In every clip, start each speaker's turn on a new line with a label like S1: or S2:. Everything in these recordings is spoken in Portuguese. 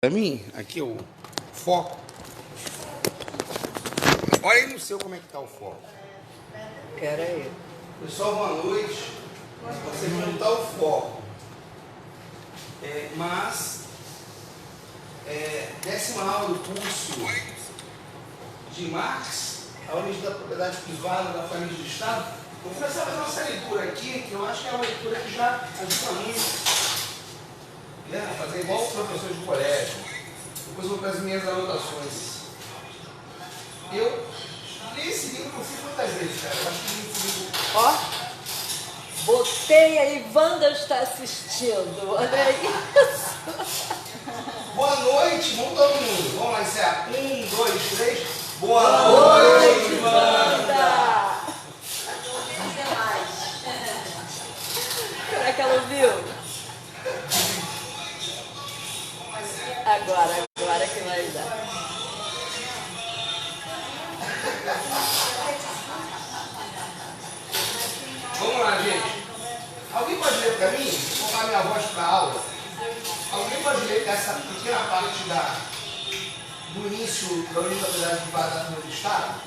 S1: Pra mim, aqui o foco. Olha aí no seu como é que tá o foco.
S2: Pera aí.
S1: Pessoal, boa noite. Você não tá o foco. Décima aula do curso de Marx, a origem da propriedade privada da família do Estado. Vou começar a fazer nossa leitura aqui, que eu acho que é uma leitura que já ajuda muito. Fazer igual os professores de colégio. Depois eu vou para as minhas anotações. Eu li esse livro, não sei quantas vezes, cara. Eu acho que li esse livro.
S2: Ó, botei aí, Wanda está assistindo. Olha isso.
S1: Boa noite, vamos todo mundo. Vamos lá, encerrar. 1, 2, 3. Boa noite, Wanda!
S2: Será que ela ouviu? Agora que vai dar.
S1: Vamos lá, gente. Alguém pode ler para mim? Vou colocar minha voz para a aula. Alguém pode ler essa pequena parte do início da origem da propriedade privada da família do Estado?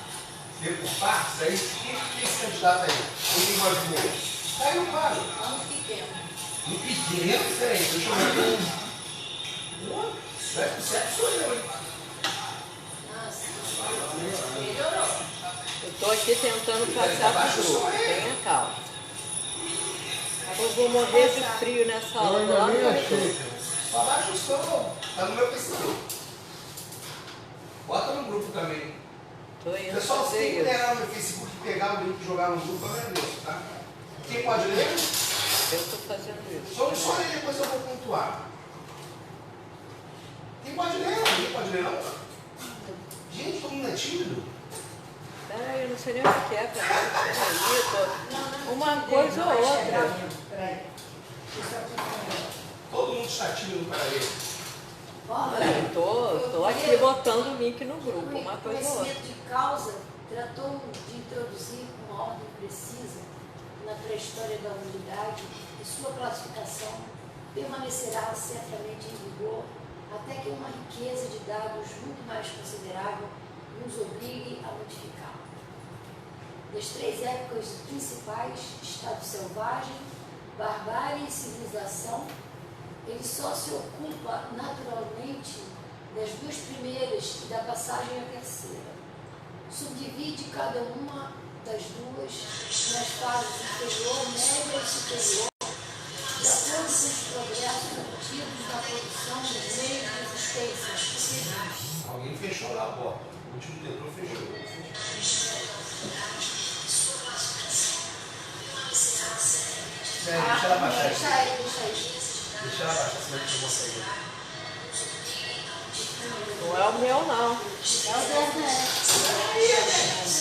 S1: Ler por partes aí? Quem é esse candidato aí? Alguém pode ler? Está aí no quadro.
S3: No pequeno.
S1: No pequeno? Peraí, deixa eu ver. Certo sou eu, hein?
S3: Melhorou.
S2: Eu tô aqui tentando passar pro grupo. Tenha calma. Eu vou morrer de frio nessa aula. Lá no meio.
S1: Abaixa o som. Tá no meu Facebook. Bota no grupo também.
S2: Tô indo
S1: Pessoal, se
S2: fazer
S1: quem
S2: isso.
S1: puder lá no Facebook pegar o link e jogar no grupo, eu agradeço, tá? Quem pode ler?
S2: Eu tô fazendo isso.
S1: Só ler, depois eu vou pontuar. Quem pode ler? Ninguém pode ler, não? Gente, todo mundo é tímido.
S2: Peraí, eu não sei nem o que é. Peraí, uma coisa ou outra.
S1: Todo mundo está tímido para ler.
S2: Eu tô aqui botando o link no grupo, uma
S3: O
S2: coisa ou outra.
S3: conhecimento de causa tratou de introduzir uma ordem precisa na pré-história da humanidade e sua classificação permanecerá certamente em vigor até que uma riqueza de dados muito mais considerável nos obrigue a modificá-la. Das três épocas principais, estado selvagem, barbárie e civilização, ele só se ocupa naturalmente das duas primeiras e da passagem à terceira. Subdivide cada uma das duas nas fases inferior, média e superior, de acordo com os progressos obtidos na produção dos meios de existência.
S1: Alguém fechou lá a porta. O último dedo fechou. Deixa ela baixar.
S3: Deixa aí.
S1: Deixa ela baixar, senão a gente não consegue.
S2: Não é o meu, não.
S3: É o dela, né?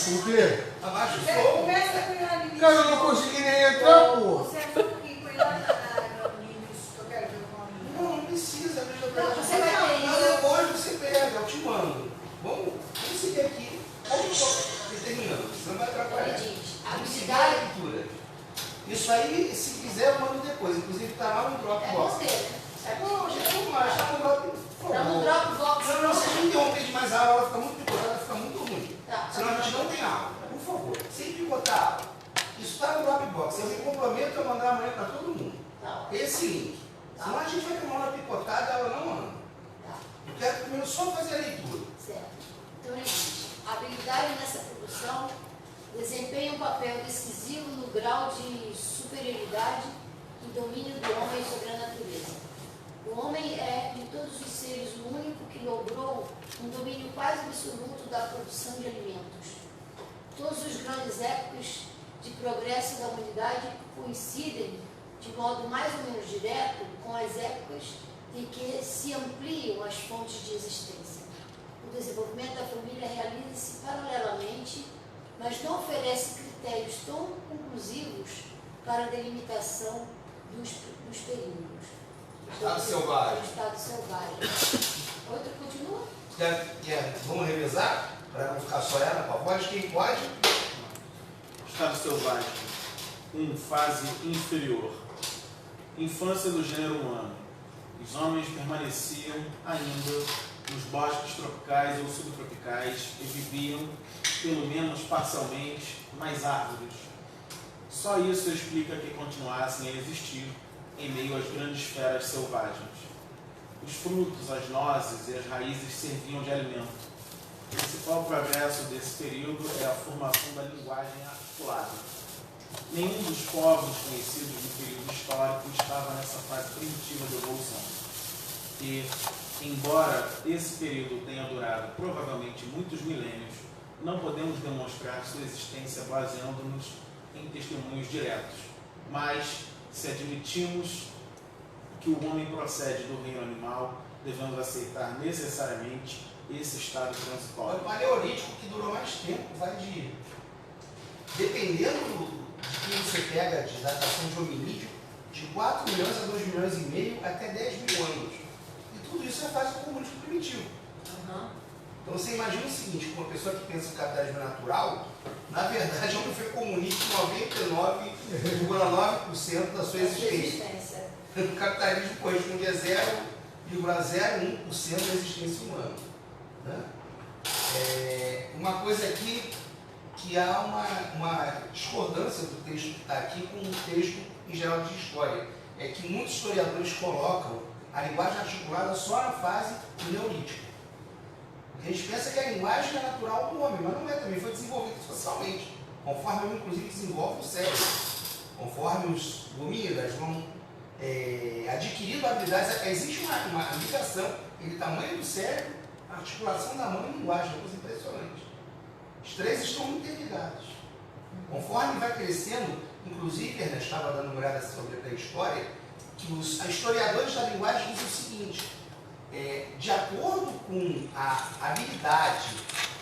S4: Por quê?
S1: Abaixa o fogo.
S5: Começa a cuidar de mim.
S4: Cara, eu não consegui nem entrar, pô.
S5: Você é muito que cuidar de mim, isso que eu quero ver o nome.
S1: Não precisa.
S3: Não, você vai ter isso.
S1: Depois você pega, eu te mando. Vamos seguir aqui. Vamos terminando, senão vai atrapalhar.
S3: Ele diz, a
S1: Vamos seguir a
S3: habilidade
S1: leitura. Isso aí, se quiser, eu mando depois. Inclusive, tá lá no
S3: é
S1: Dropbox.
S3: você, né?
S1: Não, gente, vamos lá, está no Dropbox.
S3: Tá no Dropbox.
S1: Não, vocês não interrompem demais a aula, ela fica muito picotada, fica muito ruim.
S3: Tá.
S1: Senão a gente não tem aula. Por favor, sem picotar a aula. Isso está no Dropbox. Eu me comprometo a mandar amanhã para todo mundo.
S3: Tá.
S1: Esse link.
S3: Tá.
S1: Senão a gente vai ter uma aula picotada e ela não anda.
S3: Tá.
S1: Eu quero primeiro só fazer a leitura.
S3: Certo. Então ele diz, a habilidade nessa produção desempenha um papel decisivo no grau de superioridade e domínio do homem sobre a natureza. O homem é, de todos os seres, o único que logrou um domínio quase absoluto da produção de alimentos. Todos os grandes épocas de progresso da humanidade coincidem, de modo mais ou menos direto, com as épocas em que se ampliam as fontes de existência. O desenvolvimento da família realiza-se paralelamente, mas não oferece critérios tão conclusivos para a delimitação dos períodos.
S1: Estado selvagem.
S3: Estado selvagem. Outra continua?
S1: Vamos revezar? Para não ficar só ela com a voz? Quem pode?
S6: Estado selvagem. Fase inferior. Infância do gênero humano. Os homens permaneciam ainda nos bosques tropicais ou subtropicais e viviam, pelo menos parcialmente, nas árvores. Só isso explica que continuassem a existir em meio às grandes feras selvagens. Os frutos, as nozes e as raízes serviam de alimento. O principal progresso desse período é a formação da linguagem articulada. Nenhum dos povos conhecidos no período histórico estava nessa fase primitiva de evolução. E, embora esse período tenha durado provavelmente muitos milênios, não podemos demonstrar sua existência baseando-nos em testemunhos diretos. Mas, se admitimos que o homem procede do reino animal, devemos aceitar necessariamente esse estado transitório.
S1: O paleolítico que durou mais tempo vai de... Dependendo de quem você pega de datação de hominídeo, de 4 milhões a 2 milhões e meio até 10 mil anos. E tudo isso é fase do comunismo primitivo. Então você imagina o seguinte, uma pessoa que pensa em capitalismo natural, na verdade é um foi comunista em 99,9% da sua existência. O capitalismo corresponde a 0,01% da existência humana. Né? Uma coisa aqui que há uma discordância do texto que está aqui com o texto em geral de história. É que muitos historiadores colocam a linguagem articulada só na fase do Neolítico. A gente pensa que a linguagem é natural do homem, mas não é também, foi desenvolvida socialmente, conforme o homem, inclusive, desenvolve o cérebro, conforme os homínidas vão adquirindo habilidades. Existe uma ligação entre o tamanho do cérebro, a articulação da mão e a linguagem, é uma coisa impressionante. Os três estão interligados. Conforme vai crescendo, inclusive, Ernesto estava dando uma olhada sobre a pré-história, que os historiadores da linguagem dizem o seguinte: de acordo com a habilidade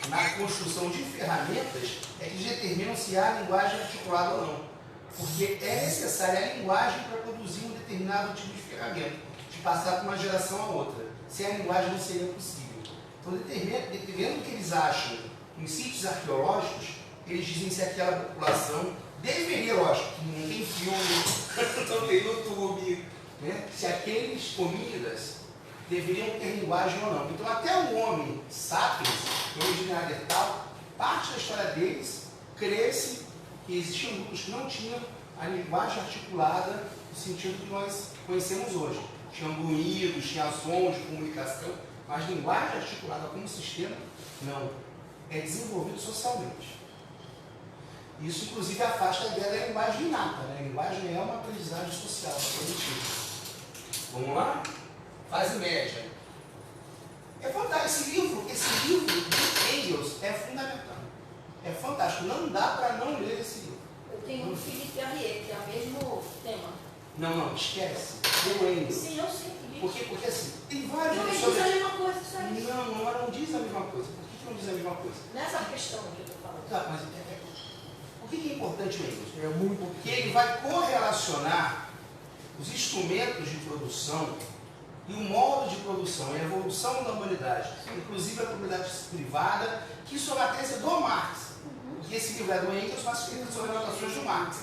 S1: na construção de ferramentas, é que determinam se há linguagem articulada ou não. Porque é necessária a linguagem para produzir um determinado tipo de ferramenta, de passar de uma geração a outra. Sem a linguagem não seria possível. Então, dependendo do que eles acham em sítios arqueológicos, eles dizem se aquela população deveria, lógico, que não tem filme, não tem YouTube, né? Se aqueles homínidas deveriam ter linguagem ou não. Então, até o homem sapiens, o homem de Neandertal, parte da história deles cresce que existiam grupos que não tinham a linguagem articulada no sentido que nós conhecemos hoje. Tinham ruídos, tinham sons de comunicação, mas linguagem articulada como sistema, não. É desenvolvido socialmente. Isso, inclusive, afasta a ideia da linguagem inata. Né? A linguagem é uma aprendizagem social, cognitiva. Vamos lá? Fase média. É fantástico. Esse livro de Engels é fundamental. É fantástico. Não dá para não ler esse livro.
S3: Eu tenho um Philippe Arrier, que é o mesmo tema.
S1: Não, esquece. Lê o Engels.
S3: Sim, eu sei.
S1: Porque assim, tem vários...
S3: Não, ele diz a mesma coisa, sabe?
S1: Não diz a mesma coisa. Por que não diz a mesma coisa?
S3: Nessa questão que eu estou falando.
S1: Tá, mas por que é importante o Engels?
S4: É muito.
S1: Porque ele vai correlacionar os instrumentos de produção e o modo de produção, e a evolução da humanidade, inclusive a propriedade privada, que isso é uma tese do Marx. Porque esse livro é do Engels, mas escrito sobre as anotações do Marx.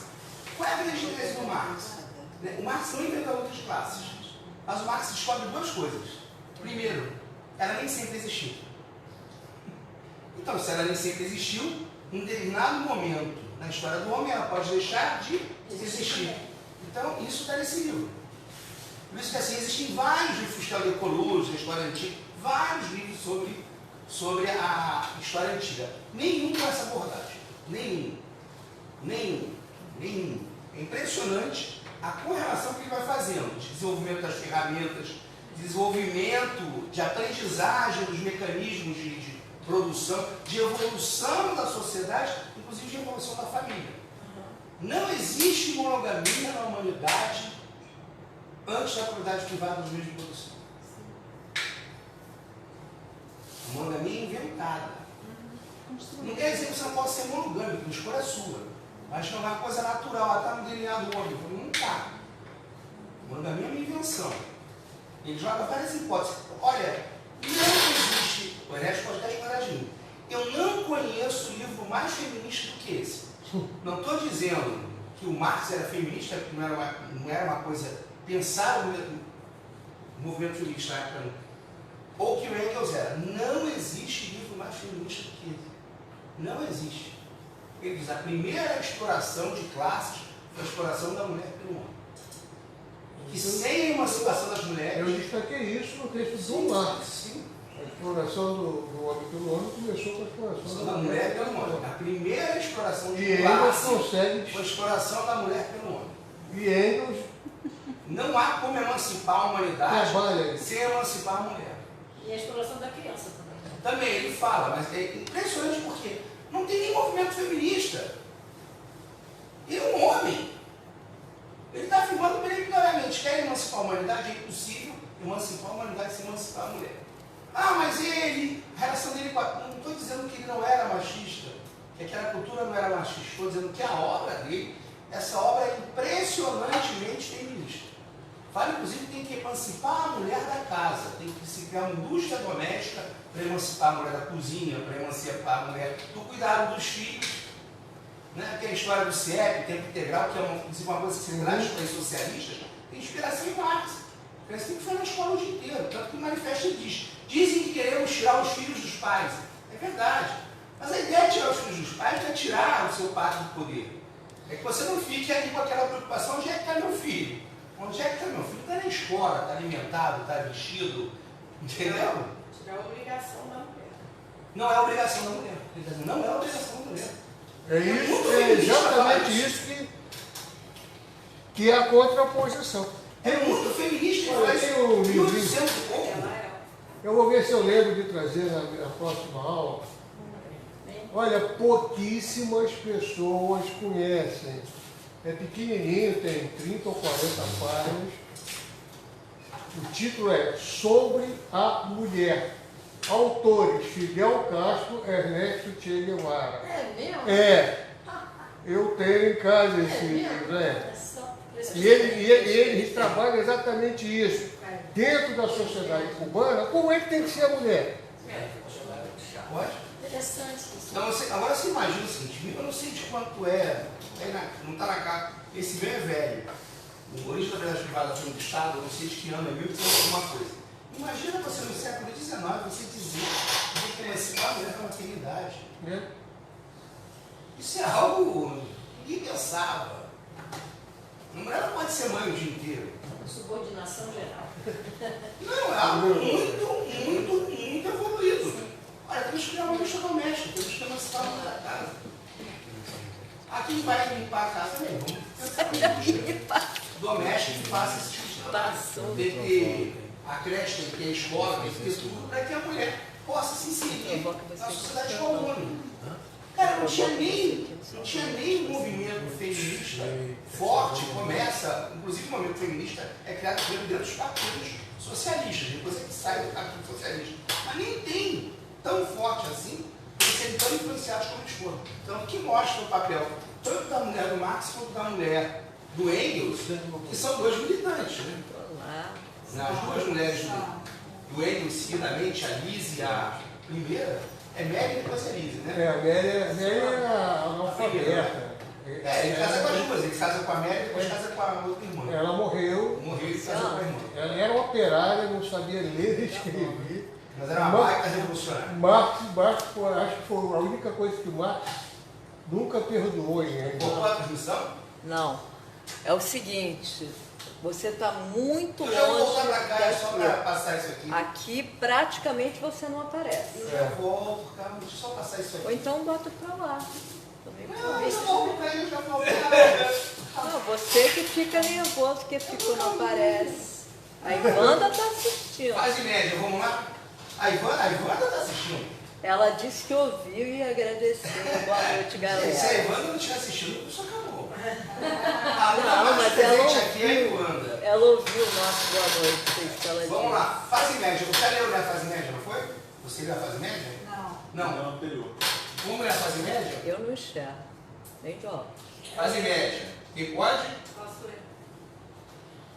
S1: Qual é a grande tese do Marx? O Marx não inventa outras classes, mas o Marx descobre duas coisas. Primeiro, ela nem sempre existiu. Então, se ela nem sempre existiu, em um determinado momento na história do homem, ela pode deixar de existir. Então, isso está nesse livro. Por isso que assim, existem vários livros de Ecologia, história antiga, vários livros sobre a história antiga. Nenhum com essa abordagem. Nenhum. É impressionante a correlação que ele vai fazendo de desenvolvimento das ferramentas, desenvolvimento de aprendizagem dos mecanismos de produção, de evolução da sociedade, inclusive de evolução da família. Não existe monogamia na humanidade antes da propriedade privada dos meios de produção. A monogamia é inventada. Não quer dizer que você não pode ser monogâmico, a escolha é sua. Mas não é uma coisa natural, está no DNA do homem. Não está. Monogamia é uma invenção. Ele joga várias hipóteses. Olha, não existe, o Ernesto pode até explorar de mim. Eu não conheço livro mais feminista do que esse. Não estou dizendo que o Marx era feminista, que não era uma coisa pensada. o movimento feminista na época, ou que o Engels era, não existe livro mais feminista do que esse. Não existe. Ele diz, a primeira exploração de classes foi a exploração da mulher pelo homem. Que sem a emancipação das mulheres...
S4: Eu destaquei isso no texto do Marx.
S1: Sim.
S4: A exploração do homem pelo homem começou com a exploração
S1: Da mulher pelo homem. A primeira exploração de
S4: E Engels
S1: classe
S4: consegue...
S1: foi a exploração da mulher pelo homem.
S4: E Engels
S1: Não há como emancipar a humanidade
S4: trabalha
S1: sem emancipar a mulher.
S3: E a exploração da criança também.
S1: Também ele fala, mas é impressionante porque não tem nem movimento feminista. Ele é um homem. Ele está afirmando peremptoriamente, quer emancipar a humanidade, é impossível emancipar a humanidade sem emancipar a mulher. Ah, mas ele, a relação dele com a... Não estou dizendo que ele não era machista, que aquela cultura não era machista, estou dizendo que a obra dele, essa obra é impressionantemente feminista. Fala, inclusive, que tem que emancipar a mulher da casa, tem que se criar uma indústria doméstica para emancipar a mulher da cozinha, para emancipar a mulher do cuidado dos filhos. Né? Aquela história do CIEP, tempo integral, que é inclusive uma coisa que se traz para os socialistas, tem inspiração em Marx. Parece que foi na escola o dia inteiro. Tanto que o manifesto diz: dizem que queremos tirar os filhos dos pais. É verdade. Mas a ideia de tirar os filhos dos pais não é tirar o seu pacto de poder. É que você não fique ali com aquela preocupação: onde é que está meu filho? Onde é que está meu filho? Está na escola, está alimentado, está vestido. Entendeu?
S5: Tirar a obrigação da mulher.
S1: Não é obrigação da mulher. Ele está dizendo, não é obrigação da mulher.
S4: É isso, é exatamente isso que é a contraposição.
S1: É muito feminista, ele faz
S4: Tem um livrinho.
S1: 1800 e pouco.
S5: Ela é.
S4: Eu vou ver se eu lembro de trazer na próxima aula. Olha, pouquíssimas pessoas conhecem. É pequenininho, tem 30 ou 40 páginas. O título é Sobre a Mulher. Autores: Fidel Castro, Ernesto Che Guevara.
S3: É mesmo?
S4: É, eu tenho em casa esse livro, né? E eles trabalham exatamente isso. Dentro da sociedade cubana, como é que tem que ser a mulher?
S1: Pode?
S3: Interessante isso.
S1: Então, agora você imagina o seguinte: eu não sei de quanto é, não está na capa, esse meu é velho. O Origem da Propriedade Privada do Estado, eu não sei de que ano, é 1800 alguma coisa. Imagina você no século XIX, você dizer que tem que emancipar a mulher da maternidade.
S4: Né?
S1: Isso é algo que ninguém pensava. A mulher não pode ser mãe o dia inteiro.
S3: Subordinação geral.
S1: Não, é algo muito evoluído. Olha, temos que criar uma indústria doméstica, temos que emancipar a mulher da casa. Ah, quem vai limpar a casa mesmo? Vamos pensar na indústria doméstica que faça esse tipo de trabalho. Tem que ter a creche, tem que ter a escola, tem que ter tudo para que a mulher possa se inserir na sociedade comum. Cara, não tinha nem um movimento feminista forte, começa, inclusive o movimento feminista é criado dentro dos partidos socialistas, depois é que sai do partido socialista. Mas nem tem tão forte assim, eles serem tão influenciados como eles foram. Então, o que mostra o papel tanto da mulher do Marx quanto da mulher do Engels, que são dois militantes, né? As duas mulheres do Engels, seguidamente, a Lise e a primeira, é Mary e depois a Lise, né?
S4: É, a Mary é a analfabeta.
S1: Ele casa com as duas, ele casa com a Mary e depois casa com a outra irmã.
S4: Ela morreu,
S1: Morreu e casou com a irmã.
S4: ela era operária, não sabia ler e escrever.
S1: Mas era uma baita revolucionária.
S4: Marx, acho que foi a única coisa que o Marx nunca perdoou em Engels.
S1: Voltou a transmissão?
S2: Não. É o seguinte, você está muito
S1: Eu já vou voltar
S2: longe
S1: pra cá só para
S2: daqui.
S1: passar isso aqui.
S2: Aqui praticamente você não aparece.
S1: Eu já volto, cara, deixa eu só passar isso
S2: Ou
S1: aqui.
S2: então bota pra lá. Também
S1: Não, eu
S2: pode.
S1: já volto pra ele, eu já volto.
S2: Não, você que fica nervoso que ficou não aparece. A Ivanda tá assistindo.
S1: Fase média, vamos lá? A Ivanda tá assistindo.
S2: Ela disse que ouviu e agradeceu. Boa noite,
S1: Se a
S2: galera.
S1: Ivanda não estiver assistindo, isso acabou. A
S2: Não,
S1: única mais
S2: mas ela
S1: presente aqui é a
S2: ouviu.
S1: Ivanda.
S2: Ela ouviu o nosso boa noite, fez que ela
S1: Vamos
S2: disse.
S1: lá, fase média. Você leu a fase média, não foi? Você leu a fase média?
S5: Não.
S1: Não.
S6: Não, anterior.
S1: Vamos ler a fase média?
S2: Eu não enxergo. Nem de óculos.
S1: Fase média. Quem pode?
S5: Posso ler?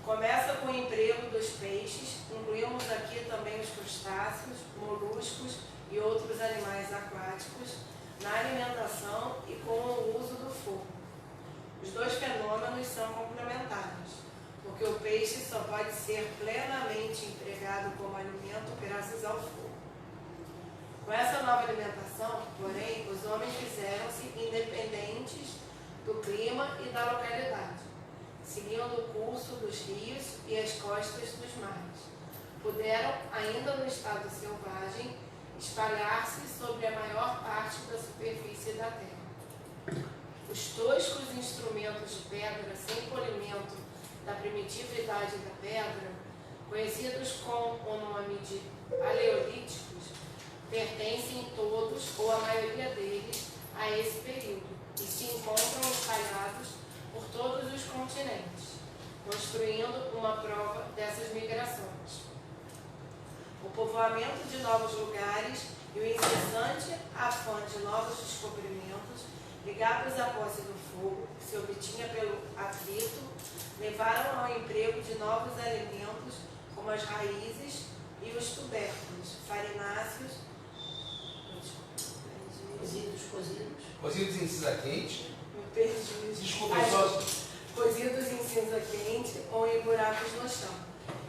S5: Começa com o emprego dos peixes, incluímos aqui também os crustáceos, moluscos e outros animais aquáticos, na alimentação e com o uso do fogo. Os dois fenômenos são complementares. porque o peixe só pode ser plenamente empregado como alimento graças ao fogo. Com essa nova alimentação, porém, os homens fizeram-se independentes do clima e da localidade, seguindo o curso dos rios e as costas dos mares. Puderam, ainda no estado selvagem, espalhar-se sobre a maior parte da superfície da terra. Os toscos instrumentos de pedra sem polimento da primitiva idade da pedra, conhecidos com o nome de paleolíticos, pertencem todos, ou a maioria deles, a esse período e se encontram espalhados por todos os continentes, construindo uma prova dessas migrações. O povoamento de novos lugares e o incessante afã de novos descobrimentos, ligados à posse do fogo, que se obtinha pelo atrito, levaram ao emprego de novos alimentos, como as raízes e os tubérculos, farináceos,
S1: Cozidos em cinza quente.
S5: me perdi,
S1: Desculpa,
S5: Ai,
S1: só.
S5: cozidos em cinza quente ou em buracos no chão.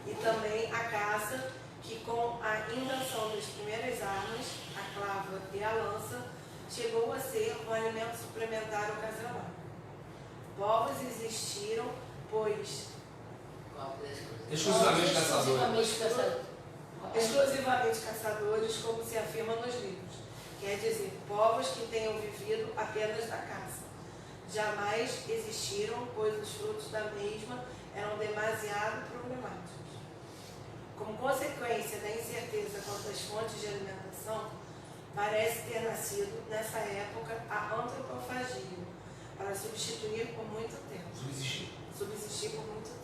S5: E também a caça, que com a invenção das primeiras armas, a clava e a lança, chegou a ser um alimento suplementar ocasional. Povos existiram, pois
S1: Exclusivamente caçadores.
S5: exclusivamente caçadores, como se afirma nos livros. Quer dizer, povos que tenham vivido apenas da caça. Jamais existiram, pois os frutos da mesma eram demasiado problemáticos. Como consequência da incerteza quanto às fontes de alimentação, parece ter nascido, nessa época, a antropofagia, para substituir por muito tempo. Subsistir por muito tempo.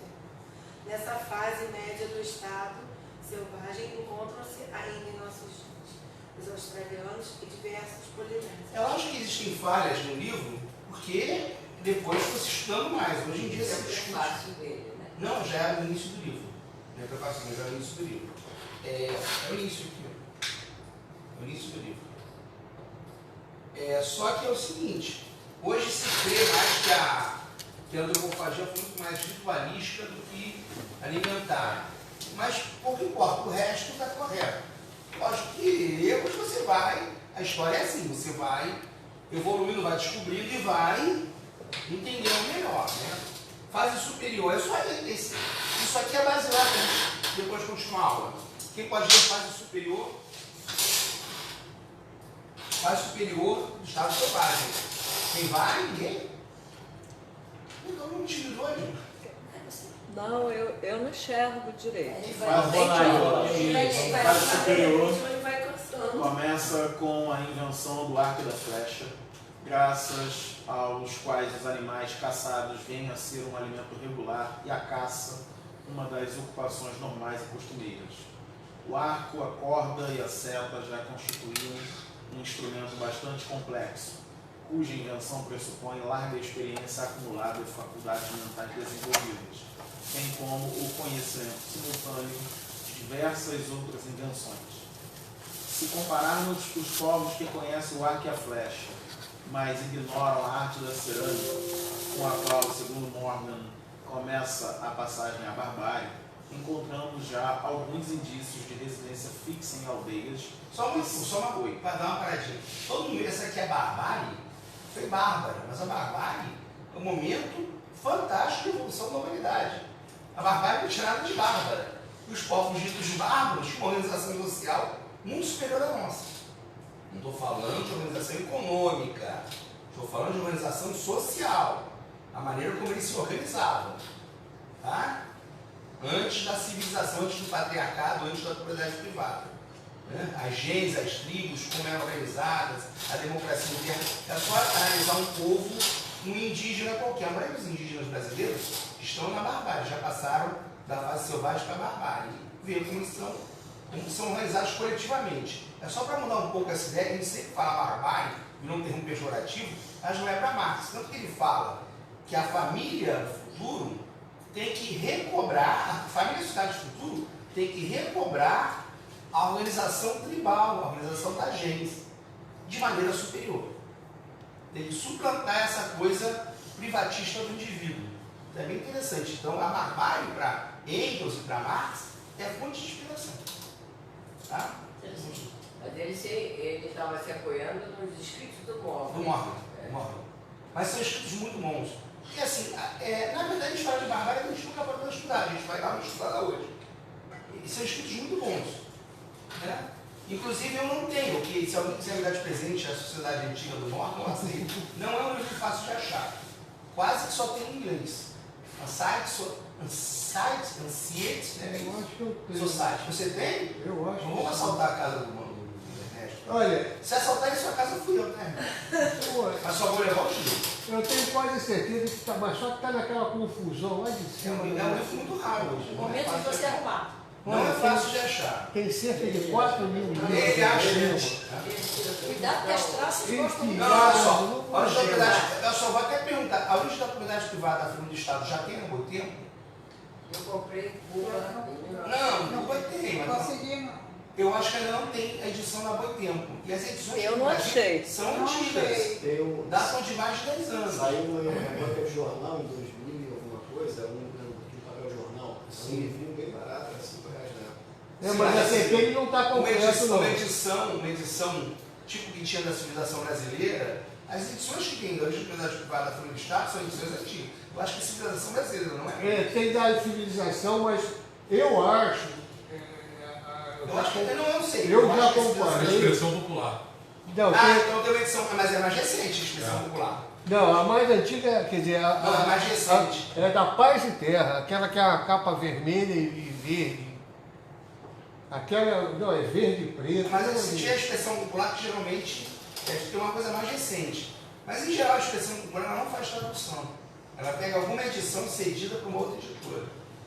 S5: Nessa fase média do estado selvagem encontram-se ainda em nossos dias os australianos e diversos polinésios.
S1: Eu acho que existem falhas no livro, porque depois foi se estudando mais. Hoje em dia se discute.
S2: Fácil dele, né?
S1: Não, já é no início do livro. Não é preparação, já é no início do livro. É o início aqui. É o início do livro. Só que é o seguinte, hoje se crê mais que a antropofagia foi muito mais ritualística do que alimentar. Mas pouco importa, o resto está correto. Lógico que erros você vai, a história é assim, você vai evoluindo, vai descobrindo e vai entendendo melhor, né? Fase superior, é só esse. Isso aqui é basilar, né? Depois de continuar a aula. Quem pode ver fase superior? Fase superior do estado selvagem. Quem vai? Ninguém? Então não me tirou hoje.
S2: Não, eu não enxergo direito.
S6: Fase superior
S5: Ele vai cansando.
S6: começa com a invenção do arco e da flecha, graças aos quais os animais caçados vêm a ser um alimento regular e a caça uma das ocupações normais e costumeiras. O arco, a corda e a seta já constituíam um instrumento bastante complexo, cuja invenção pressupõe larga experiência acumulada e faculdades mentais desenvolvidas, bem como o conhecimento simultâneo de diversas outras invenções. Se compararmos os povos que conhecem o arco e a flecha, mas ignoram a arte da cerâmica, com a qual, segundo Morgan, começa a passagem à barbárie, encontramos já alguns indícios de residência fixa em aldeias.
S1: Só uma coisa, para dar uma paradinha. Todo mundo, essa aqui é barbárie, foi bárbara, mas a barbárie é um momento fantástico de evolução da humanidade. A barbárie foi tirada de bárbara. E os povos ditos bárbaros tinham uma organização social muito superior à nossa. Não estou falando de organização econômica, estou falando de organização social, a maneira como eles se organizavam. Tá? Antes da civilização, antes do patriarcado, antes da propriedade privada. Né? As gens, as tribos, como eram organizadas, a democracia interna. É só analisar um povo, um indígena qualquer. A maioria dos indígenas brasileiros estão na barbárie, já passaram da fase selvagem para a barbárie. Vê como são organizados coletivamente. É só para mudar um pouco essa ideia, que a gente sempre fala barbárie, virou um termo pejorativo, mas não é para Marx. Tanto que ele fala que a família do futuro tem que recobrar, a família e a sociedade do futuro tem que recobrar a organização tribal, a organização da gens, de maneira superior. Tem que suplantar essa coisa privatista do indivíduo. Então é bem interessante. Então a barbárie para Engels e para Marx é fonte de inspiração. Tá?
S2: Mas ele estava se apoiando nos escritos do Morgan.
S1: Do Morgan. Mas são escritos muito bons. Porque assim, na verdade a história de barbárie a gente nunca pode estudar, a gente vai dar uma estudada hoje. E são escritos muito bons. Né? Inclusive eu não tenho, que se alguém quiser me dar de presente a Sociedade Antiga do Morgan, eu aceito. Não é um livro fácil de achar. Quase que só tem em inglês. Ansiety, né?
S4: Eu acho que eu tenho.
S1: Society. Você tem?
S4: Eu acho.
S1: Não vamos assaltar a casa do Ernesto.
S4: Olha,
S1: Se assaltar em sua casa, fui eu, né? Mas só vou levar o livro.
S4: eu tenho quase certeza que está, mas só que está naquela confusão lá de
S1: É
S4: cima.
S1: um livro muito raro hoje.
S3: No momento de você arrumar.
S1: Não é fácil de achar.
S4: Tem cerca de 4 mil livros.
S1: Ele acha
S3: Cuidado que as traças gostam muito.
S1: Não, olha só. A origem da propriedade, eu só vou até perguntar. A origem da propriedade privada da Firma do Estado já tem há muito tempo?
S2: Eu comprei Cuba.
S1: Não vai ter. Mas
S7: Conseguimos.
S1: eu acho que ainda não tem a edição da Boitempo. E as edições
S2: Eu
S1: que
S2: não
S1: tem
S2: achei.
S1: são antigas.
S8: Tem um,
S1: Datam de mais de 10 anos.
S8: saiu em papel jornal em 2000 e alguma coisa, um papel jornal. Um livrinho bem barato, era R$5 na época.
S4: Mas a CPI não está completo, não.
S1: Uma edição tipo que tinha da civilização brasileira. As edições que tem da origem da propriedade privada da Firma do Estado são edições antigas. Eu acho que a civilização brasileira, não é?
S4: Tem da civilização, mas eu acho.
S1: Eu acho que ainda não, eu sei.
S4: Eu já
S1: acho que a
S4: comparei.
S1: civilização-
S9: Expressão popular.
S4: Não,
S1: então tem uma edição, mas é mais recente, a expressão popular.
S4: não, a mais antiga, quer dizer,
S1: Não, é mais recente.
S4: é da Paz e Terra, aquela que é a capa vermelha e verde. Aquela, não, é verde e preto.
S1: Mas eu senti a expressão popular que geralmente tem uma coisa mais recente. Mas em geral a expressão popular ela não faz tradução. Ela pega alguma edição cedida para uma outra editora.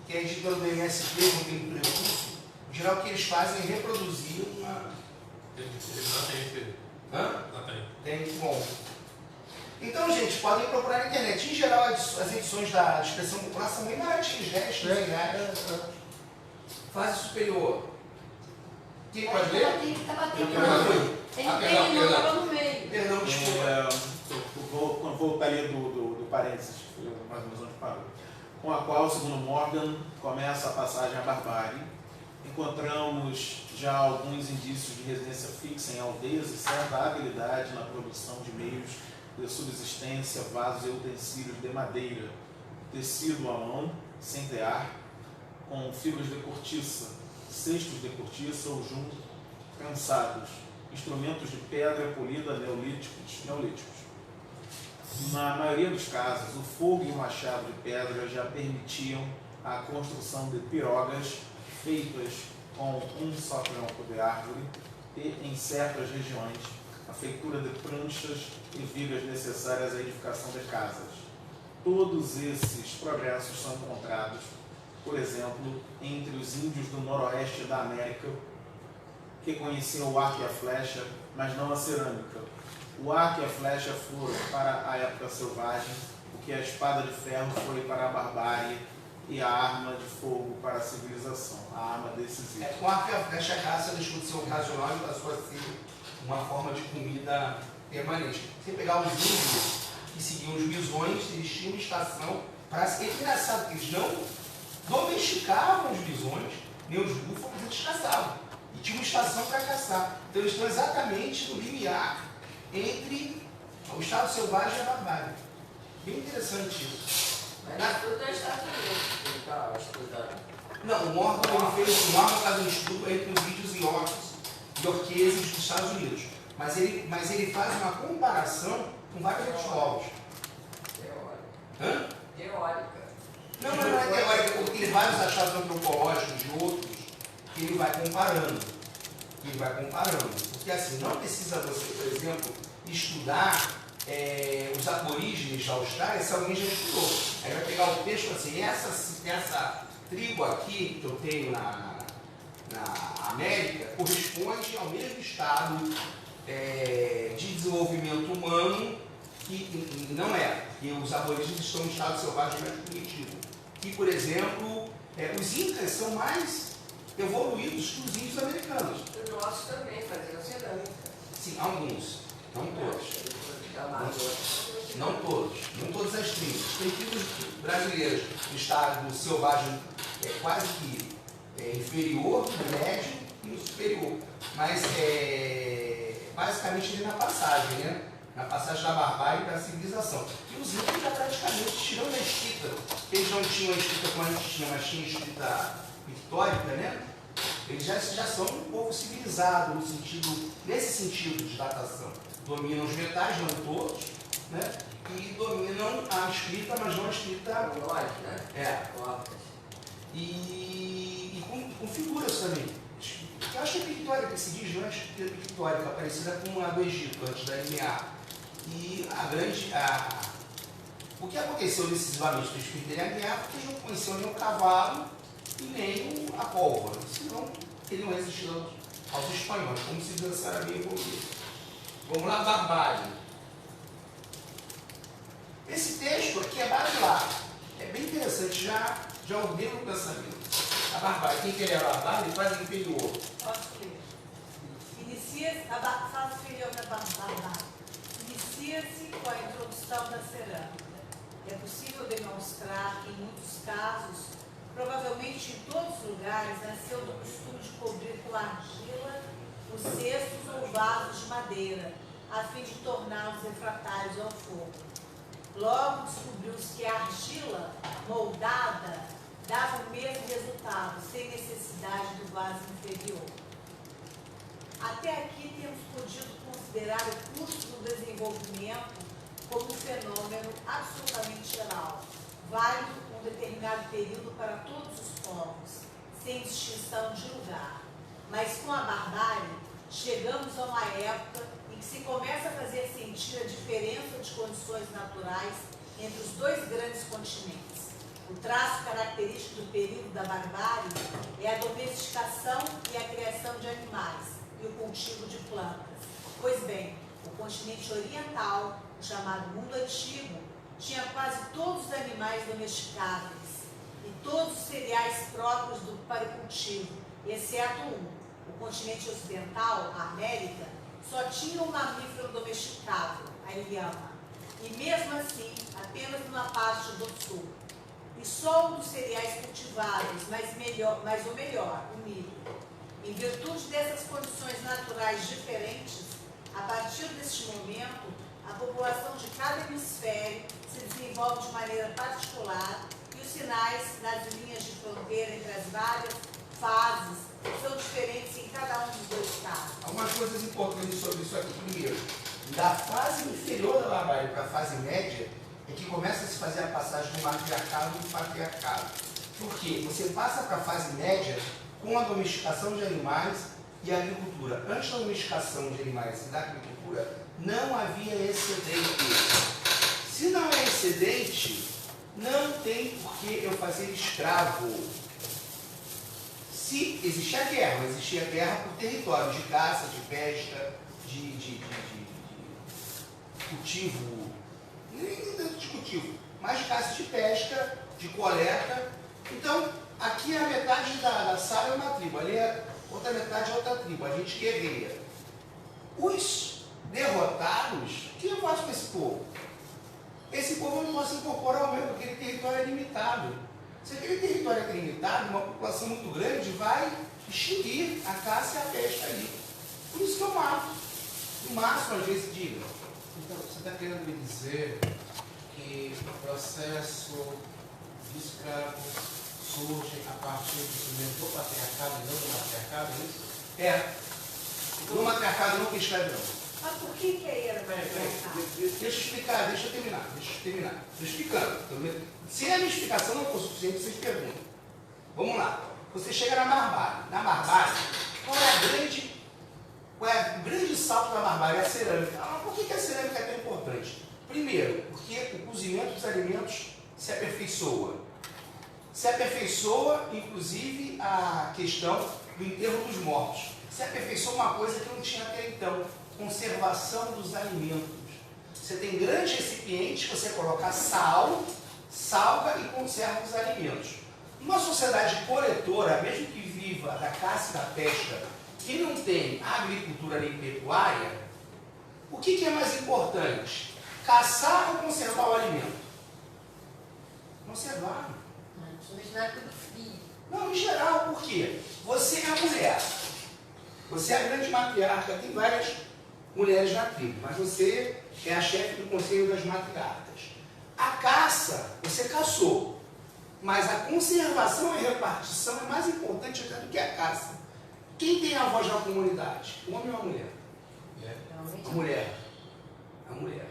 S1: Que é a editora do MSP, não tem um prefixo. Em geral o que eles fazem é reproduzir uma.
S9: Ele não tem esse.
S1: Hã?
S9: Não tem.
S1: Tem, bom. Então, gente, podem procurar na internet. Em geral, as edições da expressão popular são bem baratinhas, 10, 15 reais. Fase superior. Quem pode ler?
S3: Tá batendo. Ele
S1: Ah,
S3: tem,
S1: perdão,
S3: ele não
S1: perdão.
S3: estava no meio.
S1: Perdão, desculpa.
S6: Vou voltar ali do parênteses, que foi mais ou menos onde parou. Com a qual, segundo Morgan, começa a passagem à barbárie. Encontramos já alguns indícios de residência fixa em aldeias e certa habilidade na produção de meios de subsistência, vasos e utensílios de madeira, tecido à mão, sem tear, com fibras de cortiça, cestos de cortiça ou junco, cansados, instrumentos de pedra polida neolíticos. Na maioria dos casos, o fogo e o machado de pedra já permitiam a construção de pirogas feitas com um só tronco de árvore e, em certas regiões, a feitura de pranchas e vigas necessárias à edificação de casas. Todos esses progressos são encontrados, por exemplo, entre os índios do noroeste da América, que conheciam o arco e a flecha, mas não a cerâmica. O arco e a flecha foram para a época selvagem, o que a espada de ferro foi para a barbárie e a arma de fogo para a civilização, a arma decisiva.
S1: Com a arco e a flecha, a caça deixou de ser ocasional e passou a ser uma forma de comida permanente. Você pegar os índios que seguiam os bisões, eles tinham uma estação para ser. É engraçado que eles não domesticavam os bisões, nem os búfalos, eles caçavam. E tinha uma estação para caçar. Então eles estão exatamente no limiar entre o estado selvagem e a barbárie. Bem interessante isso.
S2: Mas tudo é Estados Unidos que está estudando.
S1: Não, o Morgan faz um estudo entre os índios iorqueses dos Estados Unidos. Mas ele faz uma comparação com vários outros povos.
S2: Teórica.
S1: Hã?
S2: Teórica.
S1: Não é teórica, porque tem vários achados antropológicos de outros que ele vai comparando. Porque assim, não precisa você, por exemplo, estudar os aborígenes da Austrália se alguém já estudou. Aí vai pegar o texto assim, essa tribo aqui que eu tenho na América corresponde ao mesmo estado de desenvolvimento humano que não é. E os aborígenes estão em estado selvagem mais primitivo. Que, por exemplo, os incas são mais evoluídos que os índios americanos.
S2: Os nossos também faziam cerâmica.
S1: Sim, alguns, não todos. Não todas as tribos. Tem tribos brasileiras no estado selvagem quase que inferior, médio e superior. Mas basicamente ali na passagem, né? Na passagem da barbárie para a civilização. E os índios já praticamente, tirando a escrita, eles não tinham a escrita como a gente tinha, mas tinha a escrita pictórica, né? Eles já são um povo civilizado nesse sentido de datação. Dominam os metais, não todos, né? E dominam a escrita, mas não a escrita lógica, né? E com figuras também. Eu acho que a pictórica que se diz, não é a escrita pictórica, parecida com a do Egito, antes da linear. E o que aconteceu decisivamente para eles perderem a guerra, porque eles não conheciam nem o cavalo e nem a pólvora, senão teriam resistido aos espanhóis, como civilização era bem evoluída. Vamos lá, barbárie. Esse texto aqui é barbárie. É bem interessante, já ordena o pensamento. A barbárie, quem quer a barbárie, ele faz inferior.
S7: Posso ler? Inicia-se, faz inferior da barbárie. Inicia-se com a introdução da cerâmica. É possível demonstrar que, em muitos casos, provavelmente em todos os lugares, nasceu do costume de cobrir com argila os cestos ou vasos de madeira, a fim de torná-los refratários ao fogo. Logo descobriu-se que a argila moldada dava o mesmo resultado, sem necessidade do vaso inferior. Até aqui temos podido considerar o curso do desenvolvimento como um fenômeno absolutamente geral, válido por um determinado período para todos os povos, sem distinção de lugar. Mas com a barbárie, chegamos a uma época em que se começa a fazer sentir a diferença de condições naturais entre os dois grandes continentes. O traço característico do período da barbárie é a domesticação e a criação de animais e o cultivo de plantas. Pois bem, o continente oriental, o chamado mundo antigo, tinha quase todos os animais domesticáveis e todos os cereais próprios para o cultivo, exceto um. O continente ocidental, a América, só tinha um mamífero domesticável, a ilhama, e mesmo assim, apenas numa parte do sul. E só um dos cereais cultiváveis, mas o melhor, o milho. Em virtude dessas condições naturais diferentes, a partir deste momento, a população de cada hemisfério se desenvolve de maneira particular e os sinais nas linhas de fronteira entre as várias fases são diferentes em cada um dos dois casos.
S1: Algumas coisas importantes sobre isso aqui. Primeiro, da fase inferior da barbárie para a fase média, é que começa a se fazer a passagem do matriarcado e do patriarcado. Por quê? Você passa para a fase média com a domesticação de animais e a agricultura. Antes da domesticação de animais e da agricultura, não havia excedente. Se não é excedente, não tem por que eu fazer escravo. Se existia guerra, mas existia guerra por território, de caça, de pesca, de cultivo, nem tanto de cultivo, mas de caça, de pesca, de coleta. Então, aqui a metade da sala é uma tribo, ali a outra metade é outra tribo, a gente guerreia. Os derrotados, o que eu faço com esse povo? Esse povo não pode se incorporar ao meu, porque aquele território é limitado. Se aquele território é limitado, uma população muito grande vai extinguir a caça e a pesca ali. Por isso que eu mato. No máximo, às vezes, diga.
S10: Então, você está querendo me dizer que o processo de escravos surge a partir do surgimento do patriarcado e não do matriarcado, é isso?
S1: É. No matriarcado não tem escravo, não.
S7: Mas por que era patriarcado?
S1: Deixa eu explicar, deixa eu terminar. Estou explicando. Se a minha explicação não for suficiente, vocês perguntam. Vamos lá. Você chega na barbárie. Na barbárie, qual é o grande salto da barbárie? É a cerâmica. Por que a cerâmica é tão importante? Primeiro, porque o cozimento dos alimentos se aperfeiçoa. Se aperfeiçoa, inclusive, a questão do enterro dos mortos. Se aperfeiçoa uma coisa que não tinha até então. Conservação dos alimentos. Você tem grandes recipientes, você coloca sal, salga e conserva os alimentos. Numa sociedade coletora, mesmo que viva da caça e da pesca, que não tem agricultura nem pecuária, o que é mais importante? Caçar ou conservar o alimento? Conservar.
S3: Principalmente na época do frio.
S1: Não, em geral, por quê? Você é a mulher. Você é a grande matriarca, tem várias mulheres na tribo, mas você é a chefe do conselho das matriarcas. A caça, você caçou, mas a conservação e repartição é mais importante até do que a caça. Quem tem a voz na comunidade? O homem ou a mulher? A mulher. A mulher.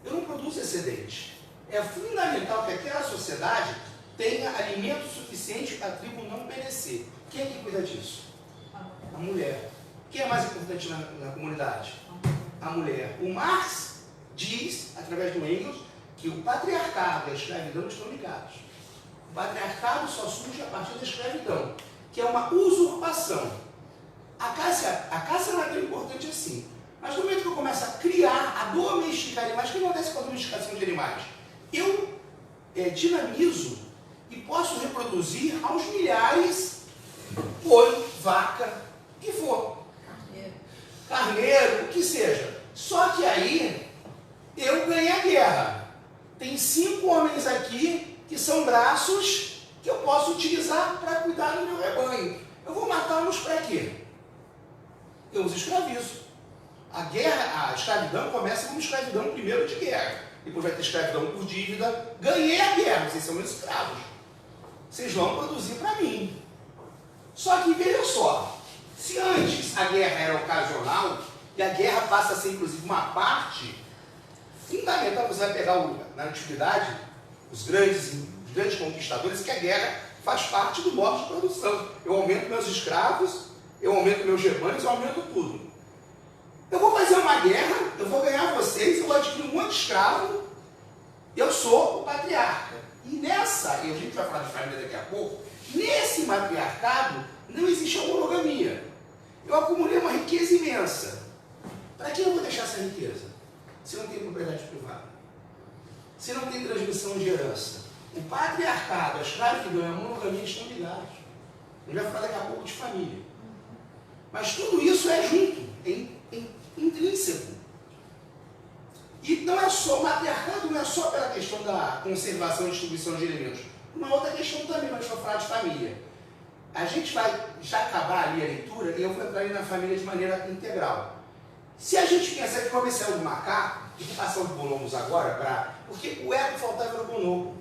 S1: Eu não produzo excedente. É fundamental que aquela sociedade tenha alimento suficiente para a tribo não perecer. Quem é que cuida disso? A mulher. Quem é mais importante na comunidade? A mulher. O Marx diz, através do Engels, que o patriarcado e a escravidão estão ligados. O patriarcado só surge a partir da escravidão, que é uma usurpação. A caça não é tão importante assim. Mas no momento que eu começo a criar, a domesticar animais, o que acontece com a domesticação de animais? Eu dinamizo e posso reproduzir aos milhares boi, vaca, o que for. Carneiro, o que seja. Só que aí eu ganhei a guerra. Tem 5 homens aqui que são braços que eu posso utilizar para cuidar do meu rebanho. Eu vou matá-los para quê? Eu os escravizo. A escravidão começa como escravidão primeiro de guerra. Depois vai ter escravidão por dívida. Ganhei a guerra, vocês são meus escravos. Vocês vão produzir para mim. Só que veja só, se antes a guerra era ocasional, e a guerra passa a ser inclusive uma parte fundamental, você vai pegar na antiguidade, os grandes conquistadores, que a guerra faz parte do modo de produção. Eu aumento meus escravos, eu aumento meus rebanhos, eu aumento tudo. Eu vou fazer uma guerra, eu vou ganhar vocês, eu vou adquirir um monte de escravo, eu sou o patriarca. E nessa, e a gente vai falar de família daqui a pouco, nesse matriarcado não existe a monogamia. Eu acumulei uma riqueza imensa. Para que eu vou deixar essa riqueza? Se não tem propriedade privada, se não tem transmissão de herança. O patriarcado, a escravidão e a monogamia estão ligados. A gente vai falar daqui a pouco de família. Mas tudo isso é junto, intrínseco. E não é só, o matriarcado não é só pela questão da conservação e distribuição de alimentos. Uma outra questão também, mas para falar de família. A gente vai já acabar ali a leitura e eu vou entrar ali na família de maneira integral. Se a gente pensar que comecei do macaco, e vou passar os bonobos agora, porque o ego faltava era o bonobo.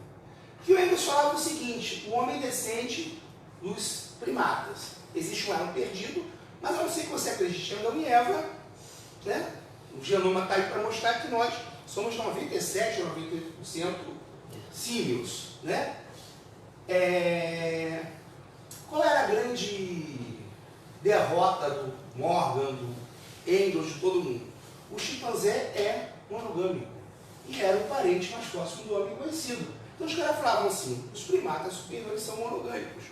S1: Que o Engels falava o seguinte: o homem descende dos primatas. Existe um elo perdido, mas a não ser que você acredite em Adão e Eva, né? O genoma está aí para mostrar que nós somos 97, 98% símios, né? Qual era a grande derrota do Morgan, do Engels, de todo mundo? O chimpanzé é monogâmico e era o parente mais próximo do homem conhecido. Então os caras falavam assim: os primatas superiores são monogâmicos,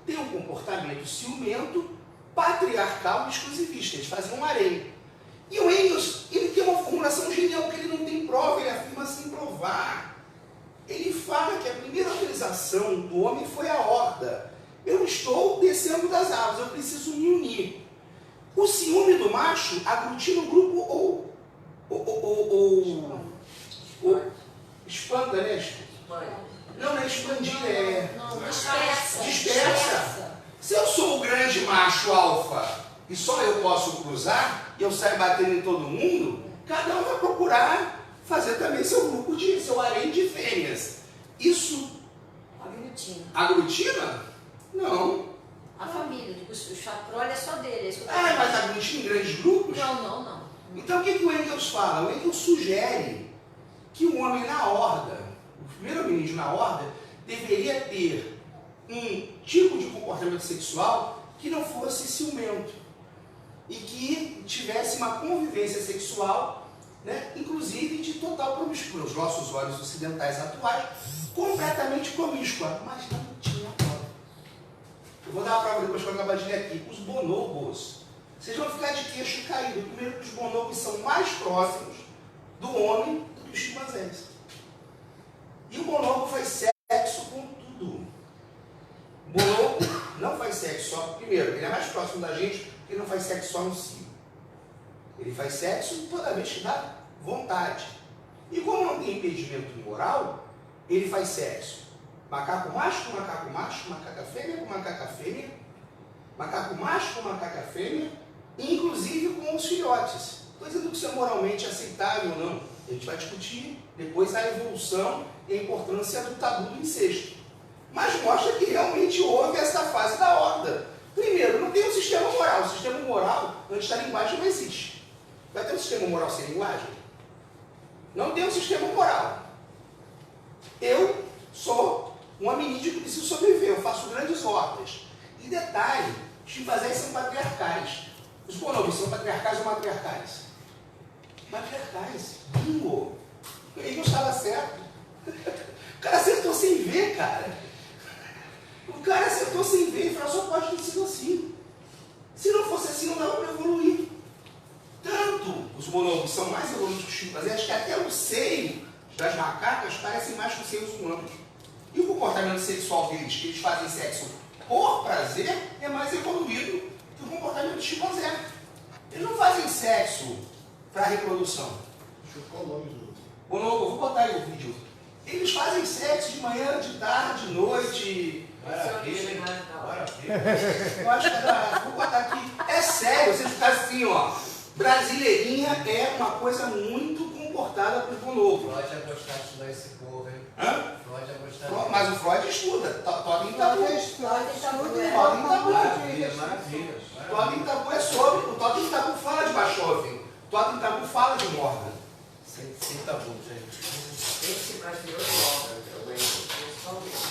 S1: têm um comportamento ciumento, patriarcal e exclusivista. Eles faziam um harém. E o Engels, ele tem uma formulação genial que ele não tem prova, ele afirma sem provar. Ele fala que a primeira autorização do homem foi a horda. Eu estou descendo das árvores, eu preciso me unir. O ciúme do macho aglutina o grupo ou expanda, né? Não é expandir, dispersa. Se eu sou o grande macho alfa e só eu posso cruzar, e eu saio batendo em todo mundo, cada um vai procurar fazer também seu harém de fêmeas. Isso aglutina? Não.
S3: A família, o chaprolho é só dele.
S1: Mas aglutina em grandes grupos?
S3: Não.
S1: Então o que o Engels fala? O Engels sugere que o homem na horda, o primeiro hominídeo na horda, deveria ter um tipo de comportamento sexual que não fosse ciumento e que tivesse uma convivência sexual, né, inclusive de total promiscuidade. Os nossos olhos ocidentais atuais, completamente promíscua, mas não tinha prova. Eu vou dar uma prova depois que eu acabar de ler aqui. Os bonobos, vocês vão ficar de queixo caído. Primeiro que os bonobos são mais próximos do homem do que os chimpanzés. E o bonobo faz sexo com tudo. O bonobo não faz sexo só, primeiro, ele é mais próximo da gente, porque ele não faz sexo só no cio. Ele faz sexo toda vez que dá vontade. E como não tem impedimento moral, ele faz sexo. Macaco macho com macaco macho, macaca fêmea com macaca fêmea, macaco macho com macaca fêmea, inclusive com os filhotes. Estou dizendo que isso é moralmente aceitável ou não. A gente vai discutir depois a evolução e a importância do tabu do incesto. Mas mostra que realmente houve essa fase da horda. Primeiro, não tem um sistema moral. O sistema moral, antes da linguagem, não existe. Vai ter um sistema moral sem linguagem? Não tem um sistema moral. Eu sou um hominídeo que preciso sobreviver. Eu faço grandes hordas. E detalhe, os chimpanzés são patriarcais. Os bonobos são patriarcais ou matriarcais? Matriarcais. Bingo! Ele não estava certo. O cara acertou sem ver, cara. O cara acertou sem ver e falou, só pode ter sido assim. Se não fosse assim, não dava para evoluir. Tanto os bonobos são mais evoluídos que os chimpanzés, que até o seio das macacas parecem mais que os seios humanos. E o comportamento sexual deles, que eles fazem sexo por prazer, é mais evoluído que o comportamento do chimpanzé. Eles não fazem sexo para reprodução.
S8: Qual o nome do...
S1: Bonobo, eu vou botar aí o vídeo. Eles fazem sexo de manhã, de tarde, de noite.
S10: Maravilha.
S1: Eu acho que era, vou botar aqui. É sério, vocês ficam assim, ó. Brasileirinha é uma coisa muito comportada para o bonobo.
S10: Freud ia gostar de estudar esse povo, hein?
S1: Hã?
S10: Freud ia gostar.
S1: Mas o Freud estuda. Totem tabu.
S3: Totem tabu.
S1: Totem tabu.
S10: Maravilha.
S1: Totem tabu é sobre. O Totem tabu fala de Bachovin. O Totem tabu fala de Morgan.
S10: Sem tabu, gente.
S11: Esse brasileiro logo,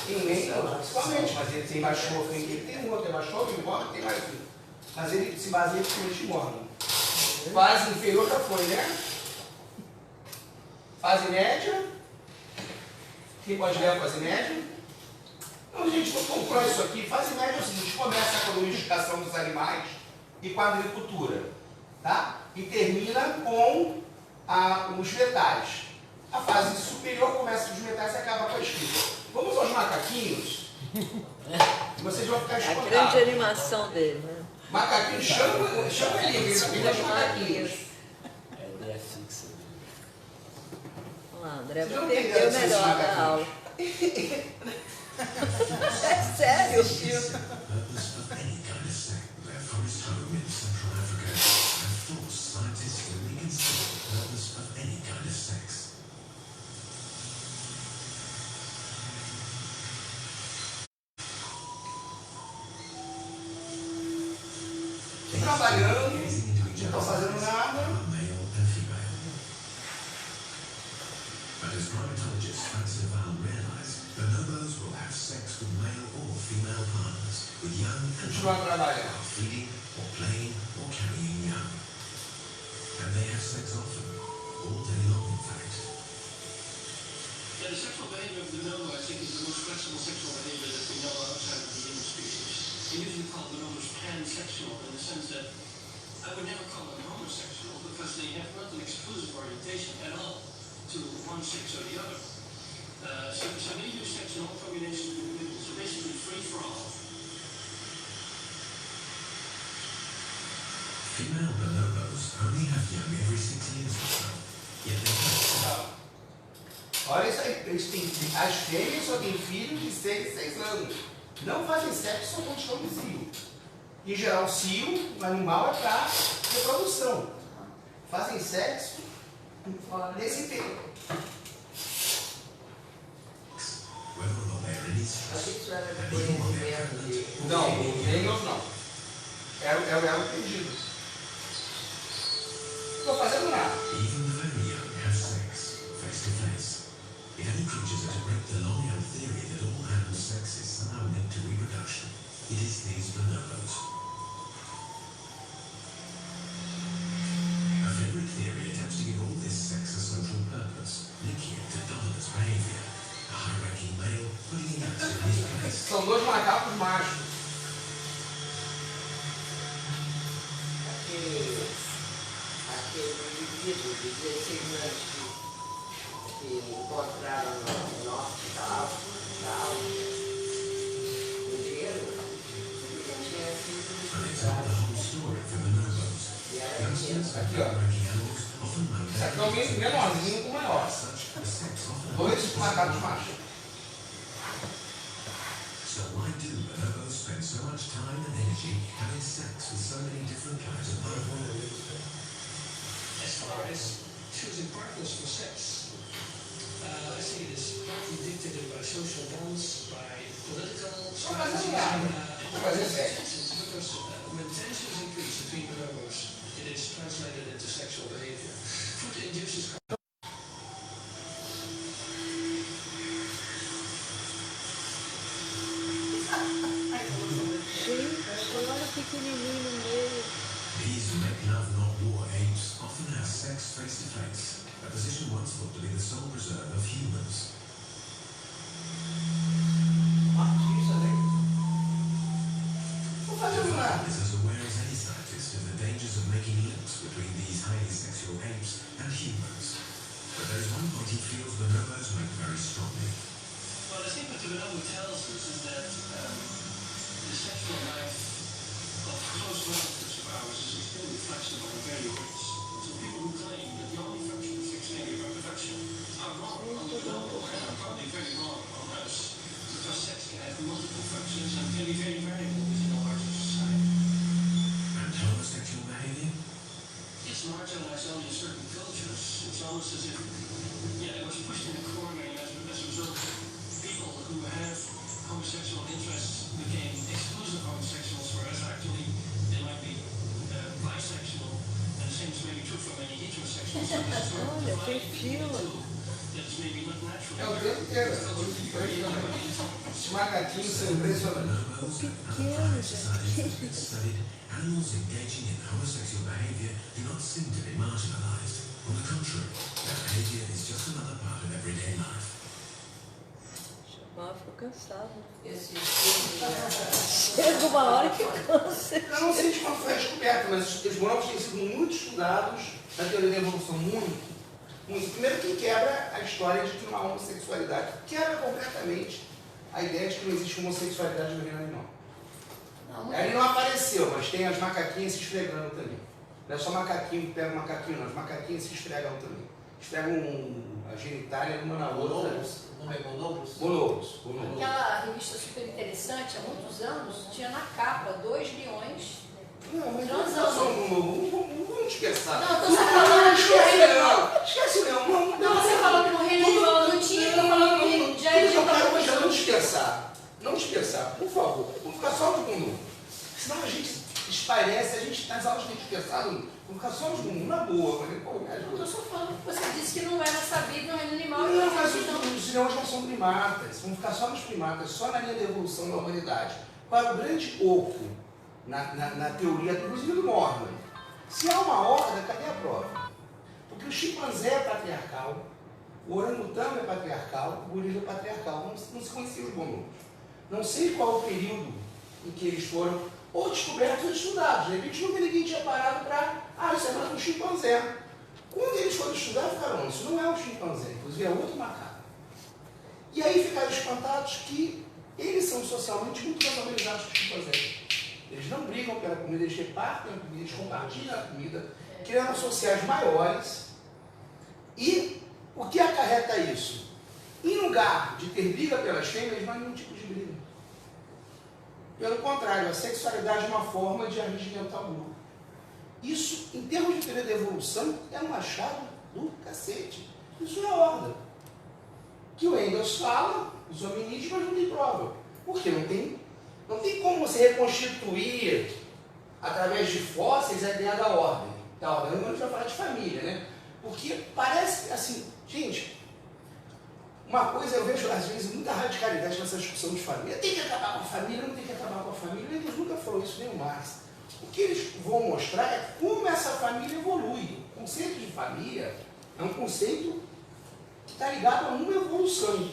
S1: Principalmente, mas ele tem Bachovin, ele tem um outro, é Bachovin, Morgan, tem mais um. Mas ele se baseia principalmente em Morgan. Fase inferior já foi, né? Fase média. Quem pode ler a fase média? Então, gente, vou concluir isso aqui. Fase média é o seguinte, começa com a domesticação dos animais e com a agricultura, tá? E termina com os metais. A fase superior começa com os metais e acaba com a escrita. Vamos aos macaquinhos. Vocês vão ficar
S2: A
S1: espantados.
S2: grande animação dele, né?
S1: Macaquinhos, chama ele, eles os macaquinhos.
S11: É ideia fixa.
S2: Vamos lá, André,
S1: Você não
S2: vai
S1: tem
S2: entender
S1: ideia desses
S2: melhor da
S1: macaquinhos?
S2: aula. É sério,
S12: Purpose of any kind of sect, therefore is home in Central Africa, and thoughts scientifically consider the purpose of any kind of sex.
S1: Trabalhando, não estão fazendo nada.
S12: Male and female. But as primatologists Francis Val realize, bonobos will have sex with male or female partners, with young and
S1: Continuar trabalhando.
S12: while feeding or playing or carrying young. And they have sex often, all day long in fact.
S13: Yeah, the sexual behavior of the bonobo, I think, is the most flexible sexual behavior that we know outside of the human species. We usually call bonobos pansexual in the sense that I would never call them homosexual because they have not an exclusive orientation at all to one sex or the other. So they use sex in all combinations of individuals. So basically free for all.
S12: Female bonobos only have young every 6 years or so, yet they have
S1: Olha isso aí, eles têm, as fêmeas só têm filhos de 6 anos. Não fazem sexo só quando estão no cio. Em geral, o cio, o animal, é para reprodução. Fazem sexo nesse tempo.
S12: whether or not they are in its
S11: Acho que isso era de conhecimento de...
S1: Não, nem nós não. Era o pedido. Não estou fazendo nada.
S12: Even the very young have sex, face to face. If any creatures are to break the long-held theory that all animal sex is somehow linked to reproduction, it is these bonobos. A favorite theory attempts to give all this sex a social purpose, linking it to dominance behavior. A high-ranking male putting a youngster in his place.
S1: São dois macacos machos.
S11: Aquele indivíduo de 16 anos que encontraram no hospital, o dinheiro, ele tinha sido
S12: And they told the whole story for bonobos.
S11: e era dinheiro.
S12: Youngsters and high-ranking animals often know
S1: Esse aqui é o
S12: their
S1: menorzinho com o maior.
S12: such the sex often
S1: 2 macacos machos.
S12: So why do bonobos spend so much time and energy having sex with so many different kinds of bonobos?
S13: As far as choosing partners for sex, I see it is partly dictated by social bonds, by political strategies, because when tensions increase between bonobos, it is translated into sexual behavior. Food induces
S2: Gente, olha o pequenininho no meio.
S12: These make love not war apes often have sex face to face, a position once thought to be the sole preserve of humans.
S1: Não fazendo nada.
S12: Is as aware as any scientist of the dangers of making links between these highly sexual apes and humans. But there is one point he feels bonobos make very strongly.
S13: Well, I think what the bonobo tells us is that the sexual life of close relatives of ours is still reflection of our very roots. So people who claim that the only function of sexuality is reproduction are wrong on the bonobo and are probably very wrong on us. Because sex can have multiple functions and can be very variable within a larger society.
S12: And homosexual behavior?
S13: It's marginalized only in certain cultures. It's almost as if, it was pushed in a corner and as a result, people who have homosexual interests became exclusive homosexuals, whereas actually they might be bisexual, and the same is maybe true for many heterosexuals. So this is sort of
S2: Olha, tem fila.
S13: that's maybe not natural.
S1: É o tempo inteiro. Os macaquinhos são impressionantes.
S12: Bonobos and other private societies that have been studied, animals engaging in homosexual behavior do not seem to be marginalized. On the contrary, their behavior is just another part of everyday life.
S2: Chamar, ficou cansado.
S11: Esse filme,
S2: Chega uma hora que cansa.
S1: Eu não sei de como foi descoberto, mas os bonobos têm sido muito estudados na teoria da evolução, muito. Primeiro que quebra a história de que não há homossexualidade. Quebra completamente a ideia de que não existe homossexualidade no reino animal. Ele não apareceu, mas tem as macaquinhas se esfregando também. Não é só macaquinho que pega macaquinho, não. As macaquinhas se esfregam também. Esfregam a genitália uma na outra.
S10: O nome é bonobos?
S1: Bonobos.
S3: Aquela revista super interessante, há muitos anos, tinha na capa 2 leões
S1: Não, mas
S3: transando.
S1: vamos dispersar.
S3: Não, tô só falando que no reino animal.
S1: Esquece o leão.
S3: Não, você falou que no reino animal não tinha, eu tô falando que já
S1: Eu
S3: tinha
S1: quero
S3: coisa.
S1: não dispersar. Não dispersar, por favor. Vamos ficar só no mundo. Senão a gente esparece, a gente nas aulas tem dispersado. Vamos ficar só no mundo, na boa. Mas, pô, me
S3: Eu
S1: ajuda.
S3: tô só falando que você disse que não era sabido no reino animal.
S1: Não, mas
S3: não.
S1: os leões não são primatas. Vamos ficar só nos primatas, só na linha da evolução da humanidade. Qual é o grande oco na teoria, inclusive do Morgan? Se há uma horda, cadê a prova? Porque o chimpanzé é patriarcal, o orangotango é patriarcal, o gorila é patriarcal. Não se conheciam os bonobos. Não sei qual o período em que eles foram ou descobertos ou estudados. De repente nunca ninguém tinha parado para... isso é mais um chimpanzé. Quando eles foram estudar, ficaram, isso não é um chimpanzé, inclusive é outro macaco. E aí ficaram espantados que eles são socialmente muito mais organizados que os chimpanzés. Eles não brigam pela comida, eles repartem a comida, eles compartilham a comida, criando sociais maiores. E o que acarreta isso? Em lugar de ter briga pelas fêmeas, não há nenhum tipo de briga. Pelo contrário, a sexualidade é uma forma de arregimentar o grupo. Isso, em termos de teoria da evolução, é um achado do cacete. Isso é horda. Que o Engels fala, os hominídeos, mas não tem prova. Porque não tem como você reconstituir, através de fósseis, a ideia da ordem. Agora a gente vai falar de família, né? Porque parece, assim, gente, uma coisa, eu vejo às vezes muita radicalidade nessa discussão de família. Tem que acabar com a família, não tem que acabar com a família. Eles nunca falou isso, nem o Marx. O que eles vão mostrar é como essa família evolui. O conceito de família é um conceito que está ligado a uma evolução.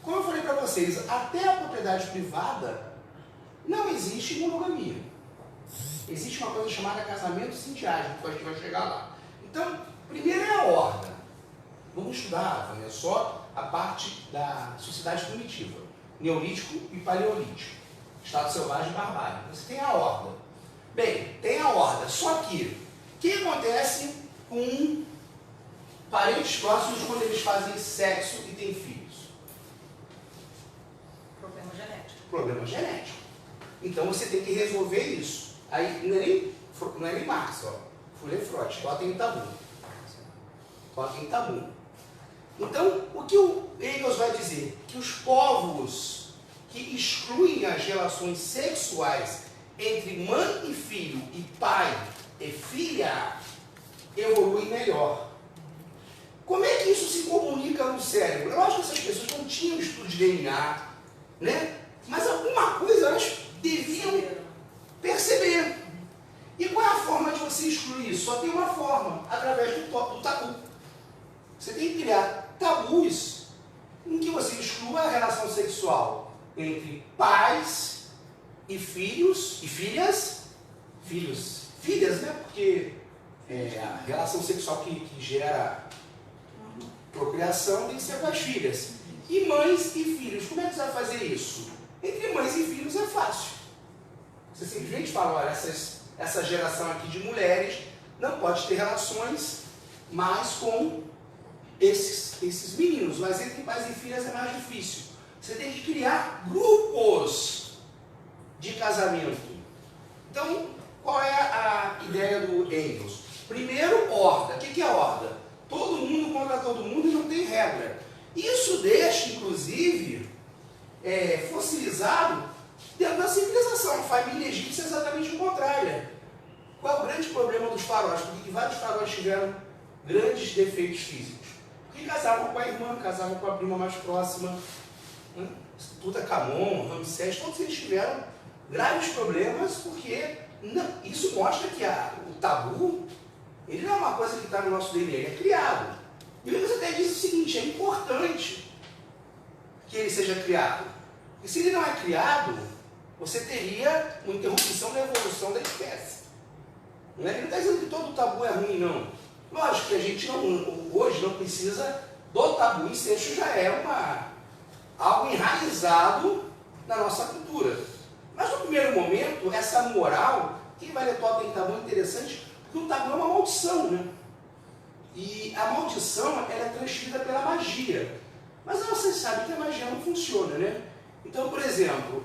S1: Como eu falei para vocês, até a propriedade privada não existe monogamia. Existe uma coisa chamada casamento sindiático, que a gente vai chegar lá. Então, primeiro é a horda. Vamos estudar, é só a parte da sociedade primitiva, neolítico e paleolítico, estado selvagem e barbárie. Você tem a horda. Bem, tem a horda, só que o que acontece com Parentes próximos quando eles fazem sexo e têm filhos.
S7: Problema genético.
S1: Problema genético. Então você tem que resolver isso. Aí não é nem Marx, ó. Fui ler Freud, totem tabu. Totem tabu. Então, o que o Engels vai dizer? Que os povos que excluem as relações sexuais entre mãe e filho e pai e filha evoluem melhor. Como é que isso se comunica no cérebro? Eu acho que essas pessoas não tinham estudo de DNA, né? Mas alguma coisa elas deviam perceber. E qual é a forma de você excluir isso? Só tem uma forma, através do tabu. Você tem que criar tabus em que você exclua a relação sexual entre pais e filhos, e filhas, filhas, né? Porque a relação sexual que gera procriação tem que ser com as filhas. E mães e filhos, como é que você vai fazer isso? Entre mães e filhos é fácil. Você simplesmente fala, olha, essa geração aqui de mulheres não pode ter relações mais com esses meninos, mas entre pais e filhas é mais difícil. Você tem que criar grupos de casamento. Então, qual é a ideia do Engels? Primeiro, horda. O que é horda? Todo mundo contra todo mundo e não tem regra. Isso deixa, inclusive, fossilizado dentro da civilização. A família egípcia é exatamente o contrário. Qual é o grande problema dos faraós? Porque vários faraós tiveram grandes defeitos físicos. Porque casavam com a irmã, casavam com a prima mais próxima. Tutankhamon, Ramsés, todos eles tiveram graves problemas, porque isso mostra que o tabu, ele não é uma coisa que está no nosso DNA, ele é criado. E você até diz o seguinte, é importante que ele seja criado. E se ele não é criado, você teria uma interrupção da evolução da espécie. Ele não está dizendo que todo tabu é ruim, não. Lógico que a gente hoje não precisa do tabu, o incesto já é algo enraizado na nossa cultura. Mas no primeiro momento, essa moral, quem vai ler Totem Tabu é interessante, porque o tabu é uma maldição, né? E a maldição, ela é transmitida pela magia. Mas você sabe que a magia não funciona, né? Então, por exemplo,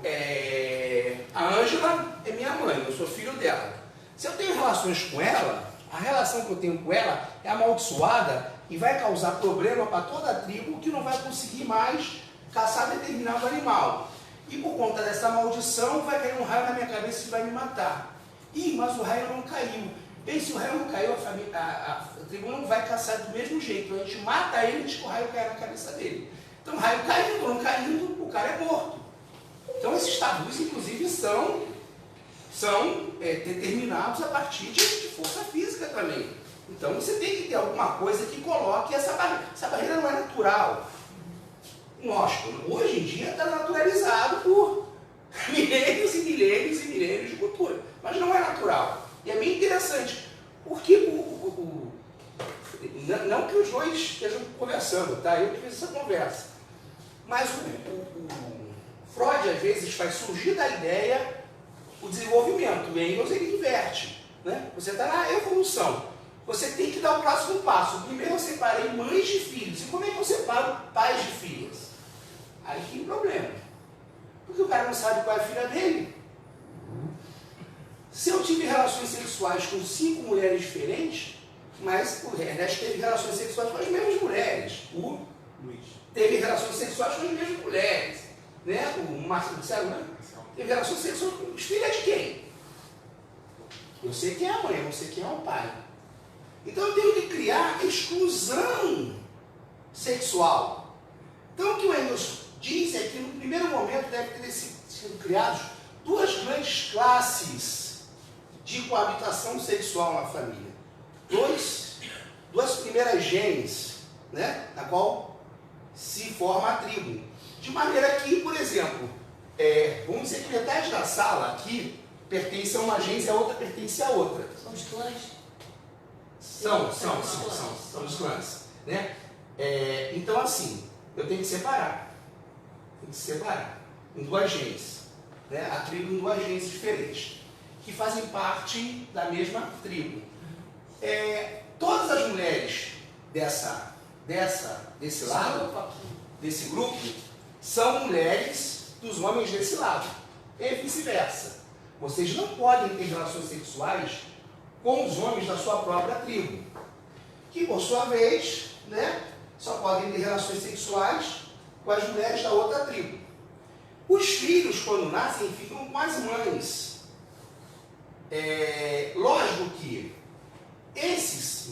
S1: a Ângela é minha mãe, eu sou filho dela. Se eu tenho relações com ela, a relação que eu tenho com ela é amaldiçoada e vai causar problema para toda a tribo que não vai conseguir mais caçar determinado animal. E por conta dessa maldição vai cair um raio na minha cabeça que vai me matar. Mas o raio não caiu. Bem, se o raio não caiu, a tribo não vai caçar do mesmo jeito. A gente mata ele antes que o raio caia na cabeça dele. Então o raio caindo ou não caindo, o cara é morto. Então esses tabus, inclusive, são determinados a partir de força física também. Então você tem que ter alguma coisa que coloque essa barreira. Essa barreira não é natural. Hoje em dia está naturalizado por milênios e milênios e milênios de cultura. Mas não é natural. E é bem interessante. Porque não que os dois estejam conversando, tá? Eu que fiz essa conversa. Mas o Freud, às vezes, faz surgir da ideia o desenvolvimento. O Engels, ele inverte. Né? Você está na evolução. Você tem que dar o próximo passo. Primeiro eu separei mães de filhos. E como é que eu separo pais de filhas? Aí tem problema. Porque o cara não sabe qual é a filha dele. Se eu tive relações sexuais com 5 mulheres diferentes, mas o Ernest teve relações sexuais com as mesmas mulheres. O Luiz teve relações sexuais com as mesmas mulheres. Né? O Marcelo teve relações sexuais com os filhos de quem? Eu sei quem é a mãe, eu não sei quem é o pai. Então eu tenho que criar exclusão sexual. Então o que o Engels diz é que no primeiro momento deve ter sido criados 2 grandes classes de coabitação sexual na família. 2 primeiras genes, né, na qual se forma a tribo. De maneira que, por exemplo, vamos dizer que metade da sala aqui pertence a uma gênese e a outra pertence a outra.
S3: São os clãs?
S1: São os clãs. Né? Então, assim, eu tenho que separar. Em 2 genes. Né? A tribo em 2 genes diferentes, que fazem parte da mesma tribo. Todas as mulheres desse lado, desse grupo, são mulheres dos homens desse lado. E vice-versa. Vocês não podem ter relações sexuais com os homens da sua própria tribo, que por sua vez, né, só podem ter relações sexuais com as mulheres da outra tribo. Os filhos, quando nascem, ficam com as mães. Lógico que esses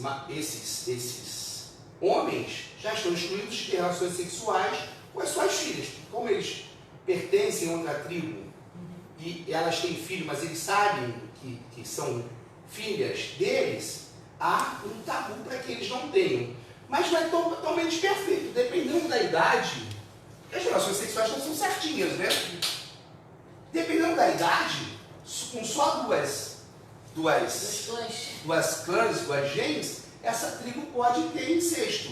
S1: homens já estão excluídos de ter relações sexuais com as suas filhas. Como eles pertencem a outra tribo e elas têm filhos, mas eles sabem que são filhas deles, há um tabu para que eles não tenham. Mas não é totalmente perfeito, dependendo da idade. As relações sexuais não são certinhas, né? Dependendo da idade, com só duas clãs, duas genes, essa tribo pode ter incesto.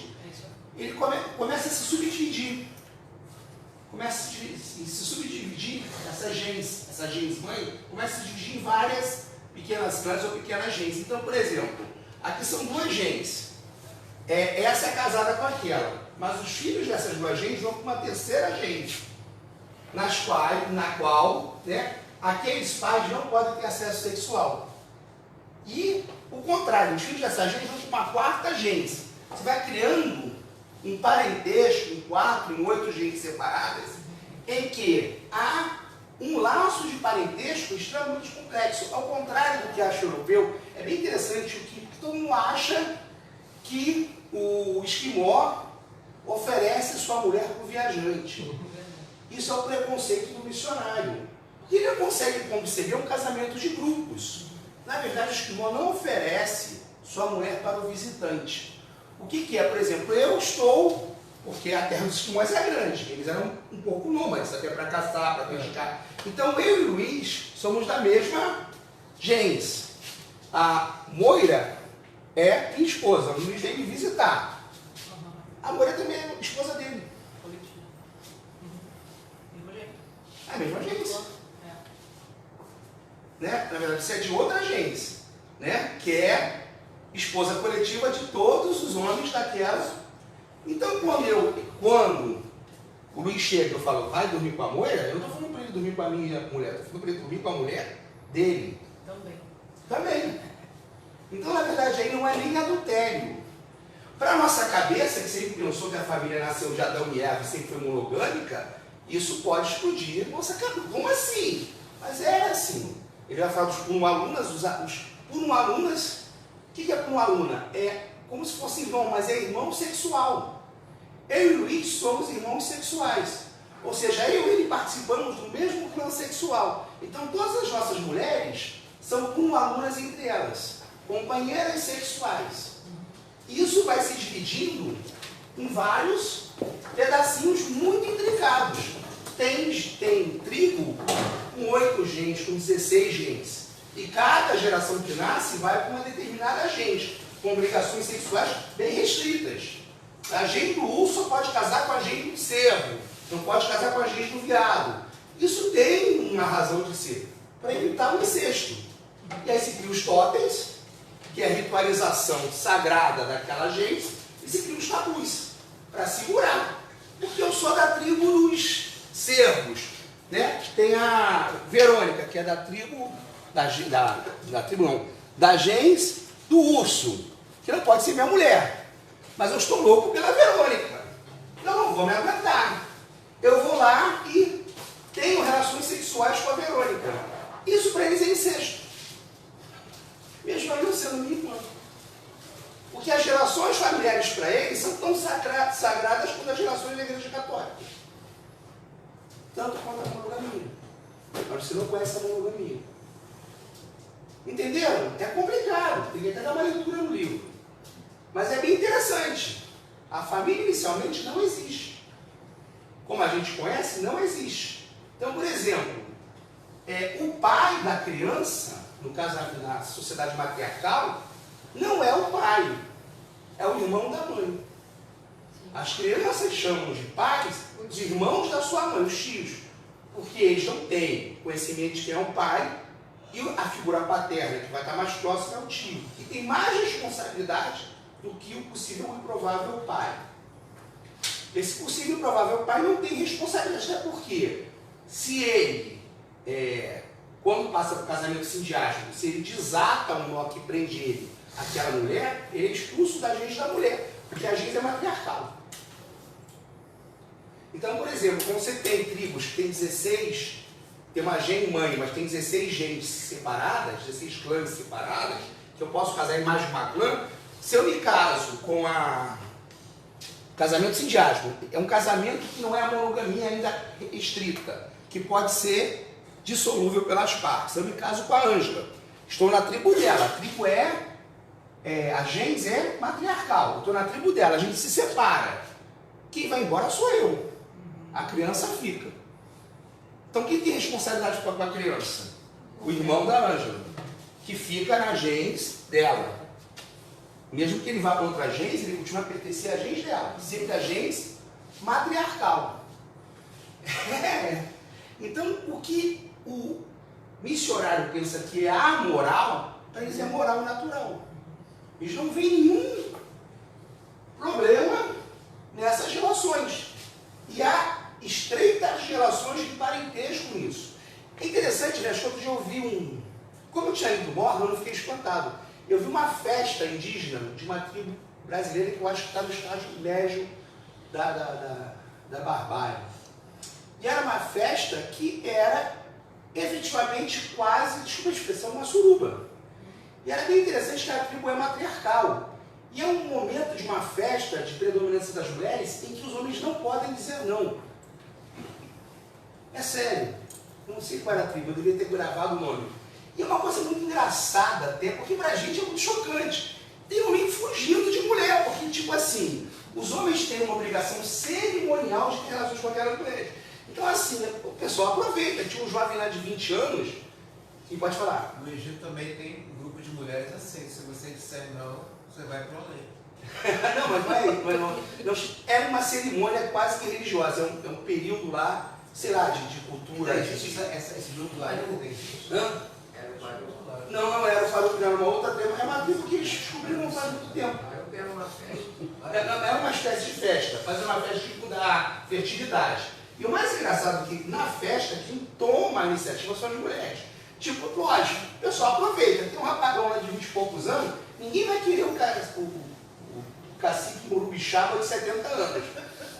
S1: Ele começa a se subdividir. Começa a se subdividir, essa genes mãe, começa a se dividir em várias pequenas clãs ou pequenas genes. Então, por exemplo, aqui são duas genes. Essa é casada com aquela. Mas os filhos dessas duas genes vão para uma terceira gene, na qual, né, aqueles pais não podem ter acesso sexual. E o contrário, os filhos dessas genes vão para uma quarta gene. Você vai criando um parentesco em 4, em 8 genes separadas, em que há um laço de parentesco extremamente complexo. Ao contrário do que acha o europeu, é bem interessante o que todo mundo acha que o esquimó oferece sua mulher para o viajante. Isso é o preconceito do missionário. Porque ele consegue conceber um casamento de grupos. Na verdade, o esquimó não oferece sua mulher para o visitante. O que é? Por exemplo, eu estou, porque a terra dos esquimós é grande, eles eram um pouco nômades, até para caçar, para pescar. Então, eu e o Luiz somos da mesma genes. A Moira é minha esposa, o Luiz vem me visitar. A Moira também é esposa dele. É a mesma genes. Né? Na verdade, isso é de outra genes, né? Que é esposa coletiva de todos os homens daquela. Então, quando o Luiz chega e eu falo, vai dormir com a Moira, eu não estou falando para ele dormir com a minha mulher, estou falando para ele dormir com a mulher dele. Também. Então, na verdade, aí não é nem adultério. Para a nossa cabeça, que sempre pensou que a família nasceu de Adão e Eva e sempre foi monogâmica, isso pode explodir nossa cabeça. Como assim? Mas é assim. Ele vai falar dos puno-alunas, os puno-alunas. O que é puno-aluna? É como se fosse irmão, mas é irmão sexual. Eu e o Luiz somos irmãos sexuais. Ou seja, eu e ele participamos do mesmo clã sexual. Então, todas as nossas mulheres são puno-alunas entre elas, companheiras sexuais. Isso vai se dividindo em vários pedacinhos muito intricados. Tem tribo com 8 genes, com 16 genes. E cada geração que nasce vai com uma determinada gene, com obrigações sexuais bem restritas. A gene do urso só pode casar com a gene do cervo, não pode casar com a gene do veado. Isso tem uma razão de ser, para evitar o incesto. E aí se cria os totens, que é a ritualização sagrada daquela gene, e se cria os tabus, para segurar. Porque eu sou da tribo dos cervos, né? Tem a Verônica, que é da tribo, da gens do urso, que não pode ser minha mulher. Mas eu estou louco pela Verônica. Eu não vou me aguentar. Eu vou lá e tenho relações sexuais com a Verônica. Isso para eles é incesto. Mesmo eu sendo minha irmã. Porque as relações familiares para eles são tão sagradas quanto as relações da Igreja Católica. Tanto quanto a monogamia. Mas você não conhece a monogamia. Entenderam? É complicado. Tem que até dar uma leitura no livro. Mas é bem interessante. A família inicialmente não existe. Como a gente conhece, não existe. Então, por exemplo, o pai da criança, no caso na sociedade matriarcal, não é o pai, é o irmão da mãe. As crianças chamam de pais os irmãos da sua mãe, os tios, porque eles não têm conhecimento de quem é o pai, e a figura paterna, que vai estar mais próxima, é o tio, que tem mais responsabilidade do que o possível e provável pai. Esse possível e provável pai não tem responsabilidade, até porque se ele, quando passa para o casamento sindiático, se ele desata um nó que prende ele àquela mulher, ele é expulso da gens da mulher, porque a gens é matriarcal. Então, por exemplo, quando você tem tribos que tem 16, tem uma gen mãe, mas tem 16 gens separadas, 16 clãs separadas, que eu posso casar em mais de uma clã, se eu me caso com a casamento sindiático, é um casamento que não é a monogamia ainda estrita, que pode ser dissolúvel pelas partes. Eu me caso com a Ângela, estou na tribo dela, a tribo a gens é matriarcal, eu estou na tribo dela, a gente se separa. Quem vai embora sou eu, a criança fica. Então quem tem responsabilidade com a criança? O irmão da Ângela, que fica na gens dela. Mesmo que ele vá para outra gens, ele continua a pertencer à gens dela, sempre a gens matriarcal. Então, o que o missionário pensa que é amoral, para eles é moral natural. Eles não veem nenhum problema nessas relações. E há estreitas relações de parentesco nisso. É interessante, né? Acho que outro dia eu vi como eu tinha ido embora, eu não fiquei espantado. Eu vi uma festa indígena de uma tribo brasileira que eu acho que está no estágio médio da barbárie. E era uma festa que era efetivamente quase, desculpa a expressão, uma suruba. E era bem interessante que a tribo é matriarcal. E é um momento de uma festa de predominância das mulheres em que os homens não podem dizer não. É sério. Eu não sei qual era a tribo, eu devia ter gravado o nome. E é uma coisa muito engraçada até, porque pra gente é muito chocante. Tem homem fugindo de mulher, porque tipo assim, os homens têm uma obrigação cerimonial de ter relações com aquelas mulheres. Então assim, né, o pessoal aproveita. Tinha um jovem lá de 20 anos, e pode falar.
S10: No Egito também tem um grupo de mulheres assim, se você disser não, você vai para o além.
S1: Não, mas não, é uma cerimônia quase que religiosa, é um período lá, sei lá, de cultura.
S10: Esse grupo lá não tem isso.
S1: Hã?
S11: Era o Faruco.
S1: Não era o Faruco, era uma outra tribo, é uma tribo que eles descobriram não faz muito tempo.
S11: Era uma festa.
S1: Era uma espécie de festa, fazer uma festa tipo da fertilidade. E o mais engraçado é que na festa, quem toma a iniciativa são as mulheres. Tipo, lógico, o pessoal aproveita. Tem um rapagão lá de 20 e poucos anos, ninguém vai querer o cacique Morubixaba de 70 anos.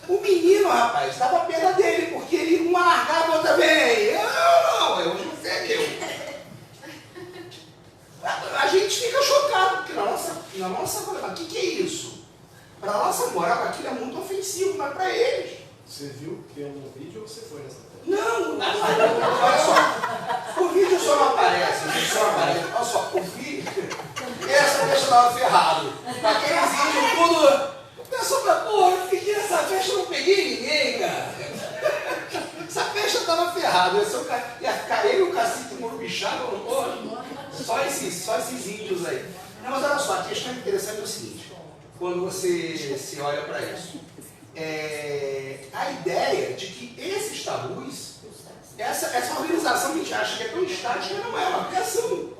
S1: O menino, rapaz, estava a pena dele, porque ele uma largava outra vem. Não, hoje você é meu. A gente fica chocado, porque na nossa o que é isso? Para a nossa moral, aquilo é muito ofensivo, mas para eles.
S8: Você viu pelo vídeo ou você foi nessa tela?
S1: Não, olha só, o vídeo só não aparece, olha só, o vídeo, essa festa estava ferrado, aqueles índios tudo, o pessoal fala, porra, eu fiquei nessa festa, eu não peguei ninguém, cara, essa festa estava ferrada, ia ficar ele e o cacique Morubixaba, só esses índios aí. Não, mas olha só, a questão interessante é o seguinte, quando você se olha para isso, a ideia de que esses tabus, essa organização que a gente acha que é tão estática, não é uma criação.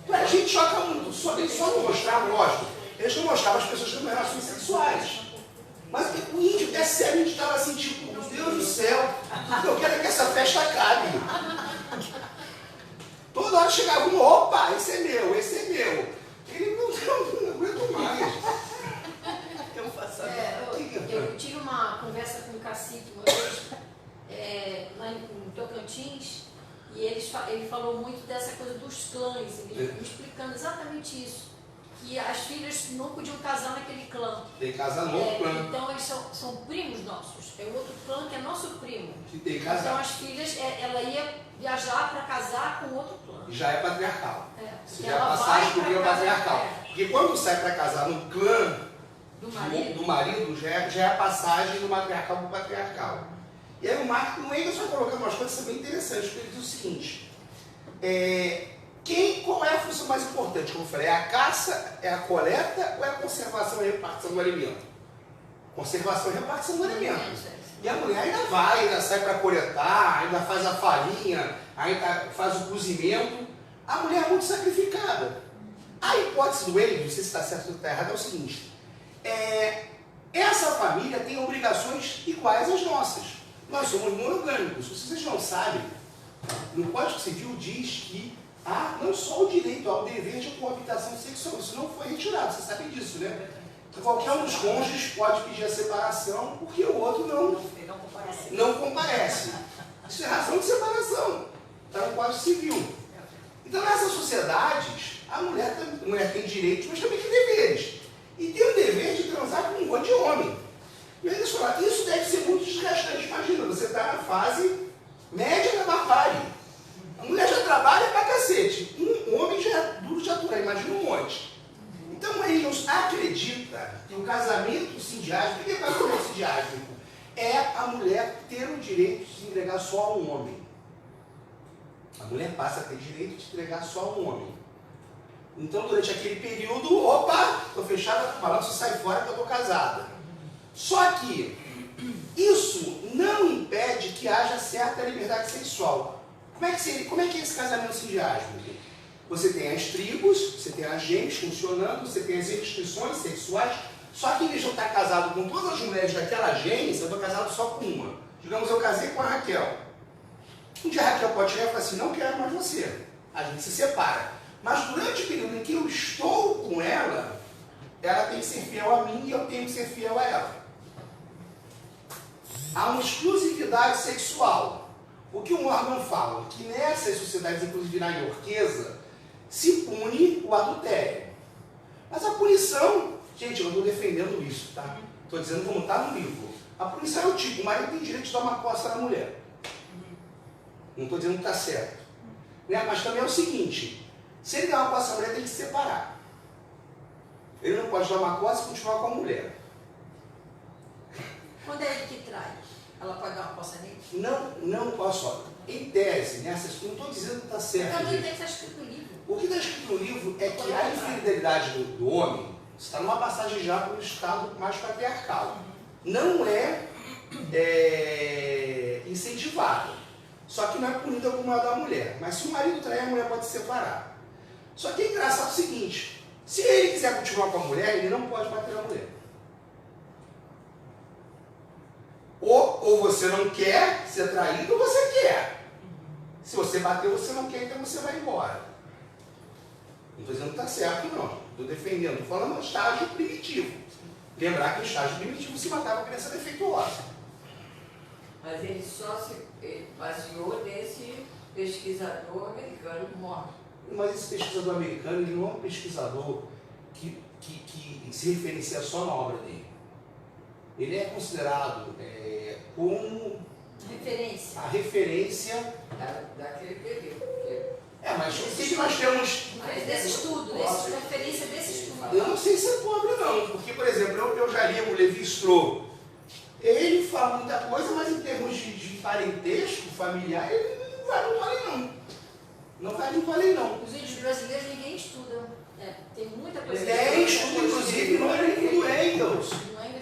S1: Pra gente choca muito. Eles só não mostravam, lógico, eles não mostravam as pessoas tendo relações sexuais. Mas o índio, é sério, a gente estava assim, tipo, meu Deus do céu, eu quero que essa festa acabe. Toda hora chegava um, opa, esse é meu. Ele não aguento mais.
S3: Eu tive uma conversa com o cacique uma vez, lá em Tocantins, e ele falou muito dessa coisa dos clãs, ele me explicando exatamente isso, que as filhas não podiam casar naquele clã.
S1: Tem que casar no outro clã.
S3: Então eles são primos nossos, é o outro clã que é nosso primo.
S1: Que tem que casar.
S3: Então as filhas, ela ia viajar para casar com outro clã.
S1: E já é patriarcal. Isso já é
S3: Ela
S1: passagem
S3: vai
S1: do rio
S3: pra
S1: patriarcal.
S3: casar,
S1: Porque quando sai para casar no clã
S3: do
S1: marido já é a passagem do matriarcal para o patriarcal. E aí o Engels vai colocar umas coisas bem interessantes, porque ele diz o seguinte, qual é a função mais importante? Como eu falei, é a caça, é a coleta ou é a conservação e repartição do alimento? Conservação e repartição do alimento. E a mulher ainda sai para coletar, ainda faz a farinha, ainda faz o cozimento. A mulher é muito sacrificada. A hipótese do Wade, não sei se está certo ou está errado, é o seguinte: essa família tem obrigações iguais às nossas. Nós somos monogâmicos. Se vocês não sabem, no Código Civil diz que há não só o direito, há o dever de coabitação sexual. Isso não foi retirado, vocês sabem disso, né? Qualquer um dos cônjuges pode pedir a separação porque o outro não comparece. Isso é razão de separação. Está no Código Civil. Então, nessas sociedades, a mulher tem direitos, mas também tem deveres. E tem o dever de transar com um monte de homem. E aí, deixa eu falar, isso deve ser muito desgastante. Imagina, você está na fase média da barbárie. A mulher já trabalha pra cacete. Um homem já é duro de aturar, imagina um monte. Então, ele não acredita que o casamento sindiásmico, o que é o casamento sindiásmico? É a mulher ter o direito de se entregar só a um homem. A mulher passa a ter direito de entregar só a um homem. Então, durante aquele período, opa, estou fechada com o balanço, sai fora que eu estou casada. Só que isso não impede que haja certa liberdade sexual. Como é que é esse casamento sindiásmico? Você tem as tribos, você tem as genes funcionando, você tem as restrições sexuais, só que em vez de eu estar casado com todas as mulheres daquela gene, eu estou casado só com uma. Digamos, eu casei com a Raquel. Um dia a Raquel pode chegar e falar assim, não quero mais você. A gente se separa. Mas durante o período em que eu estou com ela tem que ser fiel a mim e eu tenho que ser fiel a ela. Há uma exclusividade sexual. O que o Morgan fala? Que nessas sociedades, inclusive na iorquesa, se pune o adultério. Mas a punição, gente, eu não estou defendendo isso, tá? Estou dizendo como está no livro. A punição é o tipo, o marido tem direito de dar uma coça na mulher. Não estou dizendo que está certo. Né? Mas também é o seguinte, se ele der uma coça na mulher, tem que se separar. Ele não pode dar uma coça e continuar com a mulher.
S3: Quando é ele que trai, ela pode dar uma coça nele?
S1: Não, olha só. Em tese, nessas, não estou dizendo que está certo.
S3: Também tem que estar escrito no livro.
S1: O que está escrito no livro é que a infidelidade do homem está numa passagem já para o estado mais patriarcal. Não é incentivada. Só que não é punida como a da mulher. Mas se o marido trair, a mulher pode se separar. Só que é engraçado o seguinte, se ele quiser continuar com a mulher, ele não pode bater na mulher. Ou você não quer ser traído, ou você quer. Se você bater, você não quer, então você vai embora. Não estou dizendo que está certo, não. Estou defendendo. Estou falando no estágio primitivo. Lembrar que no estágio primitivo se matava a criança defeituosa.
S11: Mas ele só se baseou nesse pesquisador americano morto.
S1: Mas esse pesquisador americano, ele não é um pesquisador que se referencia só na obra dele. Ele é considerado como
S3: referência.
S1: A referência
S11: daquele período.
S1: Mas o que nós temos...
S3: Mas desse estudo, referência desse estudo.
S1: Eu não sei se é pobre não, porque, por exemplo, eu já li o Levi Strauss. Ele fala muita coisa, mas em termos de parentesco familiar, ele não vale não. Não vale não.
S3: Os índios brasileiros ninguém estuda. Tem muita coisa.
S1: Tem estudo, inclusive, no livro do Engels.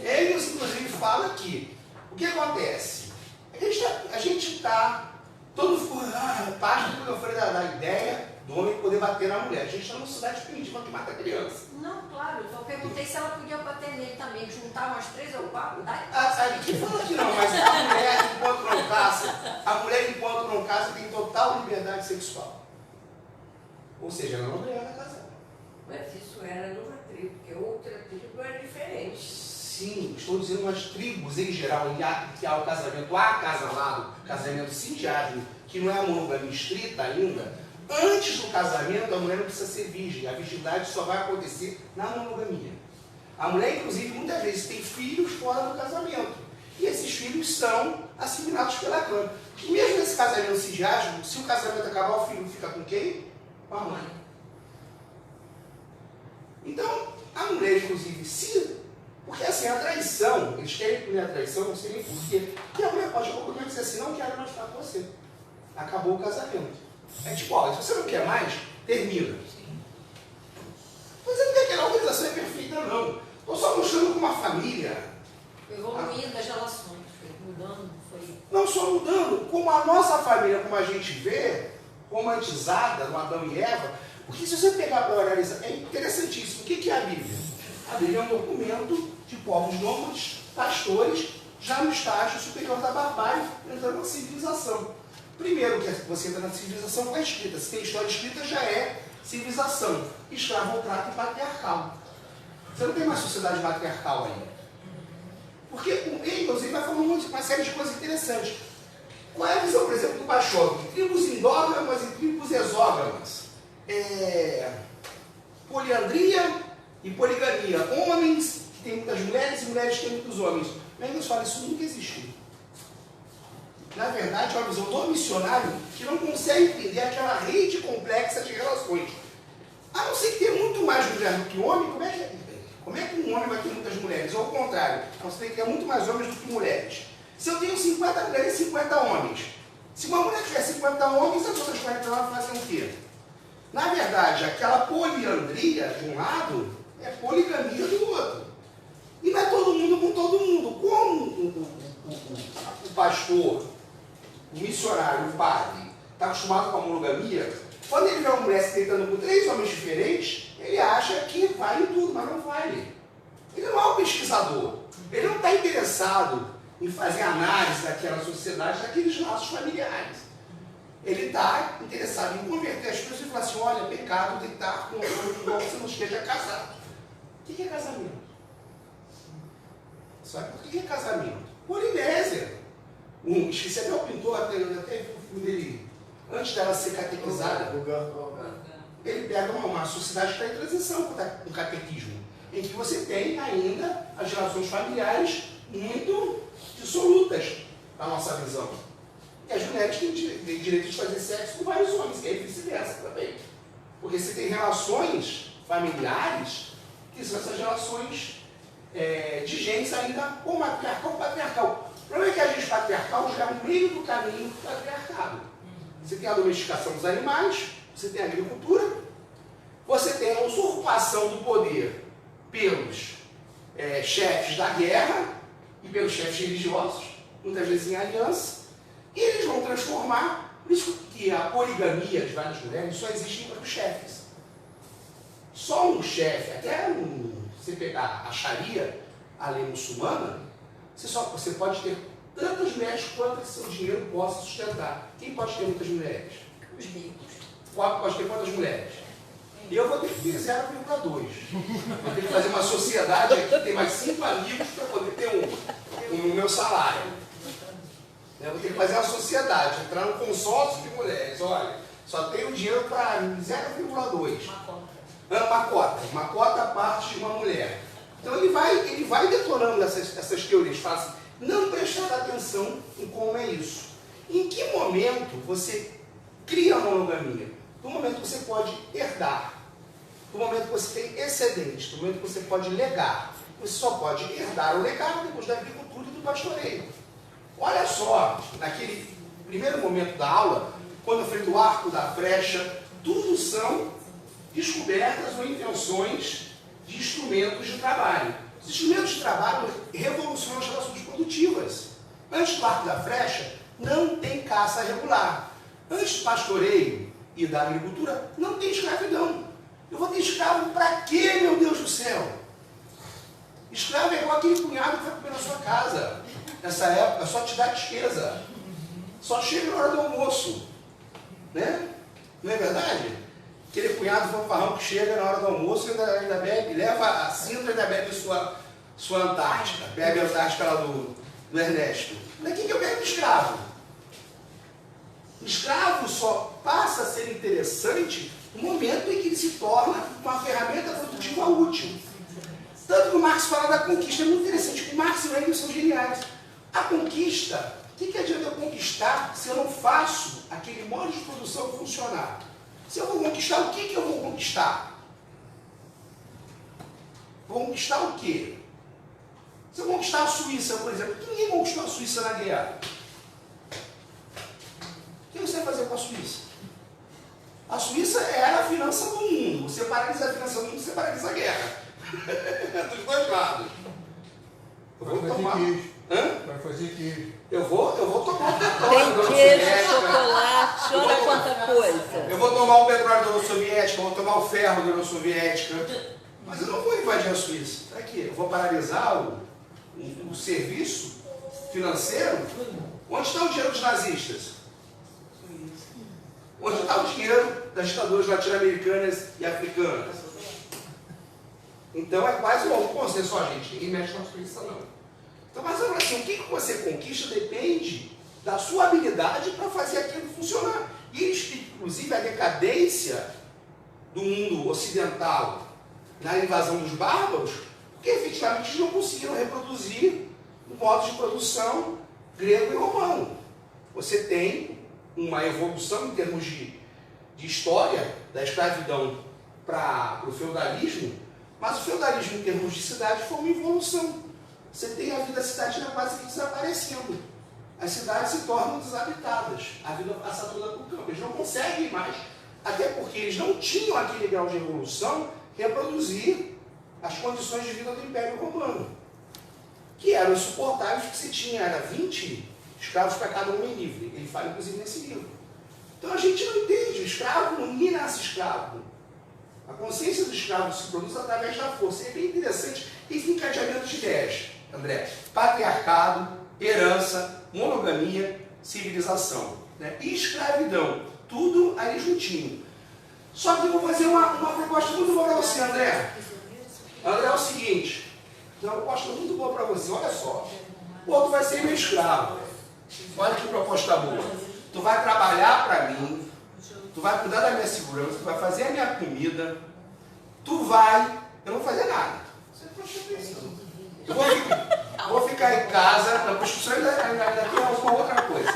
S1: Engels, inclusive, fala que o que acontece? A gente está todo parte do que eu falei da ideia do homem poder bater na mulher. A gente está numa sociedade primitiva que mata a criança.
S3: Não, claro. Então eu perguntei se ela podia bater nele também. Juntar umas 3 ou 4.
S1: Aqui fala que não, mas a mulher enquanto não casa tem total liberdade sexual. Ou seja, ela não é obrigada a casar.
S11: Mas isso era numa tribo, porque outra tribo é diferente.
S1: Sim, estou dizendo nas tribos em geral, que há o casamento acasalado, casamento sindiático, que não é a monogamia estrita ainda. Antes do casamento, a mulher não precisa ser virgem. A virgindade só vai acontecer na monogamia. A mulher, inclusive, muitas vezes tem filhos fora do casamento. E esses filhos são assimilados pela clã. E mesmo nesse casamento sindiático, se o casamento acabar, o filho fica com quem? Com a mãe. Então, a mulher, inclusive, porque assim, a traição, eles querem punir a traição, não sei nem porquê. E a mulher pode completamente dizer assim, não quero mais ficar com você. Acabou o casamento. É tipo, ó, se você não quer mais, termina. Mas não quer que a organização é perfeita, não. Estou só mostrando como uma família.
S3: Evoluindo as relações, foi mudando, foi...
S1: Não só mudando, como a nossa família, como a gente vê, romantizada no Adão e Eva, Porque se você pegar para analisar, é interessantíssimo. O que é a Bíblia? A Bíblia é um documento de povos nômades, pastores, já no estágio superior da barbárie, entrando na civilização. Primeiro que você entra na civilização com a escrita. Se tem história escrita, já é civilização. Escravo-trato e patriarcal. Você não tem mais sociedade matriarcal ainda. Porque o Engels ele vai falando uma série de coisas interessantes. Qual é a visão, por exemplo, do Bachov? Tribos endógamas e tribos exógamas. Poliandria e poligamia. Homens que têm muitas mulheres e mulheres que têm muitos homens. O Engels fala, isso nunca existiu. Na verdade, é uma visão do missionário que não consegue entender aquela rede complexa de relações. A não ser que tenha muito mais mulher do que homem, como é que um homem vai ter muitas mulheres? Ou ao contrário, você tem que ter muito mais homens do que mulheres. Se eu tenho 50 mulheres e 50 homens, se uma mulher tiver 50 homens, as outras 49 fazem o quê? Na verdade, aquela poliandria de um lado é poligamia do outro. E não é todo mundo com todo mundo. Como o pastor, o missionário, o padre, está acostumado com a monogamia, quando ele vê uma mulher se deitando com 3 homens diferentes, ele acha que vale tudo, mas não vale. Ele não é um pesquisador. Ele não está interessado em fazer análise daquela sociedade, daqueles laços familiares. Ele está interessado em converter as pessoas e falar assim, olha, pecado deitar com um homem que você não esteja casado. O que é casamento? Sabe por que é casamento? Polinésia. Esqueci até o pintor, até o filme dele, antes dela ser catequizada, ele pega uma sociedade que está em transição com o catequismo, em que você tem ainda as relações familiares muito dissolutas na nossa visão. E as mulheres têm direito de fazer sexo com vários homens, e aí vice-versa também. Porque você tem relações familiares que são essas relações de genes ainda ou matriarcal ou patriarcal. O problema é que a gente patriarcal já é no meio do caminho do patriarcado. Você tem a domesticação dos animais, você tem a agricultura, você tem a usurpação do poder pelos chefes da guerra e pelos chefes religiosos, muitas vezes em aliança, e eles vão transformar, por isso que a poligamia de várias mulheres só existe entre os chefes. Só um chefe, até você pegar a Sharia, a lei muçulmana, você pode ter tantas mulheres quanto seu dinheiro possa sustentar. Quem pode ter muitas mulheres?
S2: Os ricos.
S1: Pode ter quantas mulheres? Eu vou ter que ter 0,2. Vou ter que fazer uma sociedade aqui que tem mais 5 amigos para poder ter no meu salário. Eu vou ter que fazer uma sociedade, entrar no consórcio de mulheres. Olha, só tenho dinheiro para 0,2. Uma cota a parte de uma mulher. Então ele vai detonando essas teorias, fala assim, não prestar atenção em como é isso. Em que momento você cria a monogamia? No momento que você pode herdar, no momento que você tem excedente, no momento que você pode legar. Você só pode herdar o legado depois da agricultura e do pastoreio. Olha só, naquele primeiro momento da aula, quando eu falei do arco, da flecha, tudo são descobertas ou invenções de instrumentos de trabalho. Os instrumentos de trabalho revolucionam as relações produtivas. Antes do arco da flecha, não tem caça regular. Antes do pastoreio e da agricultura, não tem escravidão. Eu vou ter escravo para quê, meu Deus do céu? Escravo é igual aquele cunhado que vai comer na sua casa. Nessa época, só te dá despesa. Só chega na hora do almoço. Né? Não é verdade? Aquele cunhado fanfarrão que chega na hora do almoço e ainda bebe, leva a cinta e ainda bebe sua Antártica. Bebe a Antártica lá do Ernesto. Daqui que eu quero escravo. Escravo só passa a ser interessante no momento em que ele se torna uma ferramenta produtiva útil. Tanto que o Marx fala da conquista, é muito interessante, o Marx e o Engels são geniais. A conquista, o que adianta eu conquistar se eu não faço aquele modo de produção funcionar? Se eu vou conquistar, o que eu vou conquistar? Vou conquistar o quê? Se eu conquistar a Suíça, por exemplo, ninguém conquistou a Suíça na guerra. O que você vai fazer com a Suíça? A Suíça era a finança do mundo. Você paralisa a finança do mundo, você paralisa a guerra. Dos dois lados. Hã?
S4: Vai fazer queijo.
S1: Eu vou tomar um petróleo da
S2: Tem
S1: União
S2: queijo,
S1: Soviética.
S2: chocolate, olha quanta coisa.
S1: Eu vou tomar o petróleo da União Soviética, eu vou tomar o ferro da União Soviética. Mas eu não vou invadir a Suíça. Para quê? Eu vou paralisar o serviço financeiro. Onde está o dinheiro dos nazistas? Onde está o dinheiro das ditaduras latino-americanas e africanas? Então é quase um consenso, ó, gente, ninguém mexe na Suíça não. Então, mas agora assim, o que você conquista depende da sua habilidade para fazer aquilo funcionar. E inclusive a decadência do mundo ocidental na invasão dos bárbaros, porque efetivamente eles não conseguiram reproduzir o modo de produção grego e romano. Você tem uma evolução em termos de história da escravidão para o feudalismo, mas o feudalismo em termos de cidade foi uma evolução. Você tem a vida cidadina quase que desaparecendo. As cidades se tornam desabitadas. A vida passa toda para o campo. Eles não conseguem mais, até porque eles não tinham aquele grau de evolução, reproduzir as condições de vida do Império Romano, que eram insuportáveis, que se tinha, era 20 escravos para cada homem livre. Ele fala, inclusive, nesse livro. Então a gente não entende. O escravo, ninguém nasce escravo. A consciência do escravo se produz através da força. E é bem interessante esse encadeamento de ideias, André. Patriarcado, herança, monogamia, civilização, né? E escravidão. Tudo ali juntinho. Só que eu vou fazer uma proposta muito boa para você, André. André, é o seguinte. Uma proposta muito boa para você. Olha só. Pô, tu vai ser meu escravo. Olha que proposta boa. Tu vai trabalhar para mim. Tu vai cuidar da minha segurança. Tu vai fazer a minha comida. Tu vai... Eu não vou fazer nada. Você presta atenção. Eu vou ficar em casa. Na Constituição ainda tem alguma outra coisa.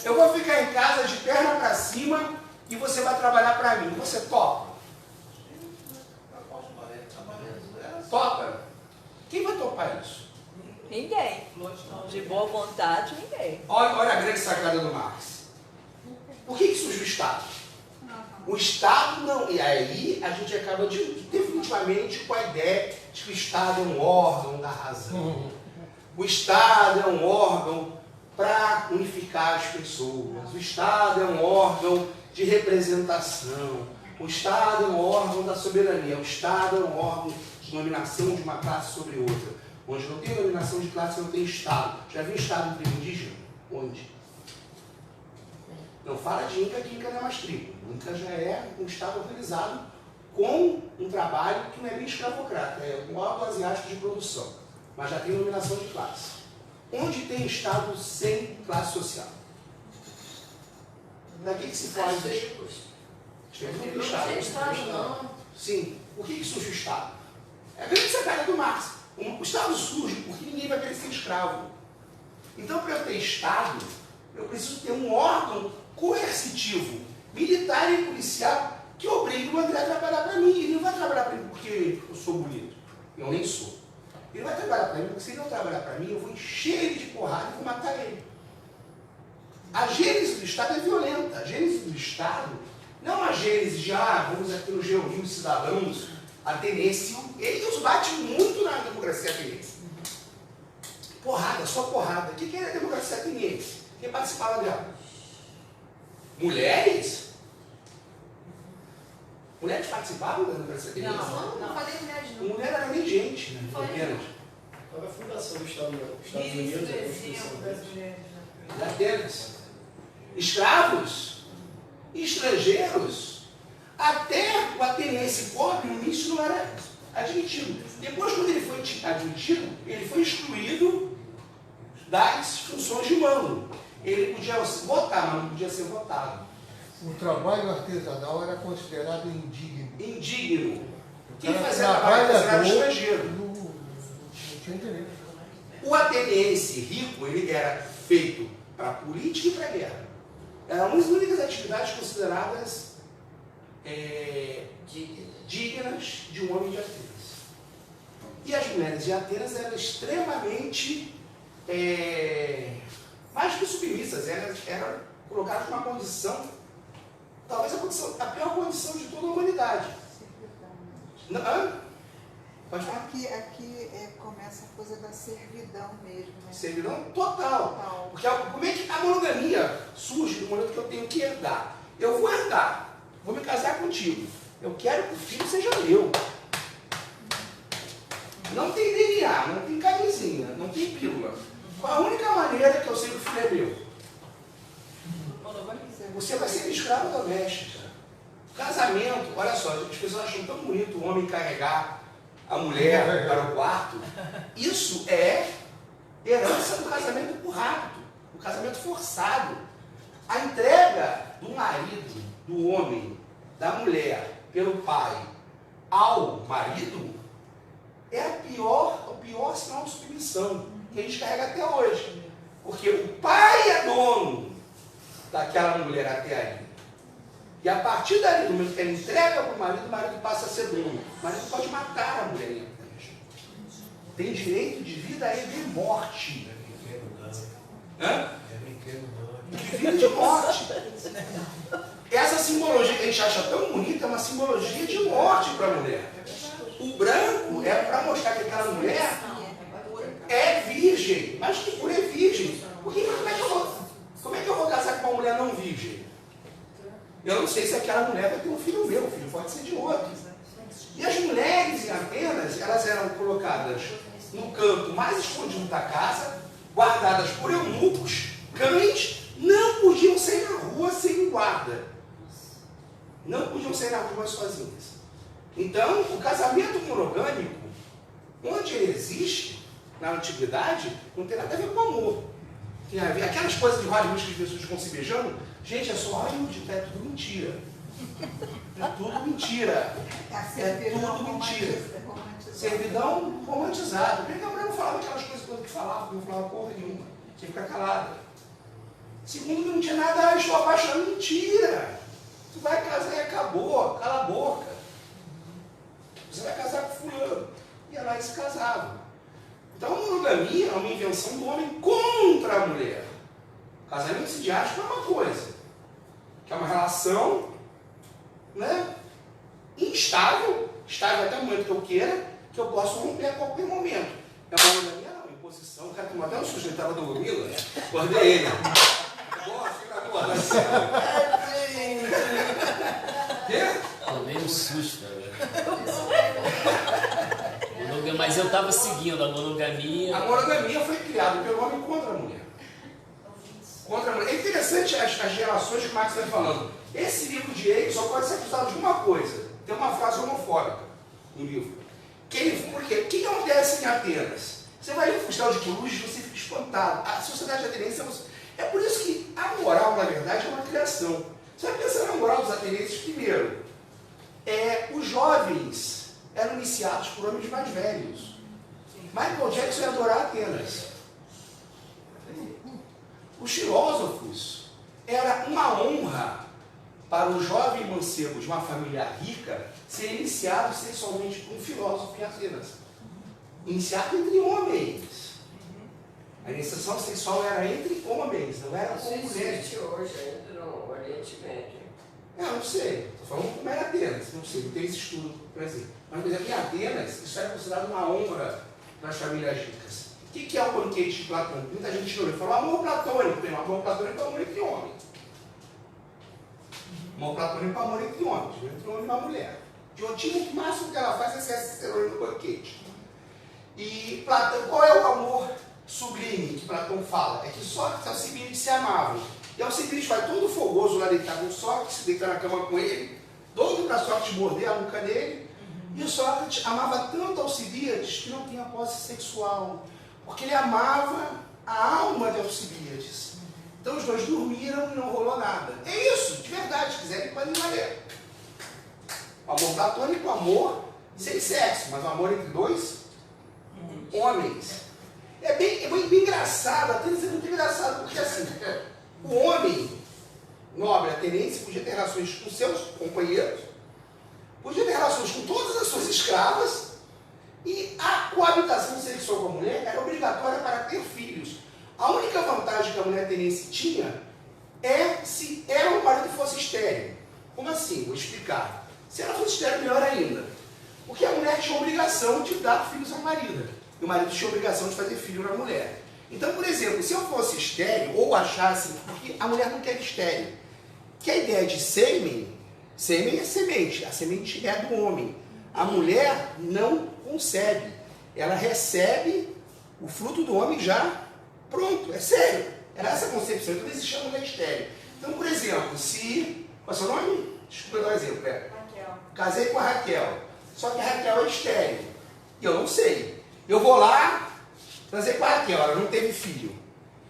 S1: Eu vou ficar em casa de perna para cima e você vai trabalhar para mim. Você topa? Topa? Quem vai topar isso?
S2: Ninguém. De boa vontade, ninguém.
S1: Olha a grande sacada do Marx. Por que surge o Estado? O Estado não... E aí a gente acaba definitivamente com a ideia de que o Estado é um órgão da razão. O Estado é um órgão para unificar as pessoas. O Estado é um órgão de representação. O Estado é um órgão da soberania. O Estado é um órgão de dominação de uma classe sobre outra. Onde não tem dominação de classe, não tem Estado. Já viu Estado em tribo indígena? Onde? Não fala de Inca, que Inca não é mais tribo. O Inca já é um Estado organizado com um trabalho que não é bem escravocrata, é um órgão asiático de produção, mas já tem dominação de classe. Onde tem Estado sem classe social? Daqui que se faz isso? Não Estado.
S3: Não.
S1: Sim. Por que surge o Estado? É a grande sacada do Marx. O Estado surge porque ninguém vai querer ser escravo. Então, para eu ter Estado, eu preciso ter um órgão coercitivo, militar e policial, que obrigue o André a trabalhar para mim. Ele não vai trabalhar para mim porque eu sou bonito. Eu nem sou. Ele vai trabalhar para mim porque se ele não trabalhar para mim, eu vou encher ele de porrada e vou matar ele. A gênese do Estado é violenta. A gênese do Estado não a gênese de, vamos aqui nos reunir os cidadãos atenienses. Ele nos bate muito na democracia ateniense. Porrada, só porrada. O que era a democracia ateniense? Quem participava dela? Mulheres? Mulheres participavam da democracia ateniense?
S3: Não falei mulheres não.
S1: Mulher era nem gente, né? Apenas.
S8: Qual é a fundação dos Estados Unidos? A Constituição
S1: De Atenas. Escravos, estrangeiros, até o ateniense pobre no início não era admitido. Depois, quando ele foi admitido, ele foi excluído das funções de mando. Ele podia votar, mas não podia ser votado.
S4: O trabalho artesanal era considerado indigno.
S1: Indigno. Quem fazia trabalho artesanal era estrangeiro.
S4: Não tinha interesse.
S1: O ateniense rico, ele era feito para política e para guerra. Eram as únicas atividades consideradas dignas de um homem de Atenas. E as mulheres de Atenas eram extremamente mais que submissas, eram colocadas numa condição, talvez a pior condição de toda a humanidade. Pode falar?
S14: Aqui começa a coisa da servidão mesmo, né?
S1: Servidão total. Porque como é que a monogamia surge no momento que eu tenho que herdar? Eu vou herdar, vou me casar contigo. Eu quero que o filho seja meu. Não tem DNA, não tem camisinha, não tem pílula. Qual a única maneira que eu sei que o filho é meu? Você vai ser escravo doméstica. Casamento, olha só, as pessoas acham tão bonito o homem carregar a mulher para o quarto. Isso é herança do casamento por hábito, do casamento forçado. A entrega do marido, do homem, da mulher, pelo pai, ao marido, é o pior sinal de submissão que a gente carrega até hoje. Porque o pai é dono daquela mulher até ali. E a partir dali, no momento que ela entrega para o marido passa a ser dono. O marido pode matar a mulher. Tem direito de vida e de morte. Hã? De vida e de morte. Essa simbologia que a gente acha tão bonita é uma simbologia de morte para a mulher. O branco é para mostrar que aquela mulher é virgem. Mas que por é virgem? Porque como é que eu vou casar com uma mulher não virgem? Eu não sei se aquela mulher vai ter um filho meu, o filho pode ser de outro. E as mulheres em Atenas, elas eram colocadas no canto mais escondido da casa, guardadas por eunucos, cães, não podiam sair na rua sem guarda. Não podiam sair na rua sozinhas. Então, o casamento monogâmico, onde ele existe, na antiguidade, não tem nada a ver com amor. Tem a ver, aquelas coisas de Hollywood que as pessoas ficam se beijando, gente, é só Hollywood, é tudo mentira. É tudo mentira. É tudo mentira. Servidão romantizada. Por que a mulher não falava aquelas coisas todas que falava, não falava porra nenhuma? Tinha que ficar calada. Segundo, que não tinha nada, estou apaixonado, mentira. Tu vai casar e acabou, cala a boca. Você vai casar com fulano. E ela se casava. Então a monogamia é uma invenção do homem contra a mulher. O casamento sidiástico é uma coisa, que é uma relação, né, instável, estável até o momento que eu queira, que eu posso romper a qualquer momento. É uma monogamia não, imposição. O cara tomou até um susto, ele estava do gorila, acordei ele.
S15: Tomei um susto, velho. Mas eu estava seguindo a monogamia.
S1: A monogamia foi criada pelo homem contra a mulher. Contra a mulher. É interessante as gerações que o Marx está falando. Esse livro de Hegel só pode ser acusado de uma coisa. Tem uma frase homofóbica no livro. Por quê? O que acontece em Atenas? Você vai ler o Fustel de Cruz, você fica espantado. A sociedade ateniense é por isso que a moral, na verdade, é uma criação. Você vai pensar na moral dos atenienses primeiro. Os jovens eram iniciados por homens mais velhos. Michael Jackson ia adorar Atenas. Os filósofos, era uma honra para o jovem mancebo de uma família rica ser iniciado sexualmente por um filósofo em Atenas. Iniciado entre homens. A iniciação sexual era entre homens, não era com mulheres.
S11: Existe hoje ainda no Oriente Médio.
S1: Não sei. Estou falando como era Atenas. Não sei, não tem esse estudo para dizer. Mas, por exemplo, em Atenas, isso era considerado uma honra para as famílias ricas. O que é o banquete de Platão? Muita gente não falou amor platônico. Tem amor platônico é amor entre homens. Amor platônico é amor entre homens, entre um homem e uma mulher. Diotima, o máximo que ela faz é ser Cicerone no banquete. E Platão, qual é o amor sublime que Platão fala? É que Sócrates e Alcibiades se amavam. E Alcibiades vai todo fogoso lá deitar com Sócrates, deitar na cama com ele, doido para Sócrates morder a nuca dele. E o Sócrates amava tanto Alcibiades que não tinha posse sexual, porque ele amava a alma de Alcibiades. Então os dois dormiram e não rolou nada. É isso, de verdade, se quiserem podem ler. O amor platônico, o amor sem sexo, mas o amor entre dois homens. É bem engraçado, até isso é muito engraçado, porque assim, o homem nobre ateniense podia ter relações com seus companheiros, podia ter relações com todas as suas escravas, e a coabitação sexual com a mulher era obrigatória para ter filhos. A única vantagem que a mulher ateniense tinha é se ela ou o marido fosse estéril. Como assim? Vou explicar. Se ela fosse estéril, melhor ainda. Porque a mulher tinha a obrigação de dar filhos ao marido. E o marido tinha a obrigação de fazer filho na mulher. Então, por exemplo, se eu fosse estéril, ou achasse, porque a mulher não quer estéril, que a ideia de sêmen é semente, a semente é do homem. A mulher não concebe, ela recebe o fruto do homem já pronto, é sério. Era essa a concepção, então não existia mulher estéril. Então, por exemplo, se... Qual é o seu nome? Desculpa eu dar um exemplo.
S5: Raquel.
S1: Casei com a Raquel, só que a Raquel é estéril. E eu não sei. Eu vou lá, transei com a Raquel, ela não teve filho.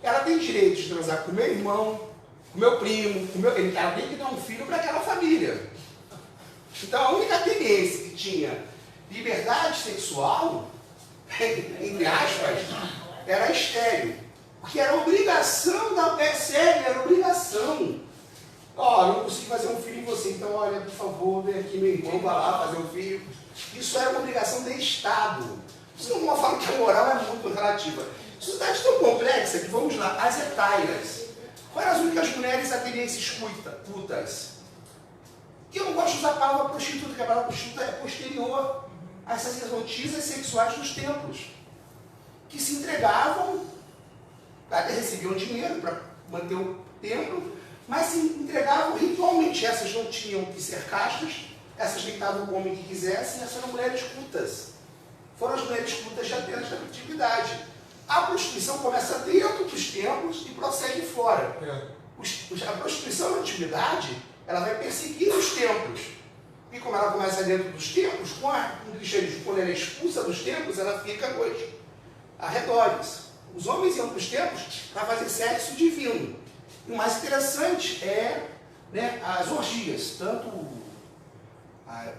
S1: Ela tem direito de transar com o meu irmão, com o meu primo, ela tem que dar um filho para aquela família. Então a única tendência que tinha liberdade sexual, entre aspas, era estéril. Porque era obrigação da sério, era obrigação. Ó, não consigo fazer um filho em você, então olha, por favor, vem aqui meu irmão, vai lá fazer um filho. Isso era uma obrigação do Estado. Isso não fala que a moral é muito relativa. Sociedade tão complexa que, vamos lá, as hetairas foram as únicas mulheres a terem esses putas. Que eu não gosto de usar a palavra prostituta, porque a palavra prostituta é posterior às sacerdotisas sexuais dos templos, que se entregavam, até recebiam dinheiro para manter o templo, mas se entregavam ritualmente. Essas não tinham que ser castas, essas deitavam o homem que quisessem, essas eram mulheres cultas. Foram as mulheres cultas de Atenas da antiguidade. A prostituição começa dentro dos templos e prossegue fora. A prostituição na antiguidade, ela vai perseguir os templos. E como ela começa dentro dos templos, com o cristianismo, quando ela é expulsa dos templos, ela fica nos arredores. Os homens iam para os templos para fazer sexo divino. E o mais interessante é, né, as orgias, tanto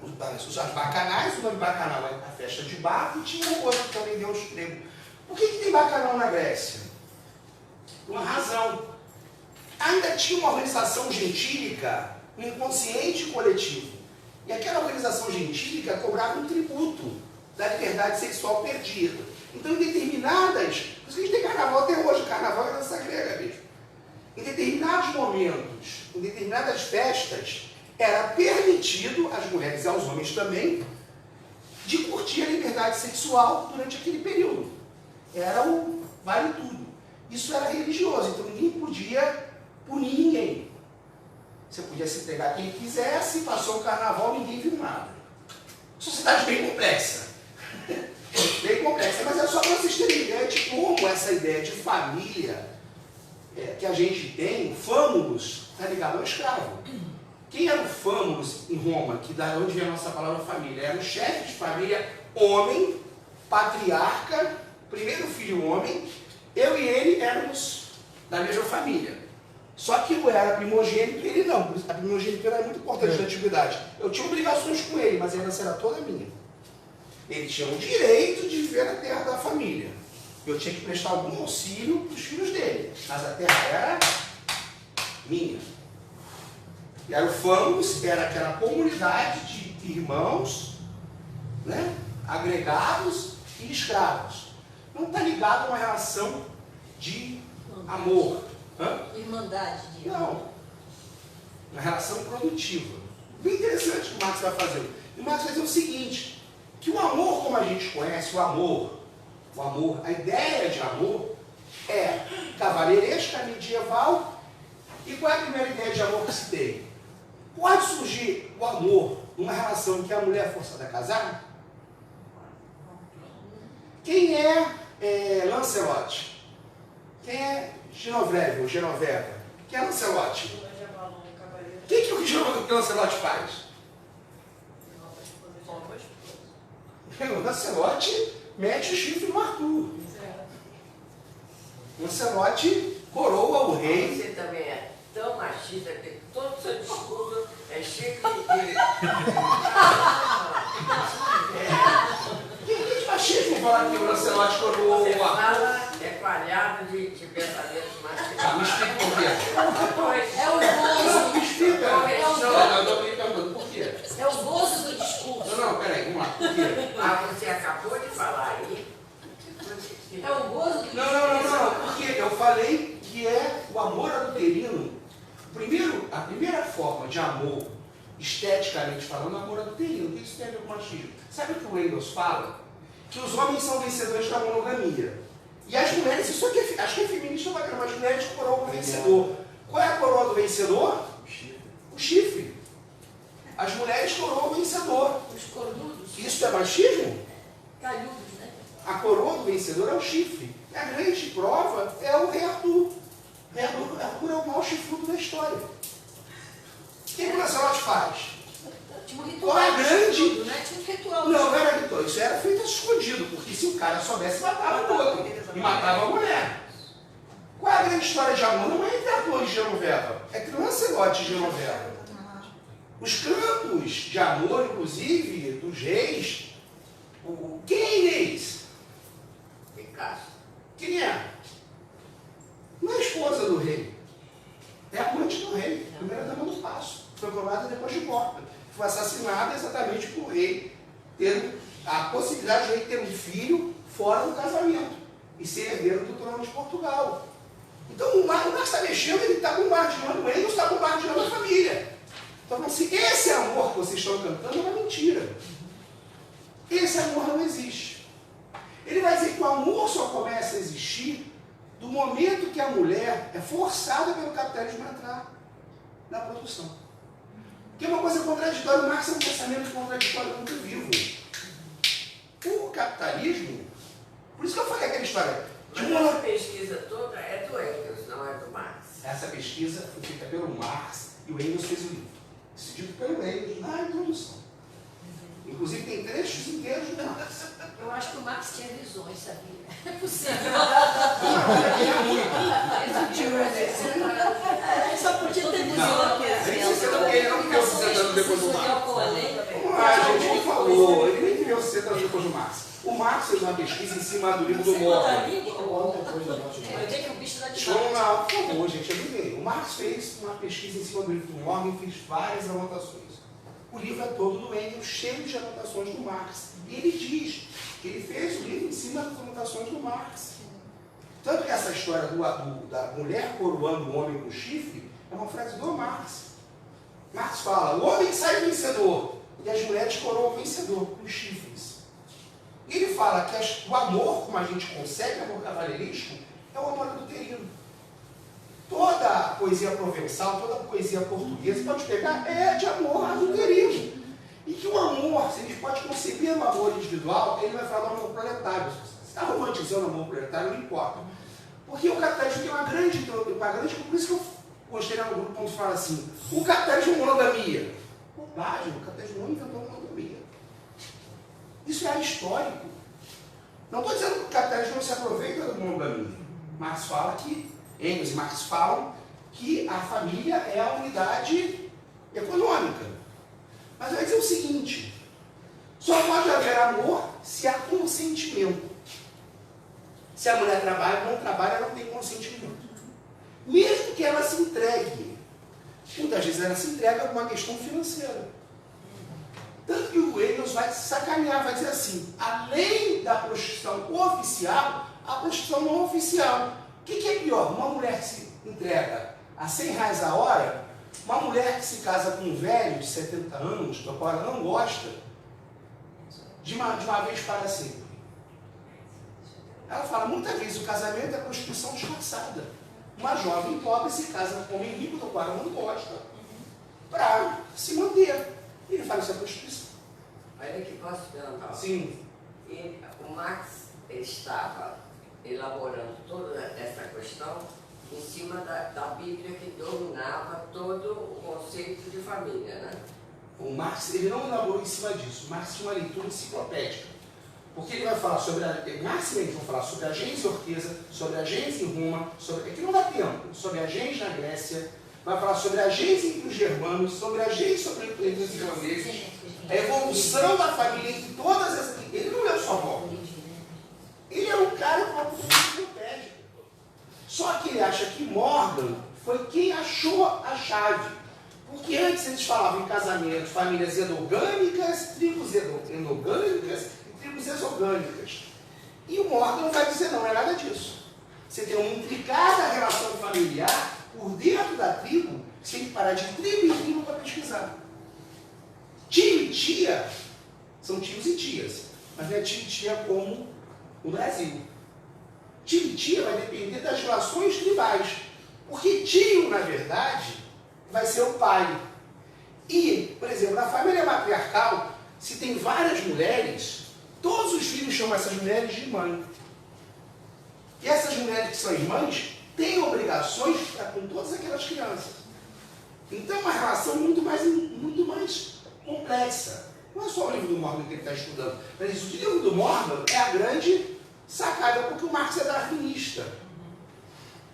S1: os bacanais, o nome bacanal é a festa de Baco, e tinha um outro que também deu os gregos. Por que tem bacanal na Grécia? Por uma razão. Ainda tinha uma organização gentílica, um inconsciente coletivo. E aquela organização gentílica cobrava um tributo da liberdade sexual perdida. Então, em determinadas... Por isso que a gente tem carnaval até hoje, carnaval é dança grega mesmo. Em determinados momentos, em determinadas festas, era permitido às mulheres e aos homens também de curtir a liberdade sexual durante aquele período. Era o vale tudo. Isso era religioso, então ninguém podia punir ninguém. Você podia se entregar a quem quisesse, passou o carnaval, ninguém viu nada. Sociedade bem complexa. Bem complexa, mas é só para vocês terem ideia de como essa ideia de família que a gente tem, o fâmulos, está ligado ao escravo. Quem era o fâmulos em Roma, que da onde vem a nossa palavra família? Era o chefe de família, homem, patriarca, primeiro filho homem, eu e ele éramos da mesma família. Só que eu era primogênito e ele não. A primogenitura era muito importante na antiguidade. Eu tinha obrigações com ele, mas a herança era toda minha. Ele tinha o direito de viver na terra da família. Eu tinha que prestar algum auxílio para os filhos dele, mas a terra era minha. E era o Famos, era aquela comunidade de irmãos, né, agregados e escravos. Não está ligado a uma relação de amor.
S3: Irmandade de amor.
S1: Não. Uma relação produtiva. Bem interessante o que o Marx está fazendo. E o Marx vai dizer o seguinte, que o amor, como a gente conhece, o amor, a ideia de amor é cavalheiresca, medieval. E qual é a primeira ideia de amor que se tem? Pode surgir o amor numa relação em que a mulher é forçada a casar? Quem é Lancelot? Quem é Genoveva ou Genoveva? Quem é Lancelot? O que o Lancelot faz? O Lancelot mete o chifre no Arthur. Lancelot coroa o rei.
S11: Você também é tão machista que todo o seu discurso é cheio de...
S1: Que machismo falar que o Lancelot coroou
S11: Você
S1: o Arthur?
S11: fala coalhado de pensamentos machistas.
S1: Me explica por quê.
S3: É o gozo.
S1: Me explica. Não, eu estou perguntando por quê.
S3: É o gozo do discurso.
S1: Não, peraí, vamos lá. Por quê?
S11: Você acabou de falar aí.
S3: É o gozo do discurso.
S1: Não, porque eu falei que é o amor adulterino. A primeira forma de amor, esteticamente falando, é o amor adulterino. O que isso tem a ver com machismo? Sabe o que o Engels fala? Que os homens são vencedores da monogamia. E as mulheres, isso aqui acho que é feminista pra caramba, as mulheres coroam o vencedor. Qual é a coroa do vencedor? O chifre. As mulheres coroam o vencedor.
S3: Os cornudos.
S1: Isso é machismo?
S3: Calhudos, né?
S1: A coroa do vencedor é o chifre. E a grande prova é o rei Arthur. O rei Arthur é o maior chifrudo da história. O que o Lancelot faz?
S3: Tinha um ritual.
S1: Qual é a grande...
S3: Tudo, né? Tinha um ritual.
S1: Não era ritual. Isso era feito escondido, porque se o cara soubesse, matava o outro. E matava a mulher. Qual é a grande história de amor? Não é entre Arthur e Genoveva. É entre Lancelot e Genoveva. Os campos de amor, inclusive, dos reis. Quem é Inês?
S11: Picasso.
S1: Quem é? Não é a esposa do rei. É a amante do rei. Primeira dama do paço. Foi coroada depois de morta. Foi assassinada exatamente por o rei ter a possibilidade de rei ter um filho fora do casamento e ser herdeiro do trono de Portugal. Então o Marcos está mexendo, ele está bombardeando o Engels, está bombardeando a família. Então assim, esse amor que vocês estão cantando é uma mentira. Esse amor não existe. Ele vai dizer que o amor só começa a existir do momento que a mulher é forçada pelo capitalismo a entrar na produção. Que é uma coisa contraditória. O Marx é um pensamento contraditório muito vivo. O capitalismo, por isso que eu falei aquela história.
S11: Mas essa pesquisa toda é do Engels, não é do Marx.
S1: Essa pesquisa foi feita pelo Marx e o Engels fez o livro. Decidido pelo Engels na introdução. Inclusive tem trechos inteiros do Marx.
S3: Eu acho que o Marx tinha visões, sabia? É possível.
S1: Ele é muito.
S3: Só podia ter visão.
S1: Ele não criou 60 anos depois do Marx. A gente não falou. Ele nem criou 60 anos depois do Marx. O Marx fez uma pesquisa em cima do livro do Morgan.
S3: Eu digo que o bicho dá de
S1: Vamos lá, por favor, gente, eu liguei. O Marx fez uma pesquisa em cima do livro do Morgan e fez várias anotações. O livro é todo do Engels, cheio de anotações do Marx. E ele diz que ele fez o livro em cima das anotações do Marx. Tanto que essa história da mulher coroando o homem com chifre é uma frase do Marx. Marx fala, o homem sai vencedor e as mulheres coroam o vencedor com chifres. E ele fala que o amor, como a gente consegue, o amor cavalheiresco, é o amor adulterino. Toda a poesia provençal, toda a poesia portuguesa, pode pegar, é de amor adulterino. E que o amor, se a gente pode conceber o amor individual, ele vai falar do amor proletário. Se está romantizando o amor proletário, não importa. Porque o capitalismo tem uma grande por isso que eu gostei no grupo quando fala assim, o capitalismo é monogamia. Bobagem, o capitalismo não inventou monogamia. Isso é histórico. Não estou dizendo que o capitalismo não se aproveita da monogamia. Marx fala que, Engels e Marx falam que a família é a unidade econômica. Mas vai dizer o seguinte, só pode haver amor se há consentimento. Se a mulher trabalha ou não trabalha, ela não tem consentimento. Mesmo que ela se entregue. Muitas vezes ela se entrega por uma questão financeira. Tanto que o Engels vai sacanear, vai dizer assim, além da prostituição oficial, a prostituição não oficial. O que é pior? Uma mulher que se entrega a R$100 a hora, uma mulher que se casa com um velho de 70 anos, do qual ela não gosta, de uma vez para sempre. Ela fala, muitas vezes o casamento é prostituição disfarçada. Uma jovem pobre se casa com um homem rico do qual ela não gosta, para se manter. Ele fala, isso é prostituição.
S11: Olha aqui, posso perguntar?
S1: Sim.
S11: E o Marx estava elaborando toda essa questão em cima da Bíblia que dominava todo o conceito de família, né?
S1: O Marx, ele não elaborou em cima disso. O Marx tinha uma leitura enciclopédica. Porque ele vai falar sobre Marx e Engels vão falar sobre a gens Ortesa, sobre a gens em Roma, sobre... Aqui não dá tempo. Sobre a gens na Grécia, vai falar sobre a gens entre os germanos, sobre a gens entre os irlandeses, a evolução da família entre todas essas... Ele não leu só avó. Ele é um cara com uma cultura enciclopédica. Só que ele acha que Morgan foi quem achou a chave. Porque antes eles falavam em casamento, famílias endogâmicas, tribos endogâmicas e tribos exogâmicas. E o Morgan vai dizer, não é nada disso. Você tem uma intricada relação familiar por dentro da tribo, você tem que parar de tribo em tribo para pesquisar. Tio e tia São tios e tias. Mas não é tio e tia como no Brasil. Tio e tia vai depender das relações tribais. Porque tio, na verdade, vai ser o pai. E, por exemplo, na família matriarcal, se tem várias mulheres, todos os filhos chamam essas mulheres de mãe. E essas mulheres que são irmãs têm obrigações com todas aquelas crianças. Então é uma relação muito mais complexa. Não é só o livro do Morgan que ele está estudando. Mas o livro do Morgan é a grande sacada, porque o Marx é darwinista.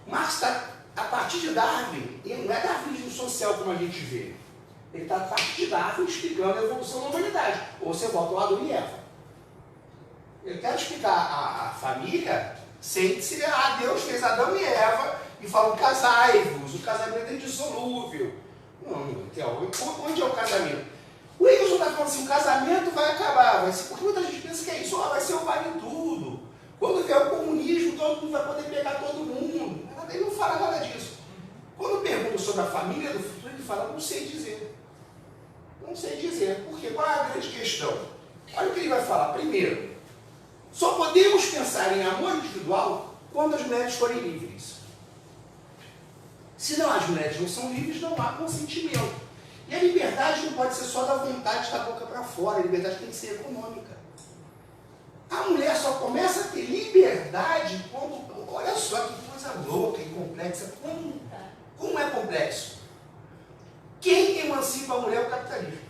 S1: O Marx está, a partir de Darwin, ele não é darwinismo social como a gente vê. Ele está a partir de Darwin explicando a evolução da humanidade. Ou você volta ao Adão e Eva. Eu quero explicar a família sem se Deus fez Adão e Eva e falou casai-vos, o casamento é indissolúvel. Não, onde é o casamento? O Emerson está falando assim, o casamento vai acabar, vai ser, porque muita gente pensa que é isso, vai ser o vale tudo. Quando vier o comunismo, todo mundo vai poder pegar todo mundo. Ele não fala nada disso. Quando pergunta sobre a família do futuro, ele fala, não sei dizer. Não sei dizer. Por quê? Qual é a grande questão? Olha o que ele vai falar. Primeiro, só podemos pensar em amor individual quando as mulheres forem livres. Se não, as mulheres não são livres, não há consentimento. E a liberdade não pode ser só da vontade da boca para fora, a liberdade tem que ser econômica. A mulher só começa a ter liberdade quando... Olha só que coisa louca e complexa. Como é complexo? Quem emancipa a mulher é o capitalismo.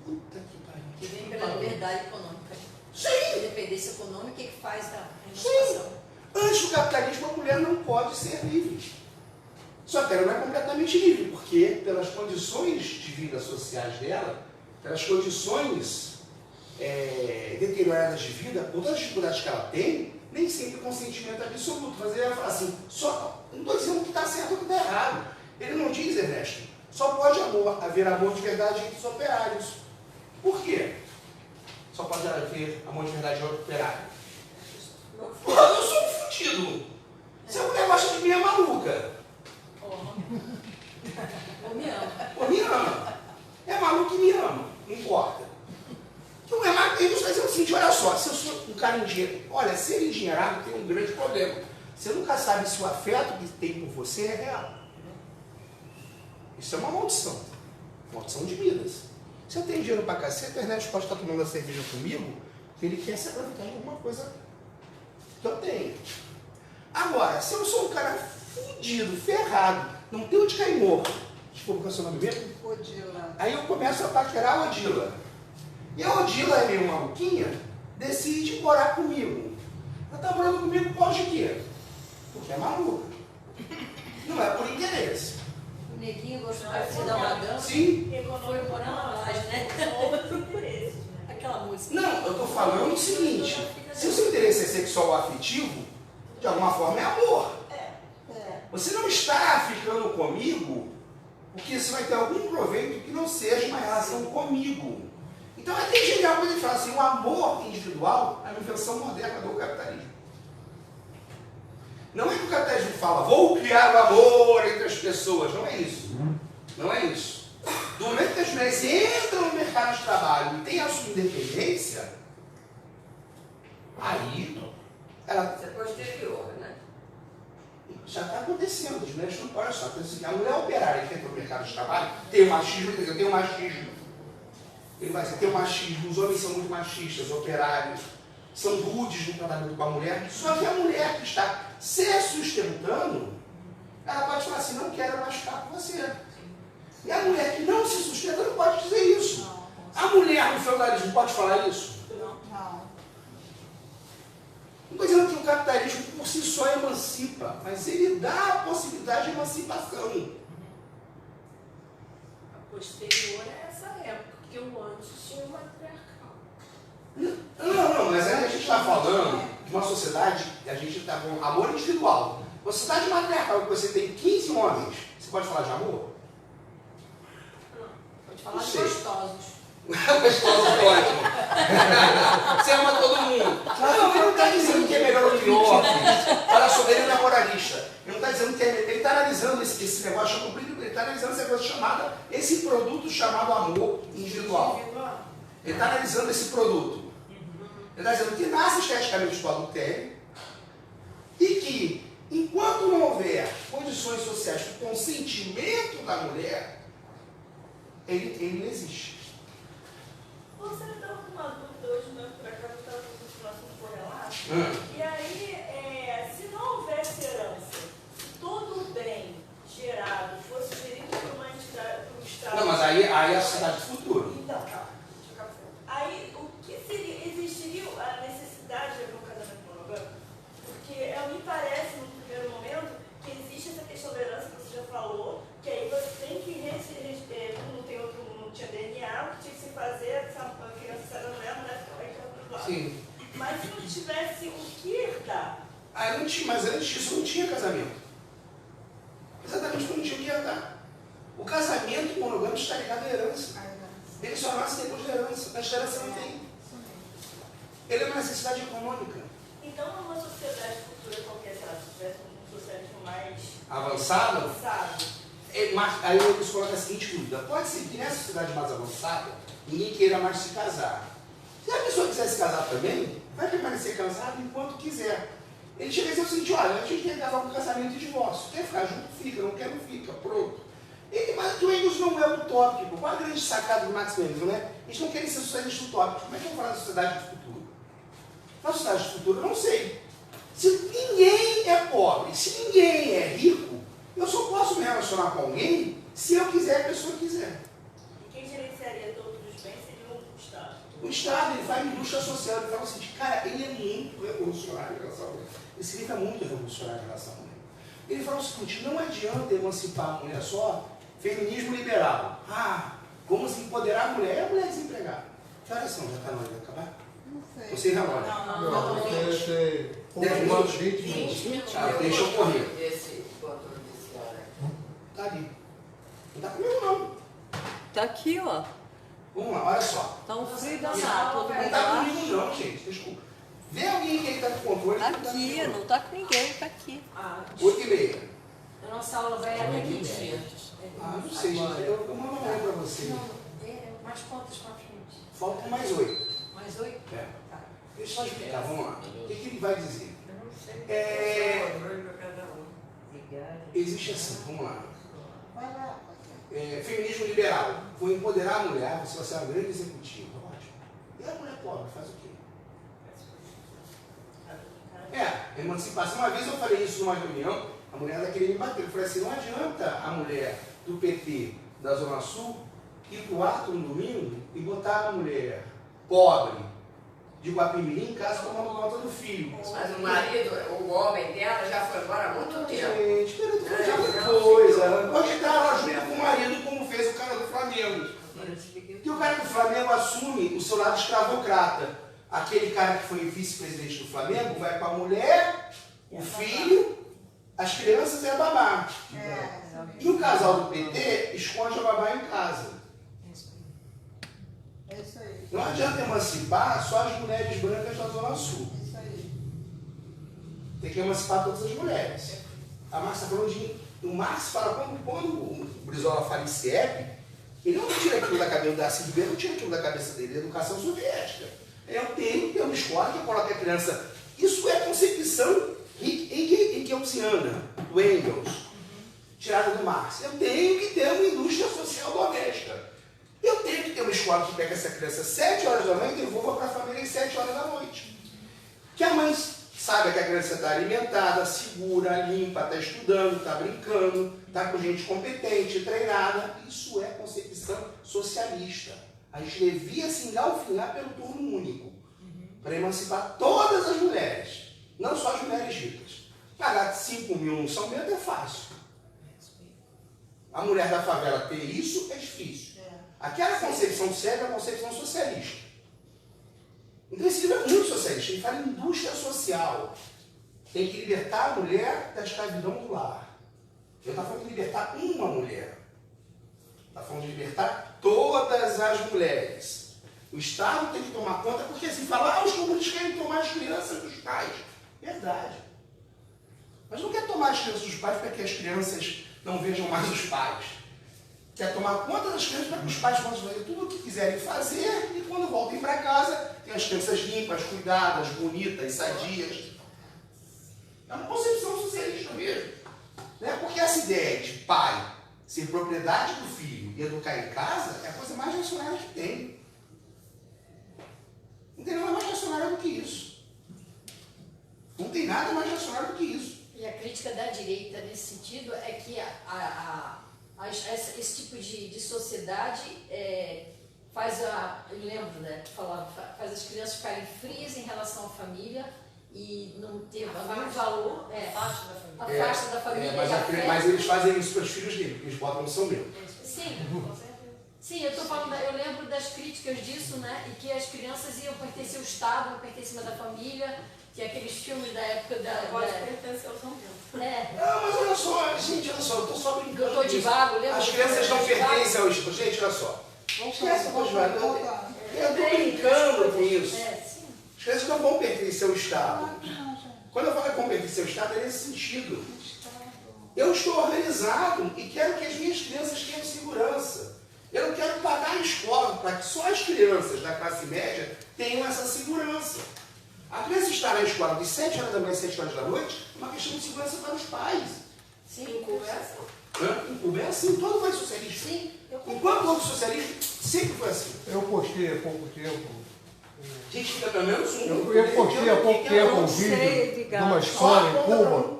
S1: Puta que pariu.
S2: Que vem pela liberdade econômica.
S1: Sim.
S2: A independência econômica é que faz da emancipação.
S1: Antes do capitalismo, a mulher não pode ser livre. Só que ela não é completamente livre, porque pelas condições de vida sociais dela, pelas condições deterioradas de vida, por todas as dificuldades que ela tem, nem sempre o consentimento é absoluto. Mas ele vai falar assim, não estou dizendo que está certo ou que está errado. Ele não diz, Ernesto, só pode haver amor de verdade entre os operários. Por quê? Só pode haver amor de verdade entre os operários. Eu sou um fudido. Se a mulher gosta de mim, é maluca.
S2: Ou me ama.
S1: Ou me ama. É maluco que me ama. Não importa. Não é maluco. Ele está dizendo o seguinte, olha só, se eu sou um cara endinheirado, olha, ser endinheirado tem um grande problema. Você nunca sabe se o afeto que tem por você é real. Isso é uma maldição. Maldição de Midas. Se eu tenho dinheiro pra cacete, o Ernesto pode estar tomando a cerveja comigo, porque ele quer se aproveitar de alguma coisa que eu tenho. Agora, se eu sou um cara fudido, ferrado, não tem onde cair morto, desculpa, qual é o seu nome mesmo?
S14: Odila.
S1: Aí eu começo a paquerar a Odila. E a Odila é meio maluquinha, decide morar comigo. Ela está morando comigo por causa de quê? Porque é maluca. Não é por interesse.
S2: O neguinho gostou de se dar uma dança.
S1: Sim.
S2: Foi morar na laje, né? Aquela música.
S1: Não, eu estou falando o seguinte, se o seu interesse é sexual ou afetivo, de alguma forma é amor. Você não está ficando comigo porque você vai ter algum proveito que não seja uma relação comigo. Então é até genial quando ele fala assim, o amor individual é uma invenção moderna do capitalismo. Não é que o capitalismo fala, vou criar o amor entre as pessoas. Não é isso. Não é isso. Do momento que as mulheres entram no mercado de trabalho e têm a sua independência, aí ela...
S11: Isso é posterior, né?
S1: Já está acontecendo, as mulheres não podem só. A mulher operária que entra no mercado de trabalho tem o machismo, quer dizer, tem o machismo. Ele vai dizer, tem o machismo, os homens são muito machistas, operários, são rudes no tratamento com a mulher. Só que a mulher que está se sustentando, ela pode falar assim, não quero mais ficar com você. E a mulher que não se sustenta não pode dizer isso. A mulher no feudalismo pode falar isso?
S14: Não.
S1: Não estou dizendo que o capitalismo por si só emancipa, mas ele dá a possibilidade de emancipação.
S5: A posterior é essa época, porque o antes tinha o matriarcal.
S1: Não, mas aí a gente está falando de uma sociedade, a gente está com amor individual. Uma sociedade matriarcal que você tem 15 homens, você pode falar de amor?
S2: Pode falar de
S1: Sei.
S2: gostosos.
S1: Gostosos é ótimo. Você ama todo mundo. Não, ele não está dizendo que é melhor ou pior. Olha só, ele é moralista. Ele não está dizendo que é melhor. Ele está analisando esse negócio, ele está analisando essa coisa chamada, esse produto chamado amor individual. Ele está analisando esse produto. Ele está dizendo que nasce esteticamente do adultério e que, enquanto não houver condições sociais para o consentimento da mulher, ele não existe.
S16: Você me deu uma dúvida hoje, né? Por acaso eu estava com um assunto correlato. E aí, se não houvesse herança, se todo o bem gerado fosse gerido por uma entidade, por um Estado...
S1: Não, mas aí é a sociedade do futuro.
S16: Então, calma. Aí, o que seria, existiria a necessidade de haver um casamento monogâmico? Porque me parece, no primeiro momento, que existe essa questão da herança que você já falou, que aí você tem que, não tem outro, não tinha DNA, o que tinha que se fazer, essa criança sai da mulher, a mulher fica lá e fica do lado.
S1: Sim.
S16: Mas se não tivesse o que herdar?
S1: Não tinha, mas antes disso não tinha casamento. Exatamente porque não tinha o que herdar. O casamento monogâmico está ligado à herança. Ele só nasce depois da herança. Na herança não tem. Ele é uma necessidade econômica.
S16: Então, numa sociedade futura qualquer, sei lá, se tivesse um socialismo mais
S1: avançado, aí eu coloco a seguinte dúvida. Pode ser que nessa sociedade mais avançada, ninguém queira mais se casar. Se a pessoa quiser se casar também, vai permanecer casado enquanto quiser. Ele chega a dizer o seguinte, olha, a gente tem que casar com casamento e divórcio. Quer ficar junto, fica. Não quer, não fica. Pronto. Mas o Engels não é utópico. Qual a grande sacada do Max Engels, né? Eles não querem ser socialistas utópicos. Como é que eu vou falar da sociedade do futuro? Na sociedade do futuro, eu não sei. Se ninguém é pobre, se ninguém é rico, eu só posso me relacionar com alguém se eu quiser e a pessoa quiser.
S16: E quem gerenciaria todos os bens seria o Estado?
S1: O Estado, ele faz indústria social, ele fala o seguinte, cara, ele é muito revolucionário em relação a mulher. Esse livro é muito revolucionário em relação a mulher. Ele fala o seguinte, não adianta emancipar a mulher só, feminismo liberal. Vamos empoderar a mulher, e a mulher desempregada. Que horas são? Já está na hora de acabar?
S14: Não sei.
S1: Você relógio.
S14: Não.
S4: 10 minutos, 20 minutos.
S1: Deixa eu correr.
S11: Esse controle desse hora.
S1: Tá ali. Não tá comigo, não.
S2: Tá aqui, ó.
S1: Vamos lá, olha só.
S2: Tá um frio danado. Todo
S1: Não
S2: mundo
S1: tá
S2: lá.
S1: comigo, não, gente. Desculpa. Vê alguém que tá com controle.
S2: Tá aqui, não tá com ninguém, tá aqui.
S1: 8h30.
S3: A nossa aula vai até 20.
S1: Não sei, gente. Eu mando um pra você.
S3: Mais quantas pra frente?
S1: Faltam mais 8.
S3: Mais 8?
S1: É. Deixa eu explicar, vamos lá. O que ele vai dizer?
S11: Eu não sei.
S1: Existe assim, vamos lá.
S14: Vai lá.
S1: Feminismo liberal. Vou empoderar a mulher, você vai ser uma grande executiva. Ótimo. E a mulher pobre faz o quê? Emancipação. Uma vez eu falei isso numa reunião, a mulher está querendo me bater. Eu falei assim, não adianta a mulher do PT da Zona Sul ir para o ato no domingo e botar a mulher pobre de Guapimirim em casa tomando conta do filho.
S11: Mas o marido, o homem dela já foi embora há muito tempo.
S1: Gente, já foi coisa. Pode estar ela junto com o marido, como fez o cara do Flamengo. E o cara do Flamengo assume o seu lado escravocrata. Aquele cara que foi vice-presidente do Flamengo vai com a mulher, o filho, as crianças e a babá. E o casal do PT esconde a babá em casa.
S14: É isso aí.
S1: Não adianta emancipar só as mulheres brancas da Zona Sul.
S14: É isso aí.
S1: Tem que emancipar todas as mulheres. A Marx está falando de... O Marx fala, quando o Brizola fala em CIEP, ele não tira aquilo da cabeça da Cid não tira aquilo da cabeça dele, é educação soviética. Eu tenho que ter uma escola que coloque a criança. Isso é concepção Engelsiana, do Engels, tirada do Marx. Eu tenho que ter uma indústria social doméstica. Eu tenho que ter uma escola que pega essa criança às 7 horas da manhã e devolva para a família às 7 horas da noite. Que a mãe saiba que a criança está alimentada, segura, limpa, está estudando, está brincando, está com gente competente, treinada. Isso é concepção socialista. A gente devia se engalfinhar pelo turno único, para emancipar todas as mulheres, não só as mulheres ricas. Pagar 5 mil no São Bento é fácil. A mulher da favela ter isso é difícil. Aquela concepção serve é a concepção socialista. Então esse livro é muito socialista, ele fala em indústria social. Tem que libertar a mulher da escravidão do lar. Eu estava falando de libertar uma mulher. Está falando de libertar todas as mulheres. O Estado tem que tomar conta, porque assim, falar, os comunistas querem tomar as crianças dos pais. Verdade. Mas não quer tomar as crianças dos pais para que as crianças não vejam mais os pais. quer tomar conta das crianças para que os pais possam fazer tudo o que quiserem fazer e quando voltem para casa, tem as crianças limpas, cuidadas, bonitas, sadias. É uma concepção socialista mesmo. Né? Porque essa ideia de pai ser propriedade do filho e educar em casa é a coisa mais reacionária que tem. Não tem nada mais reacionário do que isso. Não tem nada mais reacionário do que isso.
S3: E a crítica da direita nesse sentido é que esse tipo de sociedade faz eu lembro, né, falava, faz as crianças ficarem frias em relação à família e não ter nenhum valor, afasta da família.
S1: Mas eles fazem isso para os filhos dele, porque eles botam no São Bento.
S3: Sim, eu estou falando, eu lembro das críticas disso, né, e que as crianças iam pertencer ao Estado, não pertencer da família, que aqueles filmes da época da...
S5: Pode pertencer ao São Bento.
S1: Não, mas olha só, gente, olha só, eu estou só brincando.
S3: Eu tô de vago, lembra?
S1: As crianças não pertencem ao Estado. Gente, olha só. Esquece, eu estou brincando com isso. As crianças não vão pertencer ao Estado. Quando eu falo que vão pertencer ao Estado, é nesse sentido. Eu estou organizado e quero que as minhas crianças tenham segurança. Eu não quero pagar a escola para que só as crianças da classe média tenham essa segurança. A criança estar na escola de 7 horas da manhã às 7 horas da noite é uma questão de segurança para os pais.
S3: Sim, em Cuba é assim.
S1: Em Cuba é assim, todo país socialista.
S3: Sim,
S1: enquanto houve socialismo, sempre foi assim.
S4: Eu postei há pouco tempo.
S1: Gente, fica pelo menos
S4: Eu postei há pouco tempo um vídeo de uma escola em Cuba.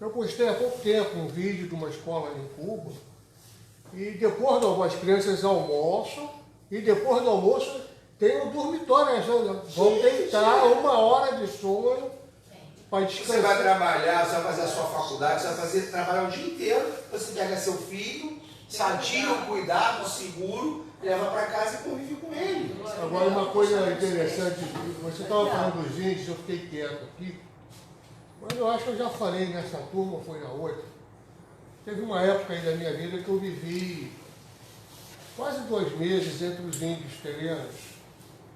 S4: Eu postei há pouco tempo um vídeo de uma escola em Cuba. E depois as crianças almoçam. E depois do almoço tem um dormitório. Vão deitar 1 hora de sono para descansar.
S1: Você vai trabalhar, você vai fazer a sua faculdade, você vai trabalhar o dia inteiro. Você pega seu filho, sadio, cuidado, seguro, leva para casa e convive com ele.
S4: Agora, uma coisa interessante, você estava falando dos índios, eu fiquei quieto aqui, mas eu acho que eu já falei nessa turma, foi na outra. Teve uma época aí da minha vida que eu vivi quase 2 meses entre os índios terrenos,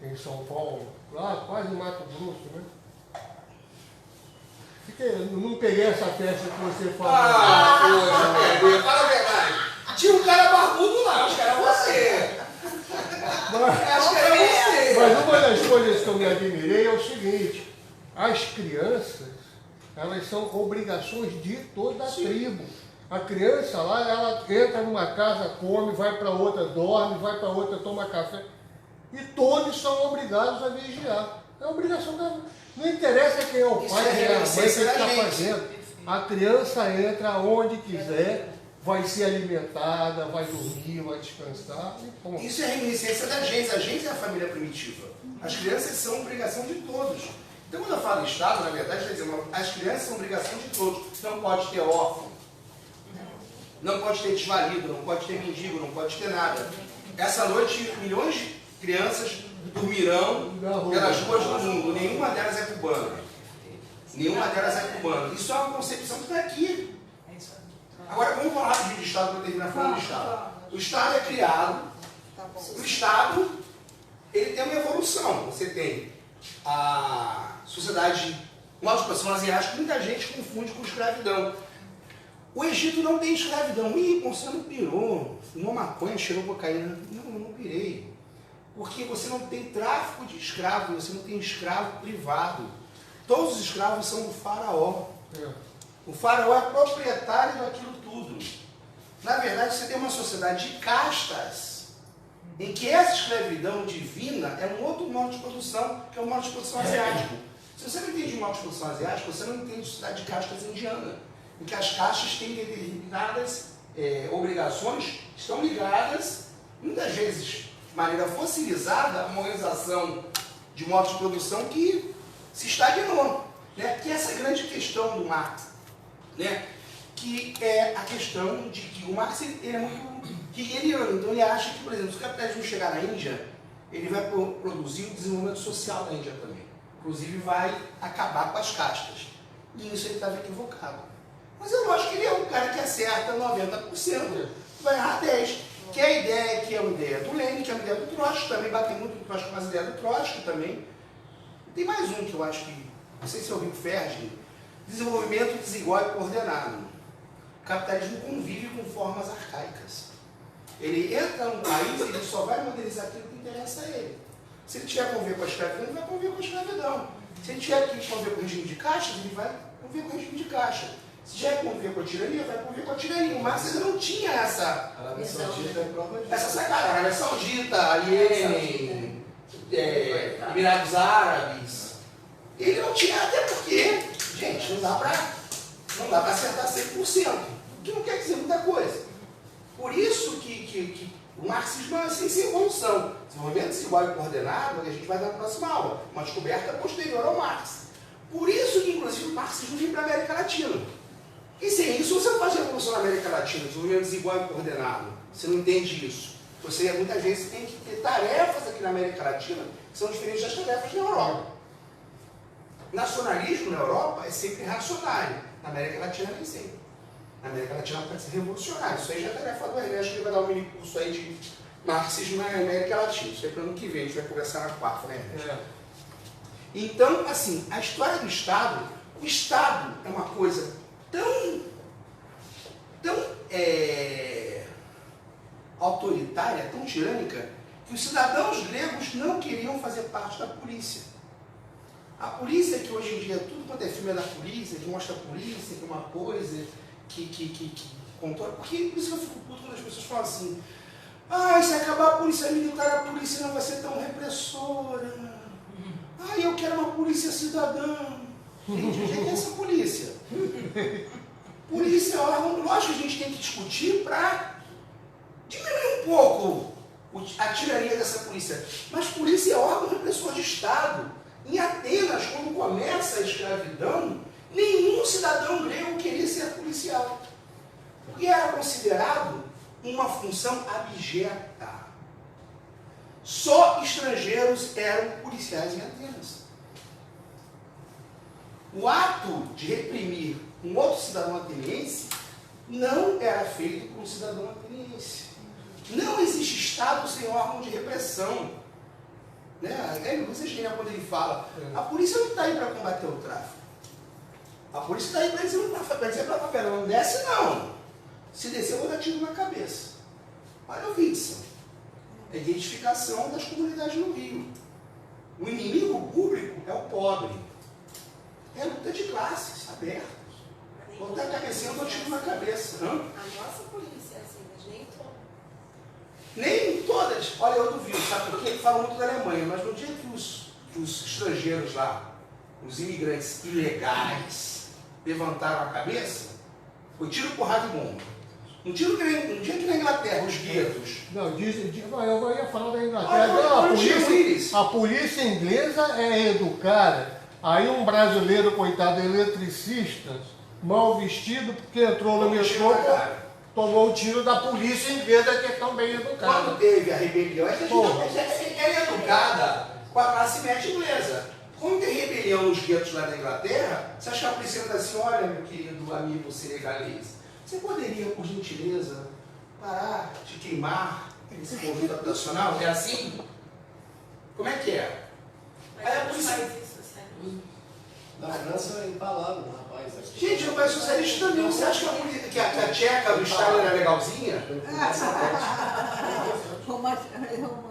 S4: em São Paulo, lá quase Mato Grosso, né? Não peguei essa festa que você falou.
S1: Poxa, fala a verdade. Tinha um cara barbudo lá, acho que era você.
S4: Mas uma das coisas que eu me admirei é o seguinte: as crianças, elas são obrigações de toda a tribo. A criança lá, ela entra numa casa, come, vai para outra, dorme, vai para outra, toma café. E todos são obrigados a vigiar. É obrigação da... Não interessa quem é o pai, quem é a mãe, quem está fazendo. A criança entra onde quiser, vai ser alimentada, vai dormir, vai descansar.
S1: Isso é a reminiscência da gente. A gente é a família primitiva. As crianças são obrigação de todos. Então, quando eu falo Estado, na verdade, está dizendo, as crianças são obrigação de todos. Não pode ter órfão, não pode ter desvalido, não pode ter mendigo, não pode ter nada. Essa noite, milhões de crianças dormirão pelas ruas do mundo. Nenhuma delas é cubana. Nenhuma delas é cubana. Isso é uma concepção que está aqui. Agora, vamos falar de Estado para eu terminar falando do Estado. O Estado é criado. O Estado, ele tem uma evolução. Você tem a sociedade, uma ocupação asiática, muita gente confunde com escravidão. O Egito não tem escravidão. Ih, você não pirou, fumou maconha, cheirou cocaína. Não, eu não pirei. Porque você não tem tráfico de escravos, você não tem escravo privado. Todos os escravos são do faraó. O faraó é proprietário daquilo tudo. Na verdade, você tem uma sociedade de castas, em que essa escravidão divina é um outro modo de produção, que é o modo de produção asiático. Se você não entende o modo de produção asiático, você não entende a sociedade de castas indiana, em que as castas têm determinadas obrigações que estão ligadas, muitas vezes, de maneira fossilizada, a uma organização de modo de produção que se estagnou. Né? Que é essa grande questão do Marx, né? Que é a questão de que o Marx ele é muito hegeliano. Então ele acha que, por exemplo, se o capitalismo chegar na Índia, ele vai produzir o desenvolvimento social da Índia também. Inclusive vai acabar com as castas. E nisso ele estava equivocado. Mas eu acho que ele é um cara que acerta 90%, vai errar 10%. Que é a ideia que é uma ideia do Lenin, que é uma ideia do Trotsky, também bate muito com as ideias do Trotsky também. E tem mais um que eu acho que, não sei se é o Rico Ferdi, desenvolvimento desigual e coordenado. O capitalismo convive com formas arcaicas. Ele entra num país, ele só vai modernizar aquilo que interessa a ele. Se ele tiver conviver com a escravidão, ele vai conviver com a escravidão. Se ele tiver que conviver com o regime de caixas, ele vai conviver com o regime de caixa. Se tiver que conviver com a tirania, vai conviver com a tirania. O Marx ainda não tinha essa sacanagem. Arábia Saudita, Iêmen, Emirados Árabes. Ele não tinha, até porque, gente, não dá para acertar 100%. O que não quer dizer muita coisa. Por isso que o marxismo é assim, sem evolução. Desenvolvimento desigual e coordenado, que a gente vai dar na próxima aula. Uma descoberta posterior ao Marx. Por isso que, inclusive, o marxismo vem para a América Latina. E sem isso, você não faz revolução na América Latina, desenvolvimento desigual e coordenado. Você não entende isso. Você, muitas vezes, tem que ter tarefas aqui na América Latina que são diferentes das tarefas na Europa. Nacionalismo na Europa é sempre reacionário. Na América Latina, nem sempre. Na América Latina pode ser revolucionário. Isso aí já é tarefa do Ernesto, que ele vai dar um mini curso aí de marxismo na América Latina. Isso aí para o ano que vem, a gente vai conversar na quarta, né, Ernesto? Então, assim, a história do Estado, o Estado é uma coisa tão autoritária, tão tirânica, que os cidadãos gregos não queriam fazer parte da polícia. A polícia, que hoje em dia tudo quanto é filme é da polícia, que mostra a polícia, que é uma coisa, que controla. Porque por isso que eu fico puto quando as pessoas falam assim: ah, se acabar a polícia militar, a polícia não vai ser tão repressora. Ah, eu quero uma polícia cidadã. Gente, onde é que é essa polícia? Polícia é órgão, lógico que a gente tem que discutir para diminuir um pouco a tirania dessa polícia. Mas polícia é órgão repressor de Estado. Em Atenas, quando começa a escravidão, nenhum cidadão grego queria ser policial. Porque era considerado uma função abjeta. Só estrangeiros eram policiais em Atenas. O ato de reprimir um outro cidadão ateniense não era feito por um cidadão ateniense. Não existe Estado sem órgão de repressão. Né? Você genial quando ele fala, a polícia não está aí para combater o tráfico. A polícia está aí para dizer para a favela, não desce não. Se descer eu vou dar tiro na cabeça. Olha o Witzel. A identificação das comunidades no Rio. O inimigo público é o pobre. É luta de classes, abertas. Botar a cabecinha, eu dou tiro na cabeça.
S5: A nossa polícia é assim, mas nem todas.
S1: Nem todas. Olha, eu duvido, sabe por quê? Falam muito da Alemanha, mas no dia que os estrangeiros lá, os imigrantes ilegais, levantaram a cabeça, foi tiro, porrada e bomba. Um dia que na Inglaterra, os guetos...
S4: Não, eu ia falar da Inglaterra. A polícia inglesa é educada. Aí um brasileiro, coitado, eletricista, mal vestido, porque entrou no metrô, tomou o tiro da polícia inglesa, que é tão bem educada.
S1: Quando teve a rebelião, ela é educada com a classe média inglesa. Quando tem rebelião nos guetos lá da Inglaterra, você acha que a polícia anda assim: olha, meu querido amigo senegalês, você poderia, por gentileza, parar de queimar esse conjunto habitacional? É assim? Como é que é?
S16: Mas
S1: Aí a polícia...
S8: Na França é empalado, rapaz.
S1: Gente, meu pai socialista também. Você acha que a tcheca do Stalin era legalzinha?